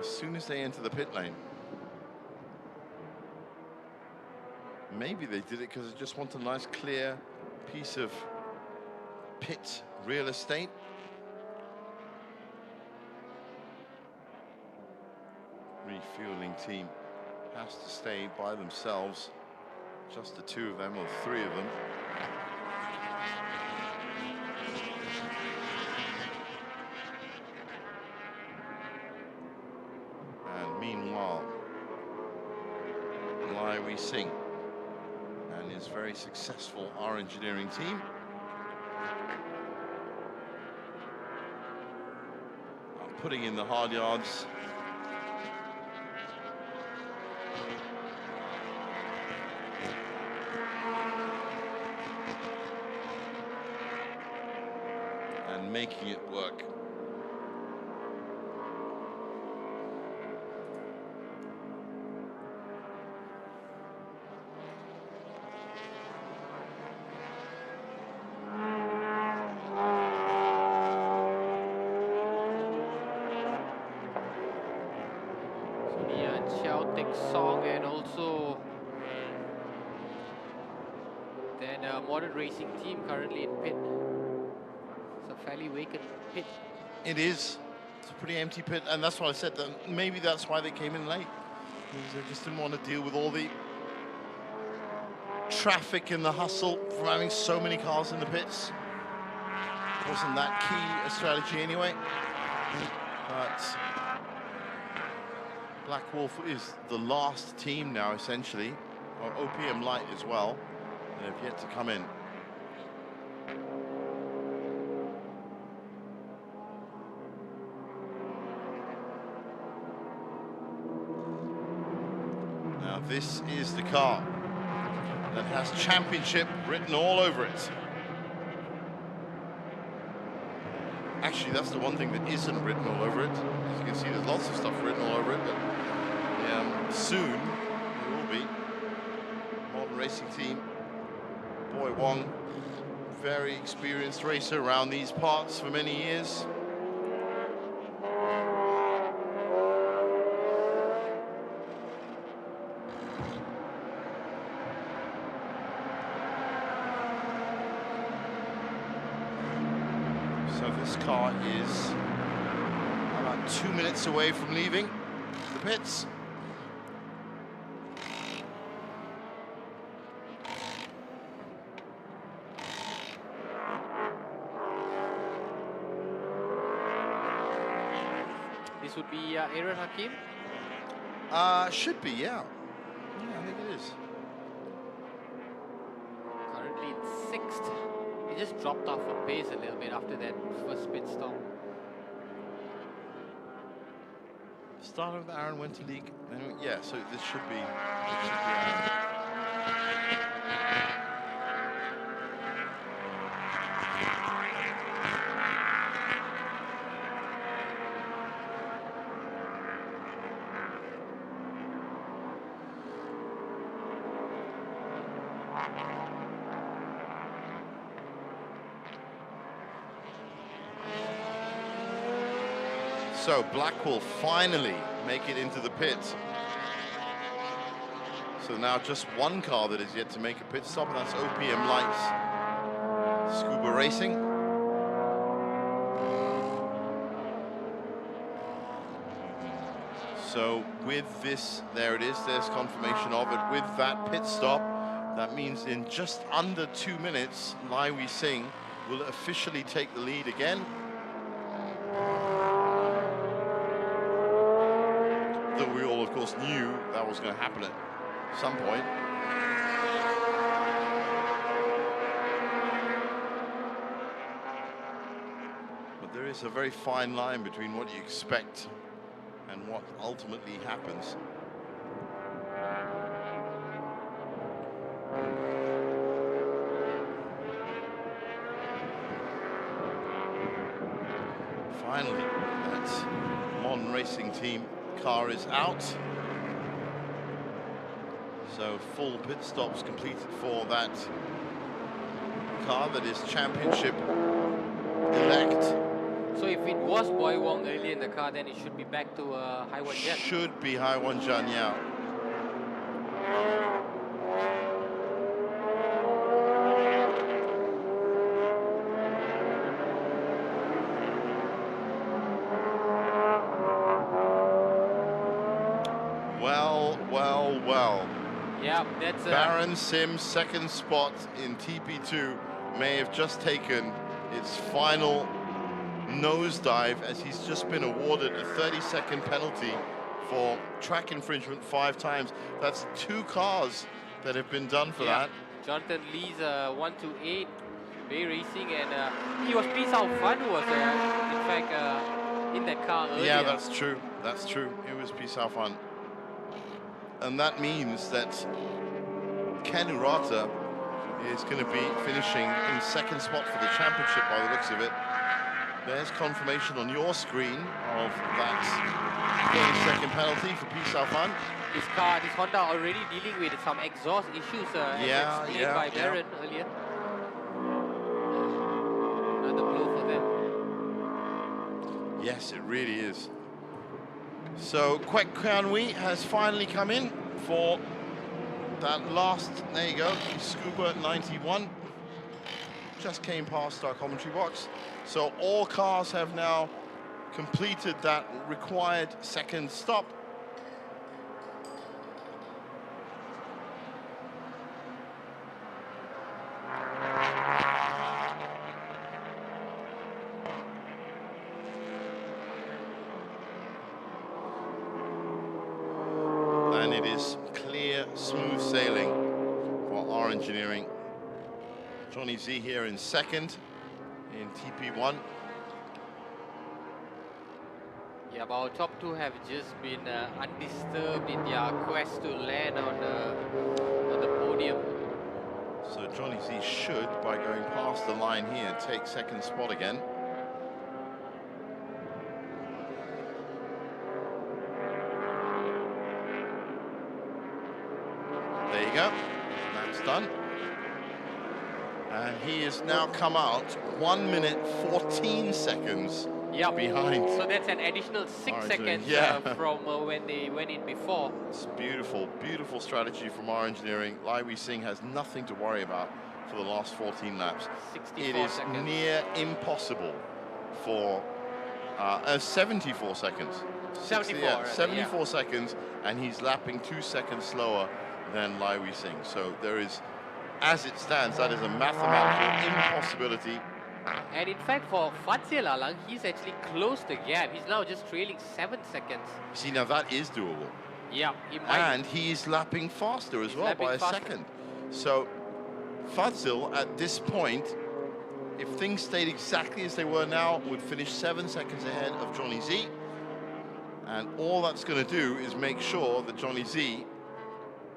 as soon as they enter the pit lane. Maybe they did it because they just want a nice clear piece of pit real estate. Refueling team has to stay by themselves. Just the two of them, or three of them. And meanwhile, Lai We Sing and his very successful R engineering team are putting in the hard yards. And making it work. Song and also then a modern racing team currently in pit. It's a fairly vacant pit. It is. It's a pretty empty pit, and that's why I said that maybe that's why they came in late. Because they just didn't want to deal with all the traffic and the hustle from having so many cars in the pits. Wasn't that key a strategy anyway? But Black Wolf is the last team now, essentially, or OPM Light as well. They have yet to come in. Now this is the car that has championship written all over it. Actually, that's the one thing that isn't written all over it. As you can see, there's lots of stuff written all over it, but soon it will be. Modern racing team. Boy Wong, very experienced racer around these parts for many years. So this car is about 2 minutes away from leaving the pits. This would be Aaron Hakim? Should be, yeah. Yeah, I think it is. Currently in 6th. He just dropped off a pace a little bit after that first pit stop. Start of the Aaron Winter League. Anyway, yeah, so this should be Aaron. So Black will finally make it into the pit. So now just one car that is yet to make a pit stop, and that's OPM Lights Scuba Racing. So with this, there it is, there's confirmation of it. With that pit stop, that means in just under 2 minutes, Lai We Sing will officially take the lead again. That we all, of course, knew that was going to happen at some point. But there is a very fine line between what you expect and what ultimately happens. Finally, that modern racing team car is out. So full pit stops completed for that car that is championship elect. So if it was Boy Wong earlier in the car, then it should be back to Hai Wan Jan. Should be Hai Wan Jan, yeah. Well, well, well. Yeah, that's Baron Sim's second spot in TP2 may have just taken its final nosedive, as he's just been awarded a 30-second penalty for track infringement 5 times. That's 2 cars that have been done for that. Jonathan Lee's 128 Bay Racing, and he was Pi Sao Fan who was in fact in that car earlier. Yeah, that's true. That's true. It was Pi Sao Fan. And that means that Ken Urata is going to be finishing in second spot for the championship by the looks of it. There's confirmation on your screen of that 30-second penalty for Pi Sao Fan. This car, this Honda, already dealing with some exhaust issues as explained by Baron earlier. Another blow for them. Yes, it really is. So Kwek Kianwi has finally come in for that last, there you go, Scuba 91. Just came past our commentary box. So all cars have now completed that required second stop. And it is clear, smooth sailing for our engineering. Johnny Z here in second in TP1. Yeah, but our top 2 have just been undisturbed in their quest to land on the podium. So Johnny Z should, by going past the line here, take second spot again. There you go. That's done. And he has now come out 1 minute 14 seconds behind. So that's an additional 6 seconds from when they went in before. It's beautiful, beautiful strategy from our engineering. Lai Wei Sing has nothing to worry about for the last 14 laps. 64 it is seconds. Near impossible for 74 seconds. 74 seconds, and he's lapping 2 seconds slower than Lai Wei Sing. So there is, as it stands, that is a mathematical impossibility. And in fact, for Fadzil Alang, he's actually closed the gap. He's now just trailing 7 seconds. See, now that is doable. Yeah, he might. And he's lapping faster as well by a second. So Fadzil, at this point, if things stayed exactly as they were now, would finish 7 seconds ahead of Johnny Z. And all that's going to do is make sure that Johnny Z,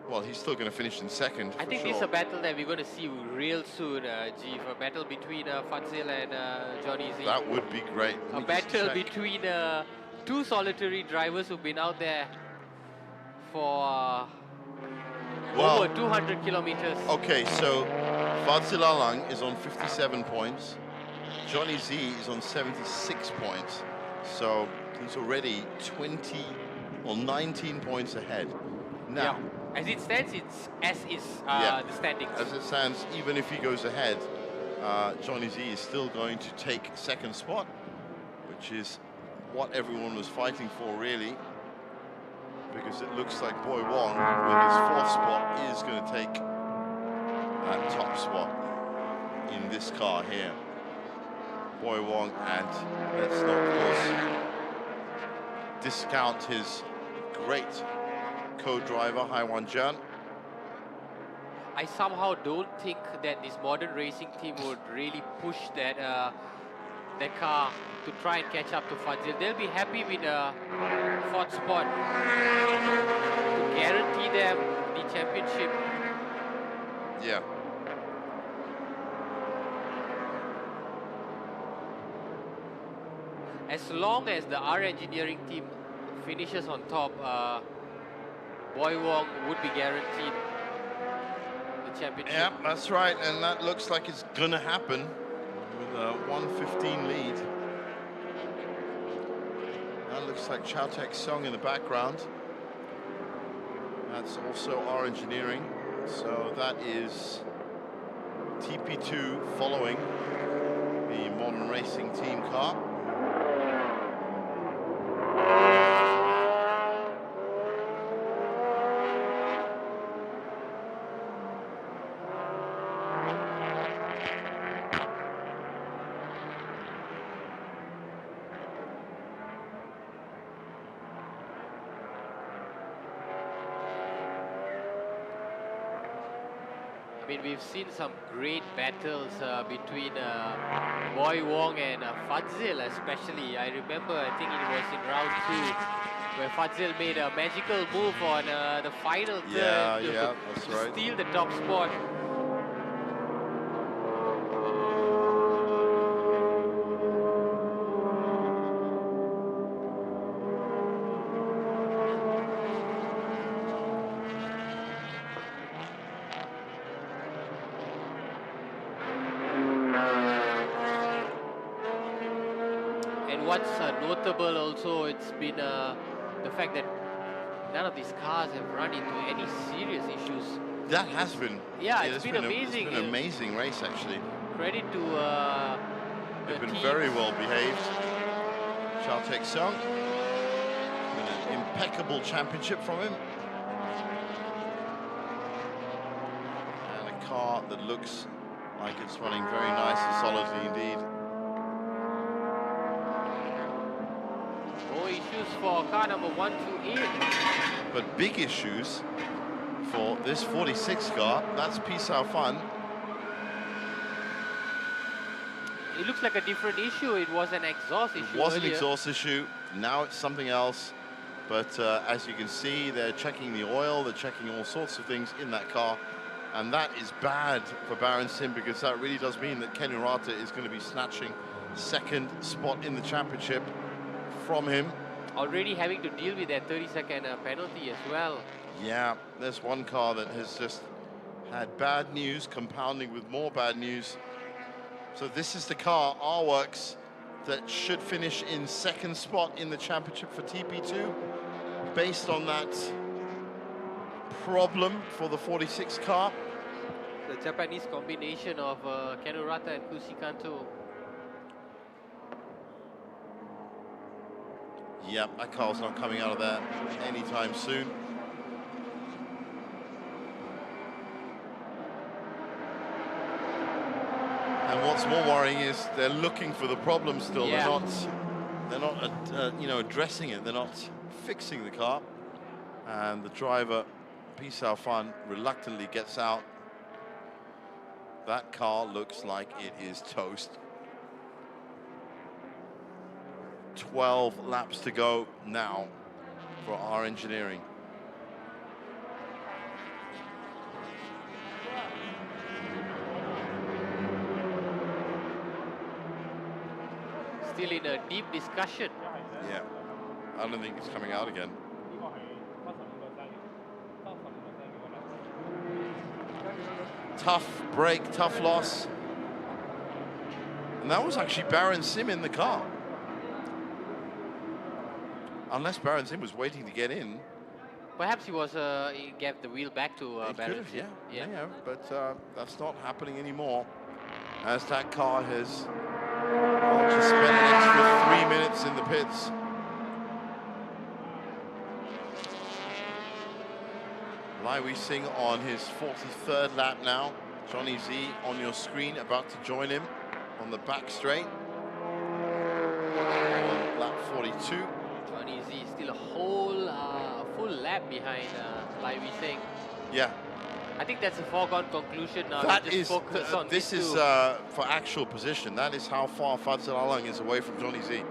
well, he's still going to finish in second. I think this is a battle that we're going to see real soon, G, a battle between Fadzil and Johnny Z. That would be great. A battle between 2 solitary drivers who've been out there for over 200 kilometers. Okay, so Fadzil Alang is on 57 points. Johnny Z is on 76 points. So he's already 20 or 19 points ahead. Now, as it stands, it's as is the standings. As it stands, even if he goes ahead, Johnny Z is still going to take second spot, which is what everyone was fighting for, really, because it looks like Boy Wong, with his 4th spot, is going to take that top spot in this car here. Boy Wong, and let's not, of course, discount his great co-driver, Haiwan Jian. I somehow don't think that this modern racing team would really push that that car to try and catch up to Fadzil. They'll be happy with a 4th spot to guarantee them the championship. Yeah. As long as the R engineering team finishes on top, Boy Wong would be guaranteed the championship. Yeah, that's right, and that looks like it's gonna happen with a 1:15 lead. That looks like Chowtek's song in the background. That's also our engineering. So that is TP2 following the modern racing team car. mean, we've seen some great battles between Boy Wong and Fadzil especially. I remember, I think it was in round 2, where Fadzil made a magical move on the final turn Yeah, that's to right. steal the top spot. And what's notable also, it's been the fact that none of these cars have run into any serious issues. That has been. Yeah, it's been amazing. It's been an amazing race, actually. Credit to They've been teams. very well behaved. Chao Tek Sung. Been an impeccable championship from him. And a car that looks like it's running very nice and solidly indeed. No issues for car number 128. But big issues for this 46 car. That's Pisao Fan. It looks like a different issue. It was an exhaust issue. It was an earlier. exhaust issue. Now it's something else. But as you can see, they're checking the oil. They're checking all sorts of things in that car. And that is bad for Baron Sim, because that really does mean that Ken Urata is going to be snatching second spot in the championship from him. Already having to deal with that 30-second penalty as well. Yeah, there's one car that has just had bad news, compounding with more bad news. So this is the car, R-Works, that should finish in second spot in the championship for TP2. Based on that problem for the 46 car. The Japanese combination of Ken Urata and Kusikanto. Yep, that car's not coming out of there anytime soon. And what's more worrying is they're looking for the problem still. Yeah. They're not, you know, addressing it. They're not fixing the car. And the driver, Pisao Fan, reluctantly gets out. That car looks like it is toast. 12 laps to go now for our engineering. Still in a deep discussion. Yeah, I don't think it's coming out again. Tough break, tough loss. And that was actually Baron Sim in the car. Unless Baron Sim was waiting to get in. Perhaps he was he gave the wheel back to Baron. Yeah, but that's not happening anymore. As that car has just spent an extra 3 minutes in the pits. Lai Wei Sing on his 43rd lap now. Johnny Z on your screen, about to join him on the back straight. On lap 42. Johnny Z still a whole full lap behind Lai Wei Sing. Yeah. I think that's a foregone conclusion now. That We just is, focus on this these is two. for actual position. That is how far Fadzil Alang is away from Johnny Z.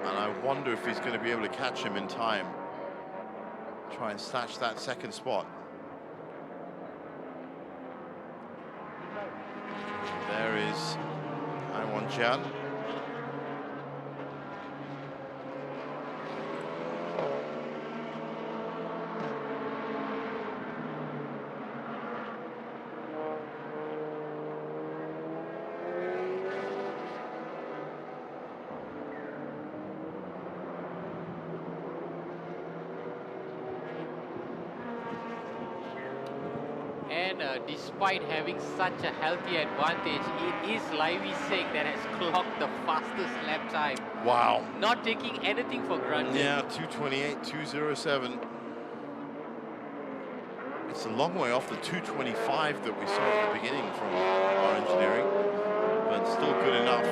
And I wonder if he's going to be able to catch him in time. Try and snatch that second spot. There is Aiwan Jian. And despite having such a healthy advantage, it is Lai Wei Sing that has clocked the fastest lap time. Wow. Not taking anything for granted. Yeah, 2:28.207. It's a long way off the 2:25 that we saw at the beginning from our engineering, but still good enough.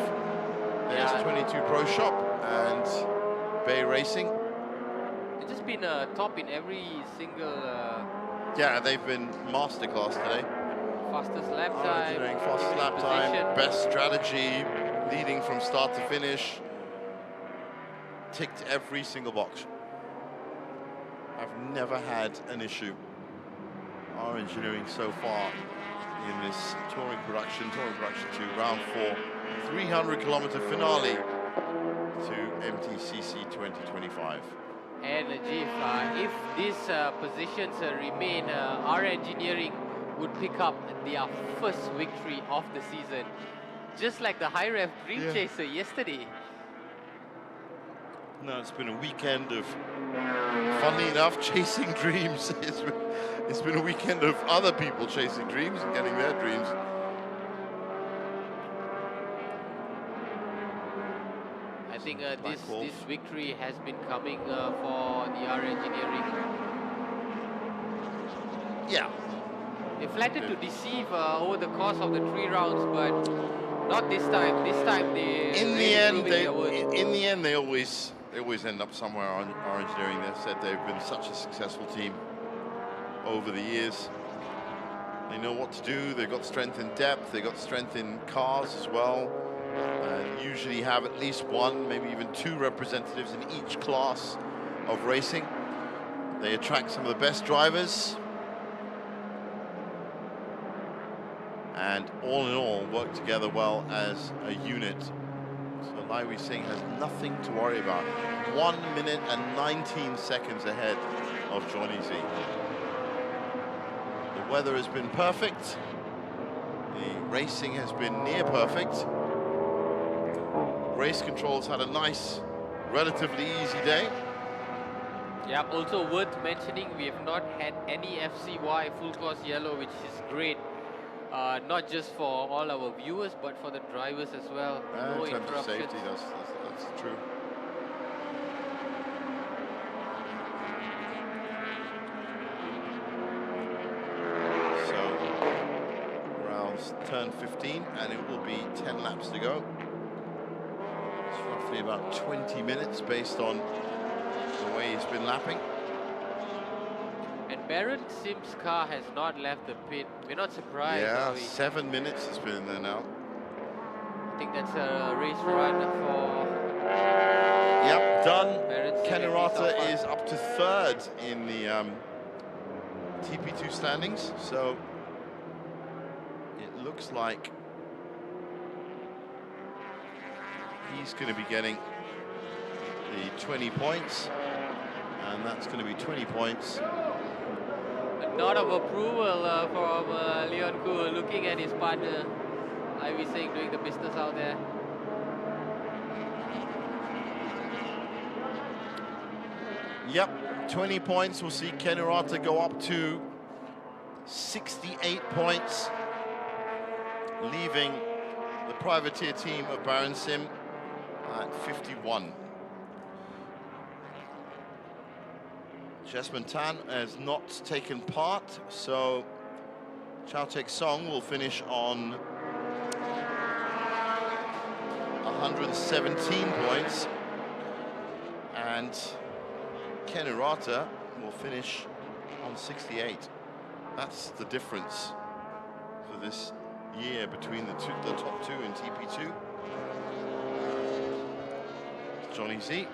There's 22 Pro Shop and Bay Racing. It's just been top in every single Yeah, they've been masterclass today. Fastest lap time. Engineering, fastest lap time, best strategy, leading from start to finish. Ticked every single box. I've never had an issue. Our engineering so far in this Touring Production 2, round 4, 300-kilometer finale to MTCC 2025. And if these positions remain, our engineering would pick up their first victory of the season, just like the high rev Dream Chaser yesterday. No, it's been a weekend of, funnily enough, chasing dreams. It's been a weekend of other people chasing dreams and getting their dreams. I think this victory has been coming for the R engineering. Yeah. They flattered to deceive over the course of the 3 rounds, but not this time. This time they In the end, they always end up somewhere on our engineering. They said they've been such a successful team over the years. They know what to do. They've got strength in depth. They've got strength in cars as well. And usually have at least 1, maybe even 2 representatives in each class of racing. They attract some of the best drivers. And all in all, work together well as a unit. So Lai Wei Sing has nothing to worry about. 1 minute and 19 seconds ahead of Johnny Z. The weather has been perfect. The racing has been near perfect. Race control's had a nice, relatively easy day. Yeah, also worth mentioning, we have not had any FCY full course yellow, which is great. Not just for all our viewers, but for the drivers as well. No In terms of interruptions. safety, that's true. So, rounds turn 15, and it will be 10 laps to go. It's roughly about 20 minutes based on the way he's been lapping. And Baron Sim's car has not left the pit. We're not surprised. Yeah, 7 minutes it's been in there now. I think that's a race run for... Yep, done. Baron Sim and Kennerata Lisa is up to 3rd in the TP2 standings, so it looks like he's going to be getting the 20 points, and that's going to be 20 points. A nod of approval from Leon Koo, looking at his partner, I was saying, doing the business out there. Yep, 20 points. We'll see Kennerata go up to 68 points, leaving the privateer team of Baron Sim at 51. Jesman Tan has not taken part, so Chao Tek Song will finish on 117 points, and Kennerata will finish on 68. That's the difference for this year between the top 2 in TP2. Johnny Z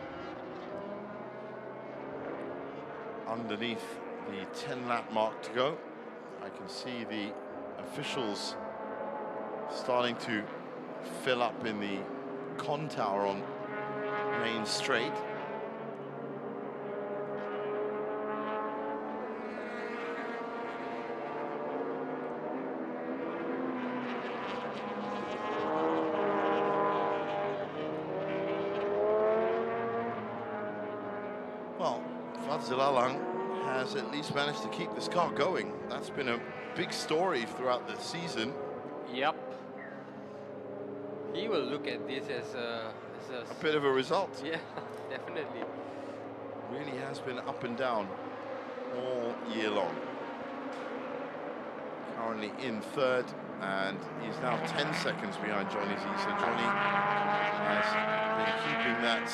underneath the 10-lap mark to go. I can see the officials starting to fill up in the con tower on Main Straight. Well, Fadzil has at least managed to keep this car going. That's been a big story throughout the season. Yep. He will look at this as a bit of a result. Yeah, definitely. Really has been up and down all year long. Currently in 3rd, and he's now 10 seconds behind Johnny Z. So Johnny has been keeping that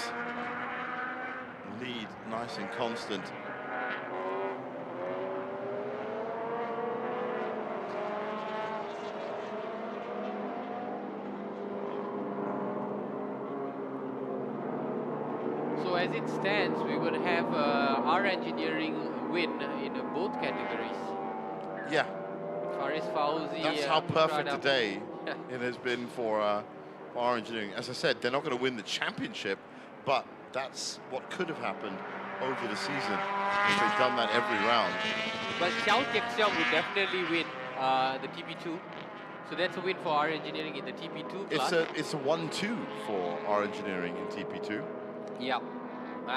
lead nice and constant. as it stands, we would have our engineering win in both categories. Yeah. Faris Fauzi. That's how perfect a day Yeah. it has been for our engineering. As I said, they're not going to win the championship, but that's what could have happened over the season if they'd done that every round. But Xiao Tianxiang would definitely win the TP2. So that's a win for our engineering in the TP2 class. It's a 1-2 for our engineering in TP2. Yeah.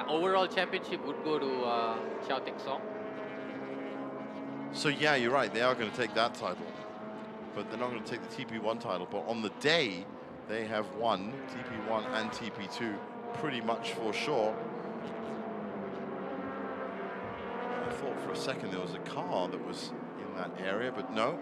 Overall championship would go to Xiao Tianxiang. So yeah, you're right. They are going to take that title, but they're not going to take the TP1 title. But on the day, they have won TP1 and TP2 pretty much for sure. I thought for a second there was a car that was in that area, but no.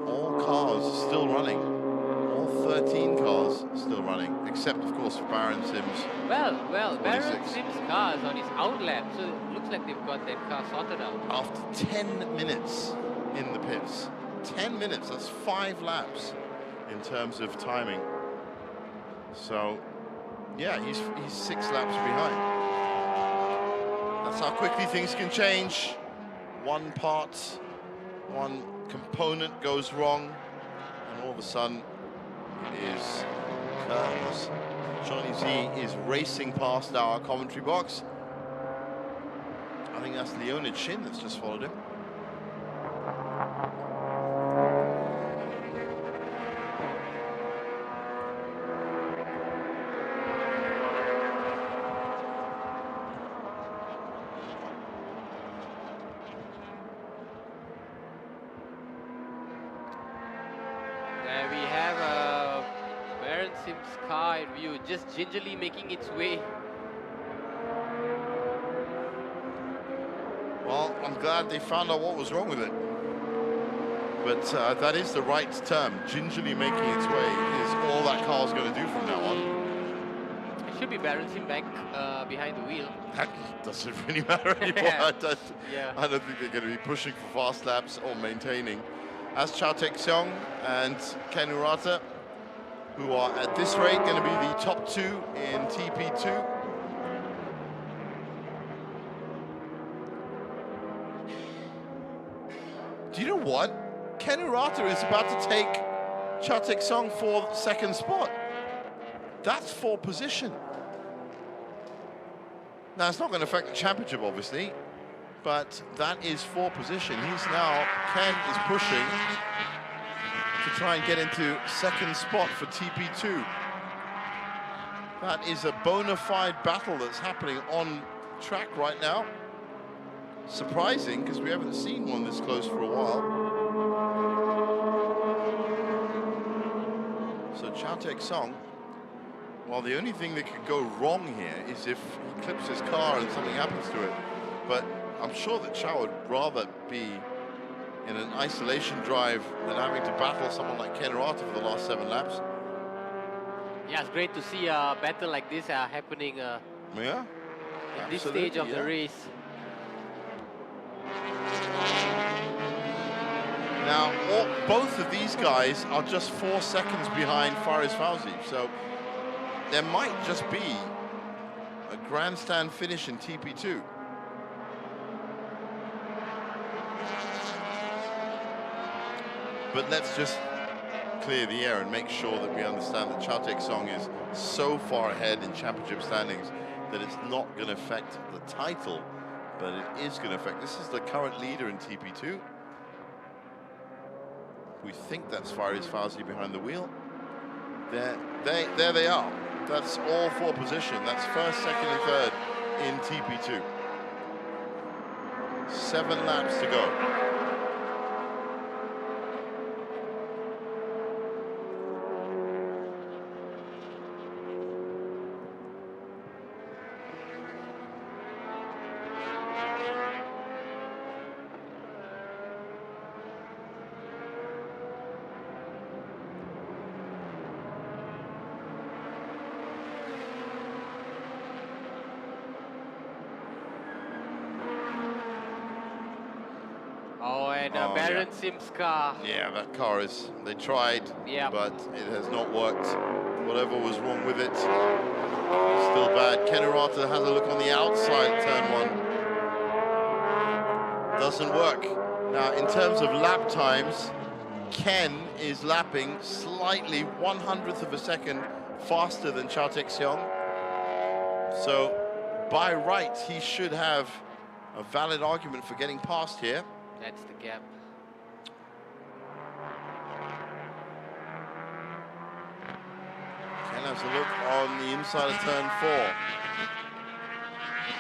All cars are still running. All 13 cars still running, except of course for Baron Sims. Well, Baron 46. Sims' car is on his out lap, so it looks like they've got that car sorted out. After 10 minutes in the pits. 10 minutes, that's 5 laps in terms of timing. So, yeah, he's 6 laps behind. That's how quickly things can change. One part, one component goes wrong, and all of a sudden it is curtains. Johnny Z is racing past our commentary box. I think that's Leonid Shin that's just followed him. There we have Baron Sims' car in view, just gingerly making its way. Well, I'm glad they found out what was wrong with it. But that is the right term. Gingerly making its way is all that car's going to do from now on. It should be Baron Sim back behind the wheel. That doesn't really matter anymore. Yeah. I don't think they're going to be pushing for fast laps or maintaining. As Chao Tae-seong and Ken Urata, who are at this rate going to be the top 2 in TP2. Do you know what? Ken Urata is about to take Chao Tae-seong for second spot. That's for position. Now, it's not going to affect the championship, obviously, but that is for position. Ken is pushing to try and get into second spot for TP2. That is a bona fide battle that's happening on track right now. Surprising, because we haven't seen one this close for a while. So Chao Tae-seong, well, the only thing that could go wrong here is if he clips his car and something happens to it. But I'm sure that Chao would rather be in an isolation drive than having to battle someone like Ken Urata for the last 7 laps. Yeah, it's great to see a battle like this happening Yeah, at this stage of the race. Now, both of these guys are just 4 seconds behind Faris Fauzi, so there might just be a grandstand finish in TP2. But let's just clear the air and make sure that we understand that Chao Tae-seong is so far ahead in championship standings that it's not going to affect the title, but it is going to affect. This is the current leader in TP2. We think that's Faris Fauzi behind the wheel. There they are. That's all for position. That's first, second, and third in TP2. 7 laps to go. Baron Sims' car. Yeah, that car is, they tried, but it has not worked. whatever was wrong with it, still bad. Ken Urata has a look on the outside, turn one. Doesn't work. Now, in terms of lap times, Ken is lapping slightly 1/100th of a second faster than Chao Tek-seong. So, by right, he should have a valid argument for getting past here. That's the gap. Ken has a look on the inside of turn 4.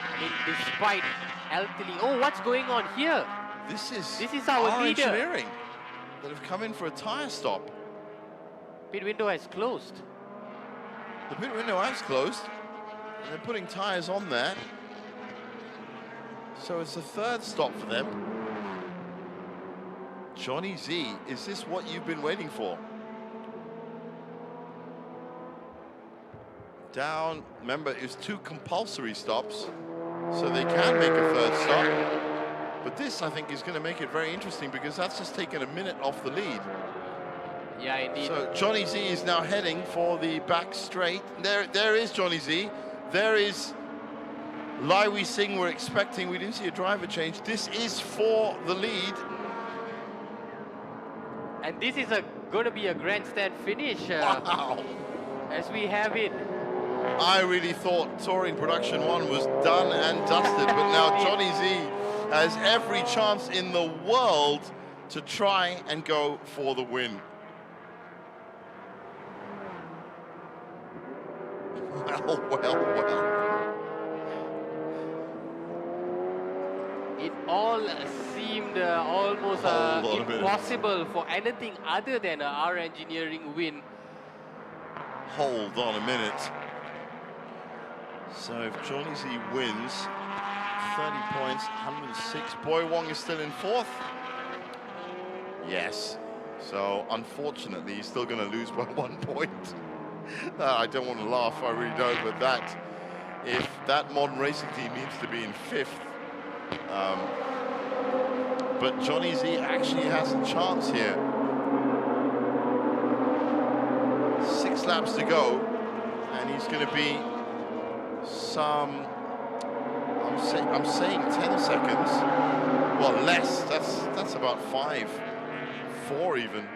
I mean, despite Altili, oh, what's going on here? This is our our leader. engineering that have come in for a tyre stop. Pit window has closed. The pit window has closed, and they're putting tyres on there. So it's the third stop for them. Johnny Z, is this what you've been waiting for? Down, remember, it's 2 compulsory stops, so they can make a third stop. But this, I think, is going to make it very interesting because that's just taken a minute off the lead. Yeah, indeed. So Johnny Z is now heading for the back straight. There is Johnny Z. There is Lai Wei Sing. We're expecting, we didn't see a driver change. This is for the lead. And this is going to be a grandstand finish. Wow. As we have it. I really thought Touring Production 1 was done and dusted, but now Johnny Z has every chance in the world to try and go for the win. Well. It all seemed almost impossible for anything other than our engineering win. Hold on a minute. So if Johnny Z wins, 30 points, 106. Boy Wong is still in 4th. Yes. So unfortunately, he's still going to lose by 1 point. I don't want to laugh, I really don't, but that, if that modern racing team needs to be in 5th, but Johnny Z actually has a chance here. 6 laps to go, and he's going to be some, I'm saying 10 seconds, well, less, that's about 4 even.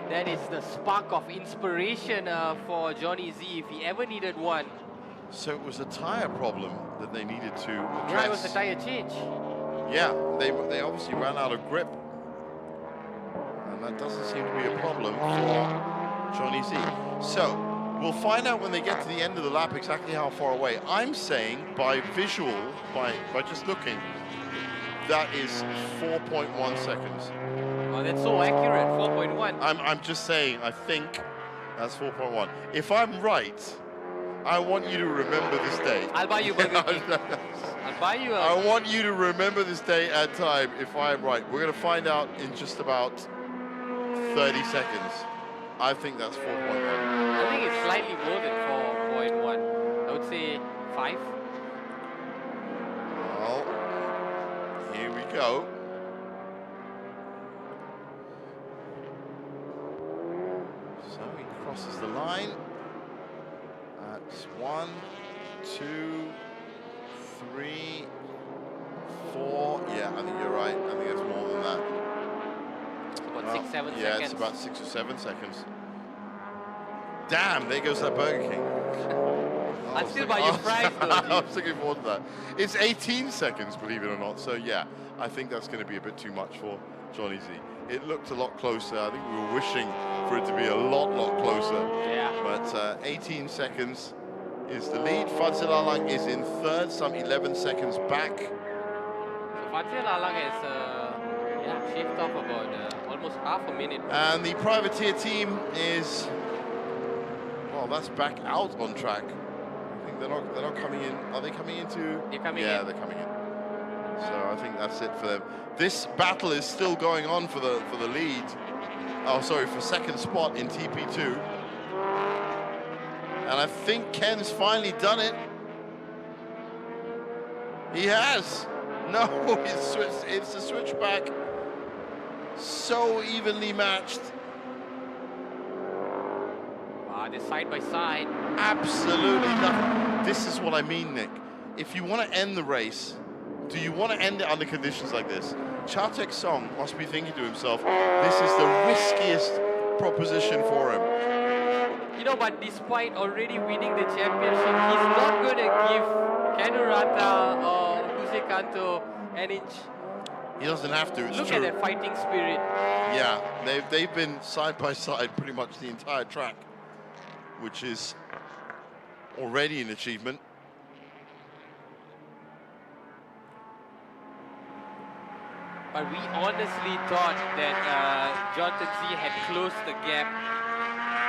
That is the spark of inspiration for Johnny Z if he ever needed one. So it was a tyre problem that they needed to address. Yeah, it was a tyre change. Yeah, they obviously ran out of grip. And that doesn't seem to be a problem for Johnny Z. So, we'll find out when they get to the end of the lap exactly how far away. I'm saying by visual, by just looking, that is 4.1 seconds. Oh, that's so accurate, 4.1. I'm just saying, I think that's 4.1. If I'm right, I want you to remember this day. I'll buy you Burger King. I'll buy you I want you to remember this day at time if I'm right. We're going to find out in just about 30 seconds. I think that's 4.1. I think it's slightly more than 4.1. I would say 5. Well, here we go. So he crosses the line. That's 1, 2, 3, 4. Yeah, I think you're right. I think it's more than that. About 6, 7 seconds. Yeah, it's about 6 or 7 seconds. Damn, there goes that Burger King. I'd still buy you fries though. I was looking forward to that. It's 18 seconds, believe it or not. So yeah, I think that's going to be a bit too much for Johnny Z. It looked a lot closer. I think we were wishing for it to be a lot closer. Yeah. But 18 seconds is the lead. Fadzil Alang is in 3rd, some 11 seconds back. So Fadzil Alang has shaved off about almost half a minute. And the privateer team is, well, that's back out on track. I think they're not coming in. Are they coming into? They're coming in. Yeah, they're coming in. So I think that's it for them. This battle is still going on for the lead. Oh, sorry, for 2nd spot in TP2. And I think Ken's finally done it. He has. No, it's a switchback. So evenly matched. they're side by side. Absolutely nothing. This is what I mean, Nick. If you want to end the race, do you want to end it under conditions like this? Checkered Song must be thinking to himself, this is the riskiest proposition for him. You know, but despite already winning the championship, he's not going to give Kanurata or Jose Canto an inch. He doesn't have to, it's Look true. at that fighting spirit. Yeah, they've been side by side pretty much the entire track, which is already an achievement. But we honestly thought that Jonathan Z had closed the gap.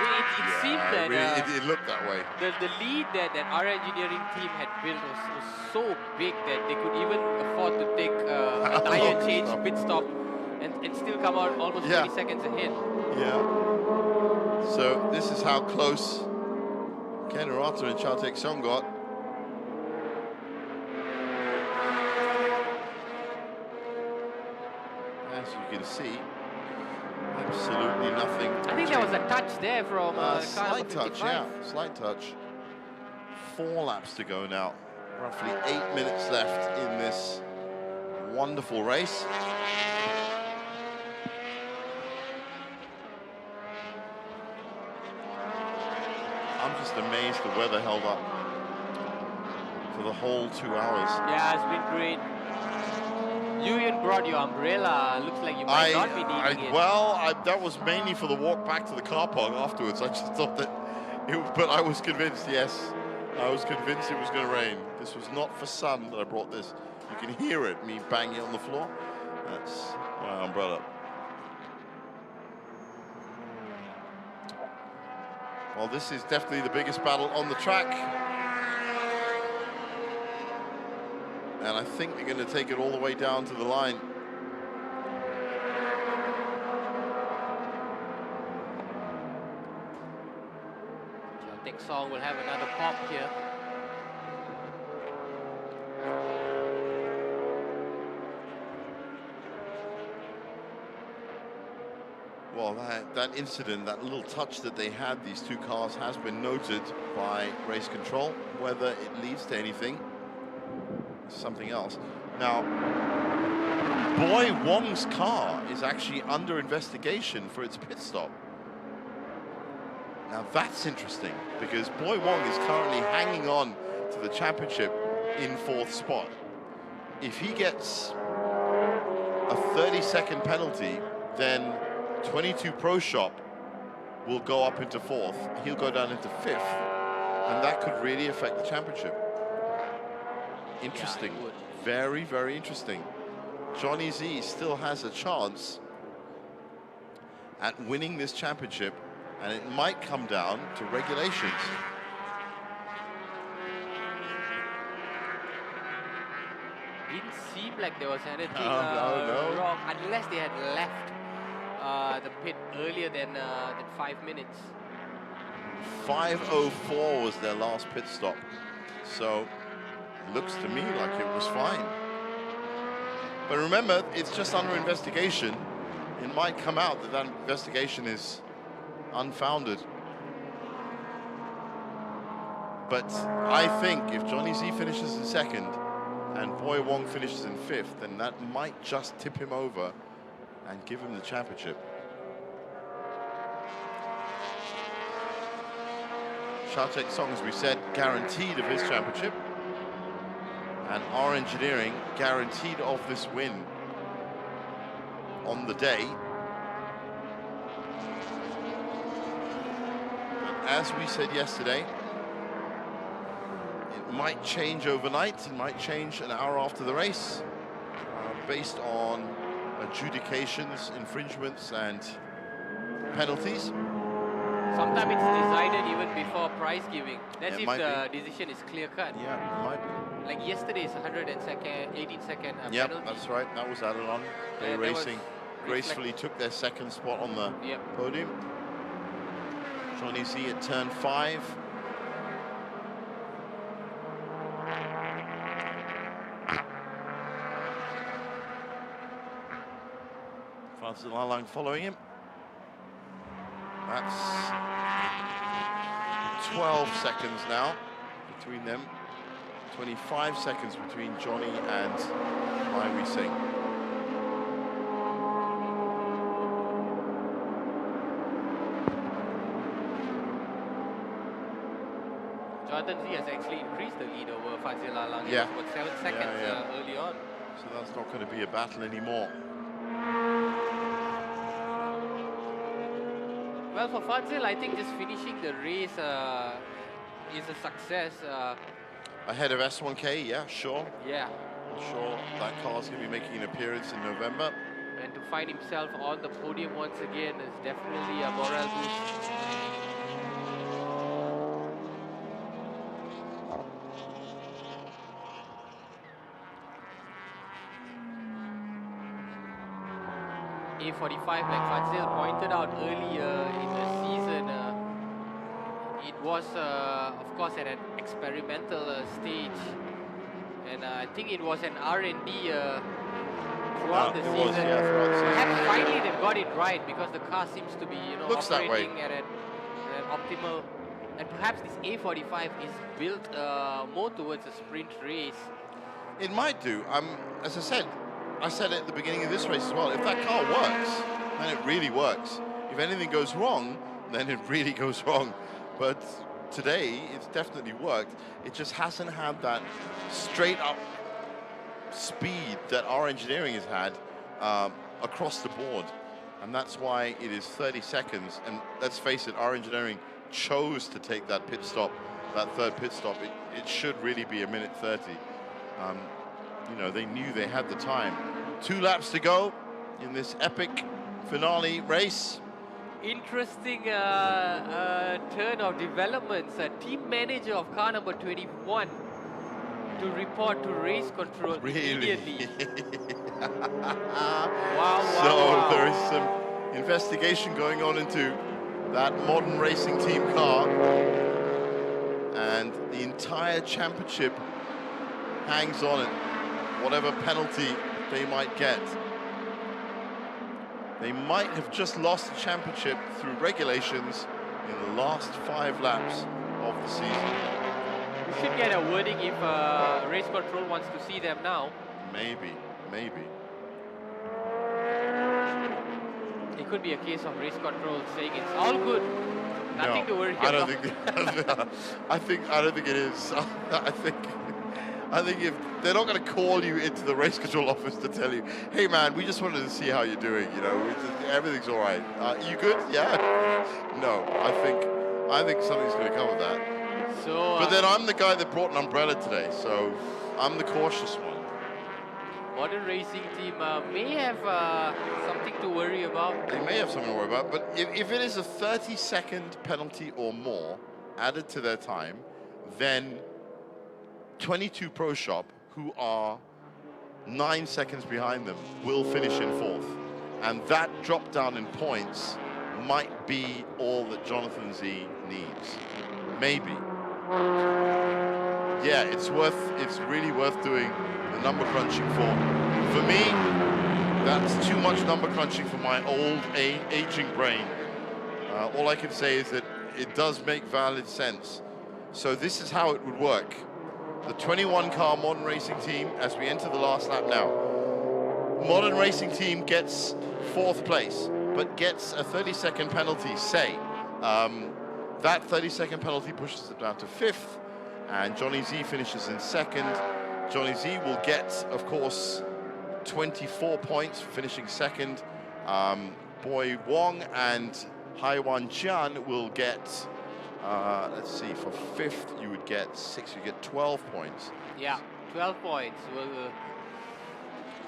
It seemed that it looked that way. The lead that our engineering team had built was so big that they could even afford to take a tire change pit stop and still come out almost 20 seconds ahead. Yeah. So this is how close Kanurata and Checkered Song got. As you can see, absolutely nothing. I think there was a touch there from slight touch, yeah, slight touch. 4 laps to go now. Roughly 8 minutes left in this wonderful race. I'm just amazed the weather held up for the whole 2 hours. Yeah, it's been great. You even brought your umbrella. Looks like you might not be needing it. Well, that was mainly for the walk back to the car park afterwards. I just thought that but I was convinced, yes. I was convinced it was going to rain. This was not for sun that I brought this. You can hear it, me banging on the floor. That's my umbrella. Well, this is definitely the biggest battle on the track. And I think they're going to take it all the way down to the line. Checkered Song will have another pop here. Well, that incident, that little touch that they had, these 2 cars, has been noted by race control. Whether it leads to anything, something else. Now, Boy Wong's car is actually under investigation for its pit stop. Now that's interesting, because Boy Wong is currently hanging on to the championship in 4th spot. If he gets a 30-second penalty, then 22 Pro Shop will go up into 4th. He'll go down into 5th, and that could really affect the championship. Interesting. Yeah, very, very interesting. Johnny Z still has a chance at winning this championship, and it might come down to regulations. Didn't seem like there was anything no. wrong, unless they had left the pit earlier than 5 minutes. 5:04 was their last pit stop, so looks to me like it was fine. But remember, it's just under investigation. It might come out that that investigation is unfounded. But I think if Johnny Z finishes in 2nd and Boy Wong finishes in 5th, then that might just tip him over and give him the championship. Checkered Song, as we said, guaranteed of his championship. And our engineering guaranteed of this win on the day. But as we said yesterday, it might change overnight. It might change an hour after the race, based on adjudications, infringements, and penalties. Sometimes it's decided even before prize giving. That's if the decision is clear cut. Yeah, it might be. Like yesterday's 18-second Yeah, penalty. that's right. That was added on. Bay Racing gracefully took their 2nd spot on the podium. Johnny Z at turn 5. Francis Lalang following him. That's 12 seconds now between them. 25 seconds between Johnny and Mai Singh. Jonathan Z has actually increased the lead over Fazil Alang. Yeah. It was about 7 seconds early on. So that's not going to be a battle anymore. Well, for Fazil, I think just finishing the race is a success. Ahead of S1K, yeah, sure. Yeah. I'm sure that car's going to be making an appearance in November. And to find himself on the podium once again is definitely a morale boost. A45, like Fazil pointed out earlier in the season, it was, of course, at an experimental stage, and I think it was an R&D throughout the season. Throughout the season. Perhaps finally they've got it right because the car seems to be, Looks operating at an optimal. And perhaps this A45 is built more towards a sprint race. It might do. As I said at the beginning of this race as well, if that car works, then it really works. If anything goes wrong, then it really goes wrong. But today, it's definitely worked. It just hasn't had that straight up speed that our engineering has had across the board. And that's why it is 30 seconds. And let's face it, our engineering chose to take that pit stop, that third pit stop. It should really be 1:30. They knew they had the time. 2 laps to go in this epic finale race. Interesting turn of developments. Team manager of car number 21 to report to race control immediately. Wow. There is some investigation going on into that modern racing team car, and the entire championship hangs on it, whatever penalty they might get. They might have just lost the championship through regulations in the last 5 laps of the season. We should get a wording if race control wants to see them now. Maybe. It could be a case of race control saying it's all good, nothing to worry I about. don't think. I don't think it is. I think if they're not going to call you into the race control office to tell you, hey man, we just wanted to see how you're doing. Everything's all right. You good? Yeah. No, I think something's going to come of that. So, but then I'm the guy that brought an umbrella today, so I'm the cautious one. Modern racing team may have something to worry about. They may have something to worry about, but if it is a 30-second penalty or more added to their time, then 22 Pro Shop, who are 9 seconds behind them, will finish in 4th. And that drop down in points might be all that Jonathan Z needs. Maybe. Yeah, it's really worth doing the number crunching for. For me, that's too much number crunching for my old aging brain. All I can say is that it does make valid sense. So this is how it would work. The 21 car modern racing team, as we enter the last lap now, modern racing team gets 4th place, but gets a 30-second penalty, say. That 30-second penalty pushes it down to 5th, and Johnny Z finishes in 2nd. Johnny Z will get, of course, 24 points for finishing 2nd. Boy Wong and Haiwan Jian will get, let's see, for 5th you would get 6, you get 12 points. Yeah, 12 points.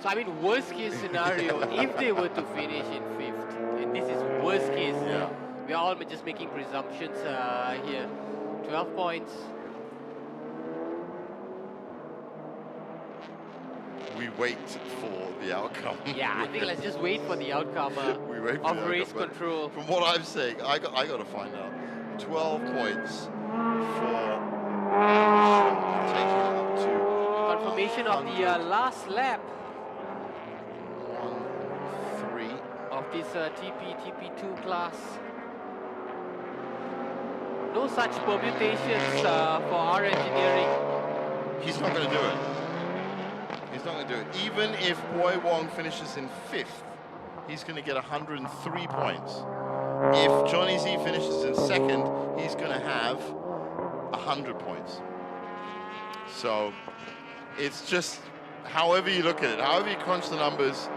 So I mean, worst case scenario, if they were to finish in 5th, and this is worst case, we are all just making presumptions here. 12 points. We wait for the outcome. Yeah, I think let's just wait for the outcome we wait for of the race outcome, control. From what I'm saying, I got to find out. 12 points for taking up to confirmation of the last lap. 1-3 of this TP2 class. No such permutations for our engineering. He's not going to do it. He's not going to do it. Even if Boy Wong finishes in 5th, he's going to get 103 points. If Johnny Z finishes in 2nd, he's going to have 100 points. So it's just, however you look at it, however you crunch the numbers,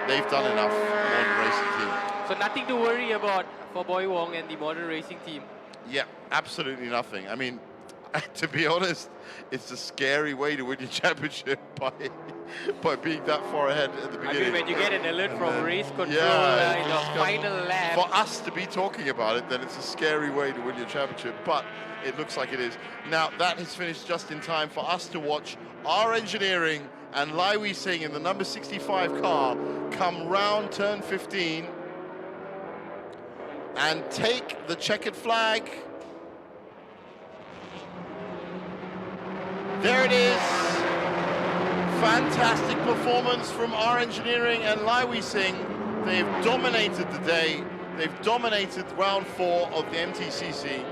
they've done enough, Modern Racing Team. So nothing to worry about for Boy Wong and the Modern Racing Team. Yeah, absolutely nothing. I mean, to be honest, it's a scary way to win your championship by being that far ahead at the beginning. I mean, when you get an alert from race control in the final lap. For us to be talking about it, then it's a scary way to win your championship, but it looks like it is. Now, that has finished just in time for us to watch our engineering and Lai Wei Sing in the number 65 car come round turn 15 and take the checkered flag. There it is. Fantastic performance from our engineering and Lai Wei Sing. They've dominated the day. They've dominated round 4 of the MTCC.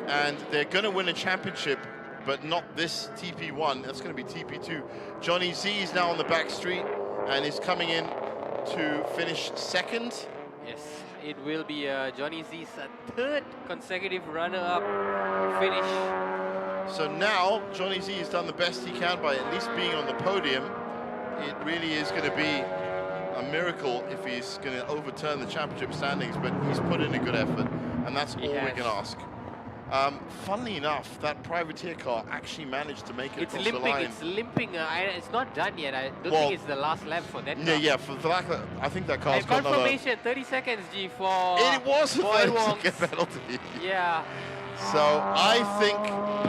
And they're going to win a championship, but not this TP1. That's going to be TP2. Johnny Z is now on the back street and is coming in to finish 2nd. Yes, it will be Johnny Z's 3rd consecutive runner-up finish. So now, Johnny Z has done the best he can by at least being on the podium. It really is going to be a miracle if he's going to overturn the championship standings, but he's put in a good effort, and that's all we can ask. Funnily enough, that privateer car actually managed to make it across the line. It's limping. It's not done yet. I don't think it's the last lap for that car. Yeah, for that, I think that car's got confirmation, 30 seconds, G, for It was a 30-second penalty. Yeah. So I think,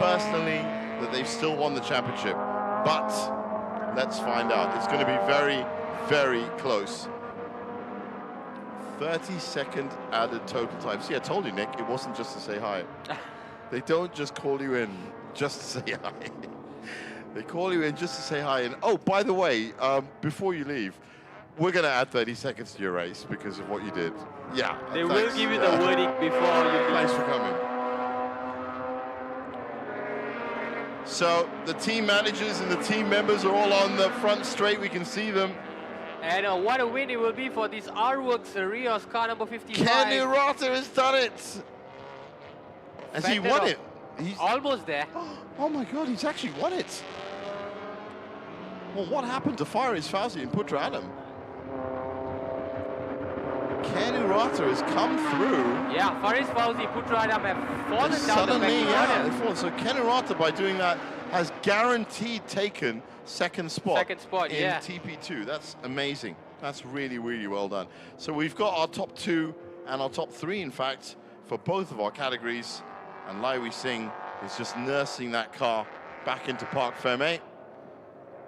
personally, that they've still won the championship. But let's find out. It's going to be very, very close. 30-second added total time. See, I told you, Nick, it wasn't just to say hi. They don't just call you in just to say hi. They call you in just to say hi. And oh, by the way, before you leave, we're going to add 30 seconds to your race because of what you did. Yeah. They will give you the verdict before you leave. Thanks for coming. So the team managers and the team members are all on the front straight. We can see them. And what a win it will be for this R-Works Rios car number 55. Kenny Rotter has done it. Has he won it? He's almost there. Oh my God, he's actually won it. Well, what happened to Faris Fauzi and Putra Adam? Kenny Rotter has come through. Yeah, Faris Fauzi, Putra Adam have fallen down suddenly, the back they've fallen. So Kenny Rotter, by doing that, has guaranteed taken second spot in TP2. That's amazing. That's really, really well done. So we've got our top 2 and our top 3, in fact, for both of our categories. And Lai Wei Sing is just nursing that car back into Parc Fermé.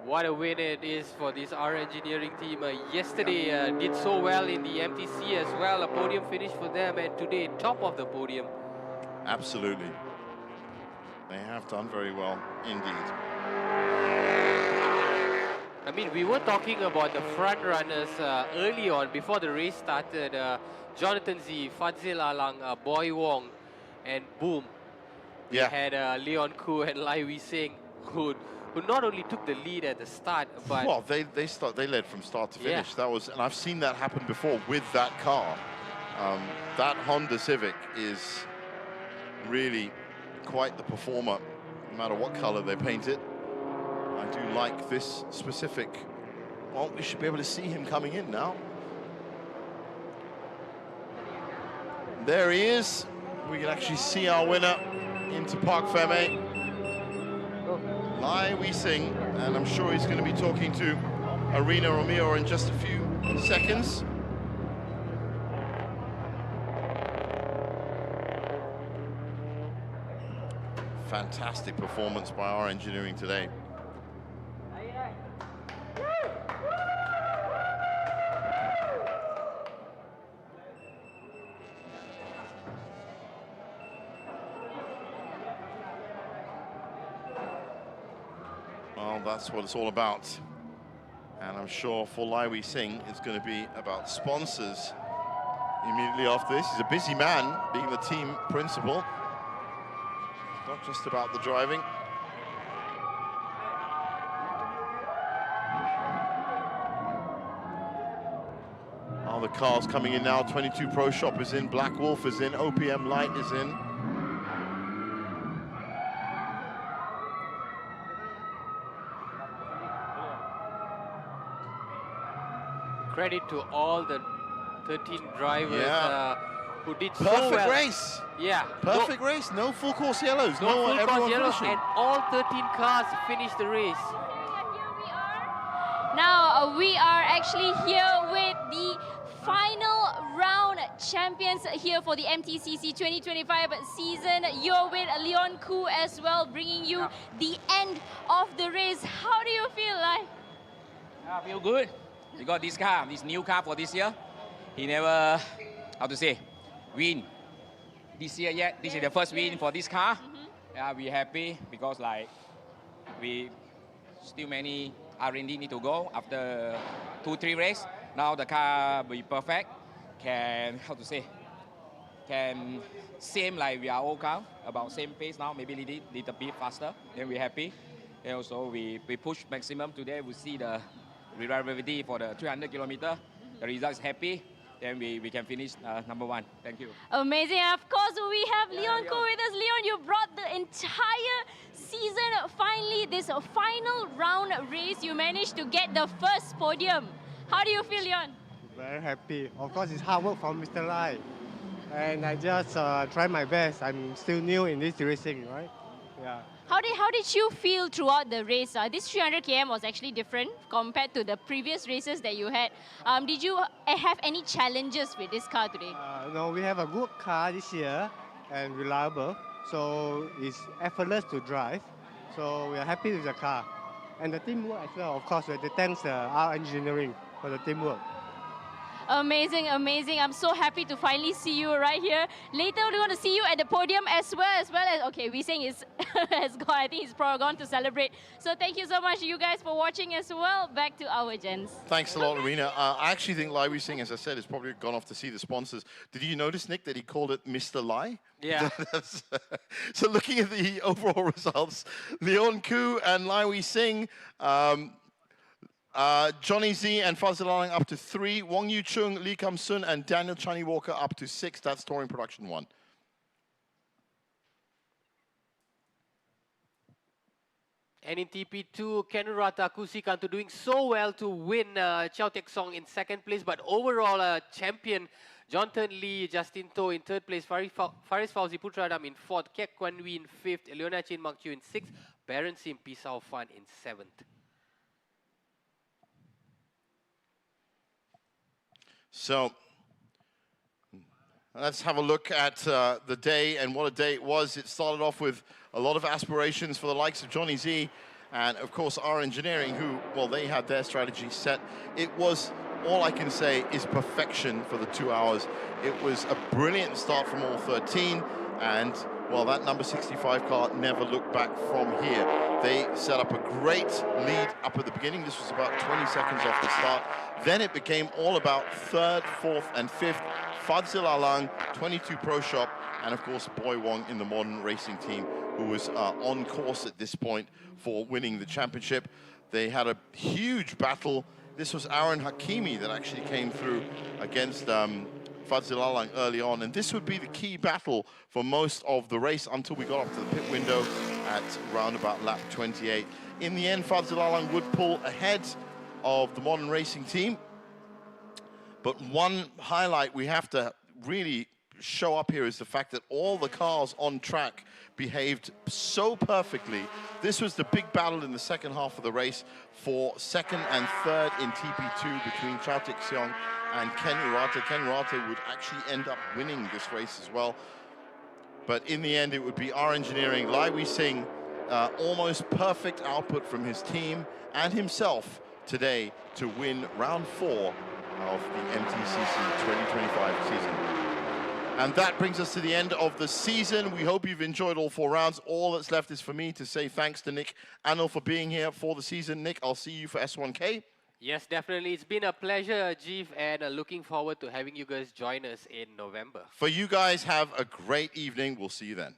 What a win it is for this R Engineering team. Yesterday did so well in the MTC as well. A podium finish for them, and today top of the podium. Absolutely. They have done very well indeed. I mean, we were talking about the front runners early on, before the race started. Jonathan Z, Fadzil Alang, Boy Wong, and boom. We had Leon Koo and Lai Wei Sing, who not only took the lead at the start, but well, they led from start to finish. That was, and I've seen that happen before with that car. That Honda Civic is really quite the performer, no matter what color they paint it. I do like this specific. Well, we should be able to see him coming in now. There he is. We can actually see our winner into Parc Fermé. Lai Wei Sing, and I'm sure he's going to be talking to Arena Romeo in just a few seconds. Fantastic performance by our engineering today. Well, that's what it's all about. And I'm sure for Lai Wei Sing, it's going to be about sponsors immediately after this. He's a busy man, being the team principal. It's not just about the driving. All the cars coming in now. 22 Pro Shop is in, Black Wolf is in, OPM Light is in. Credit to all the 13 drivers who did so Perfect well. race. Yeah. Perfect race. No full course yellows. No full course yellows, finishing. and all 13 cars finished the race. Now we are actually here with the final round champions here for the MTCC 2025 season. You're with Leon Koo as well, bringing you the end of the race. How do you feel like? I feel good. We got this car, this new car for this year. He never, how to say, win this year yet. This is the first win for this car. Yeah, we're happy because like we still many R&D need to go after 2-3 races. Now the car will be perfect. Can, how to say, can same like we are all car, about same pace now, maybe little bit faster. Then we're happy. And also we push maximum today. We see the reliability for the 300 kilometer. The result is happy. Then we can finish #1. Thank you. Amazing. And of course, we have Leon Koo with us. Leon, you brought the entire season. Finally, this final round race, you managed to get the first podium. How do you feel, Leon? Very happy. Of course, it's hard work from Mr. Lai. And I just try my best. I'm still new in this racing, right? Yeah. How did you feel throughout the race? This 300 km was actually different compared to the previous races that you had. Did you have any challenges with this car today? No, we have a good car this year and reliable. So it's effortless to drive. So we are happy with the car. And the teamwork as well, of course, we have to thank our engineering for the teamwork. Amazing, amazing. I'm so happy to finally see you right here. Later, we're going to see you at the podium as well as, okay, Wee Seng has gone. I think he's probably gone to celebrate. So thank you so much, you guys, for watching as well. Back to our gents. Thanks a lot, Arena. I actually think Lai Wee Seng, as I said, has probably gone off to see the sponsors. Did you notice, Nick, that he called it Mr. Lai? Yeah. So looking at the overall results, Leon Koo and Lai Wee Seng, Johnny Z and Fazil Alang up to 3. Wong Yu Chung, Lee Kam Sun, and Daniel Chani Walker up to 6. That's Touring Production 1. And in TP2, Kenurata Kusikanto doing so well to win Chow Tek Song in 2nd place. But overall, champion Jonathan Lee, Justin To in 3rd place, Faris Fauzi Putradam in 4th, Kek Kwan Wee in 5th, Leona Chin Mak Chiu in 6th, Baron Sim Pisau Fan in 7th. So let's have a look at the day and what a day it was. It started off with a lot of aspirations for the likes of Johnny Z and, of course, our engineering, who, well, they had their strategy set. It was, all I can say, is perfection for the 2 hours. It was a brilliant start from all 13, and, well, that number 65 car never looked back from here. They set up a great lead up at the beginning. This was about 20 seconds off the start. Then it became all about 3rd, 4th, and 5th. Fadzil Alang, 22 Pro Shop, and of course Boy Wong in the Modern Racing team, who was on course at this point for winning the championship. They had a huge battle. This was Aaron Hakimi that actually came through against Fadzil Alang early on, and this would be the key battle for most of the race until we got up to the pit window at round about lap 28. In the end, Fadzil Alang would pull ahead of the Modern Racing team. But one highlight we have to really show up here is the fact that all the cars on track behaved so perfectly. This was the big battle in the second half of the race for 2nd and 3rd in TP2 between Chow Tek Seong and Ken Urata. Ken Urata would actually end up winning this race as well. But in the end, it would be our engineering, Lai Wee Seng, almost perfect output from his team and himself today to win round 4 of the MTCC 2025 season. And that brings us to the end of the season. We hope you've enjoyed all 4 rounds. All that's left is for me to say thanks to Nick Anil for being here for the season. Nick, I'll see you for S1K. Yes, definitely. It's been a pleasure, Jeev, and looking forward to having you guys join us in November. For you guys, have a great evening. We'll see you then.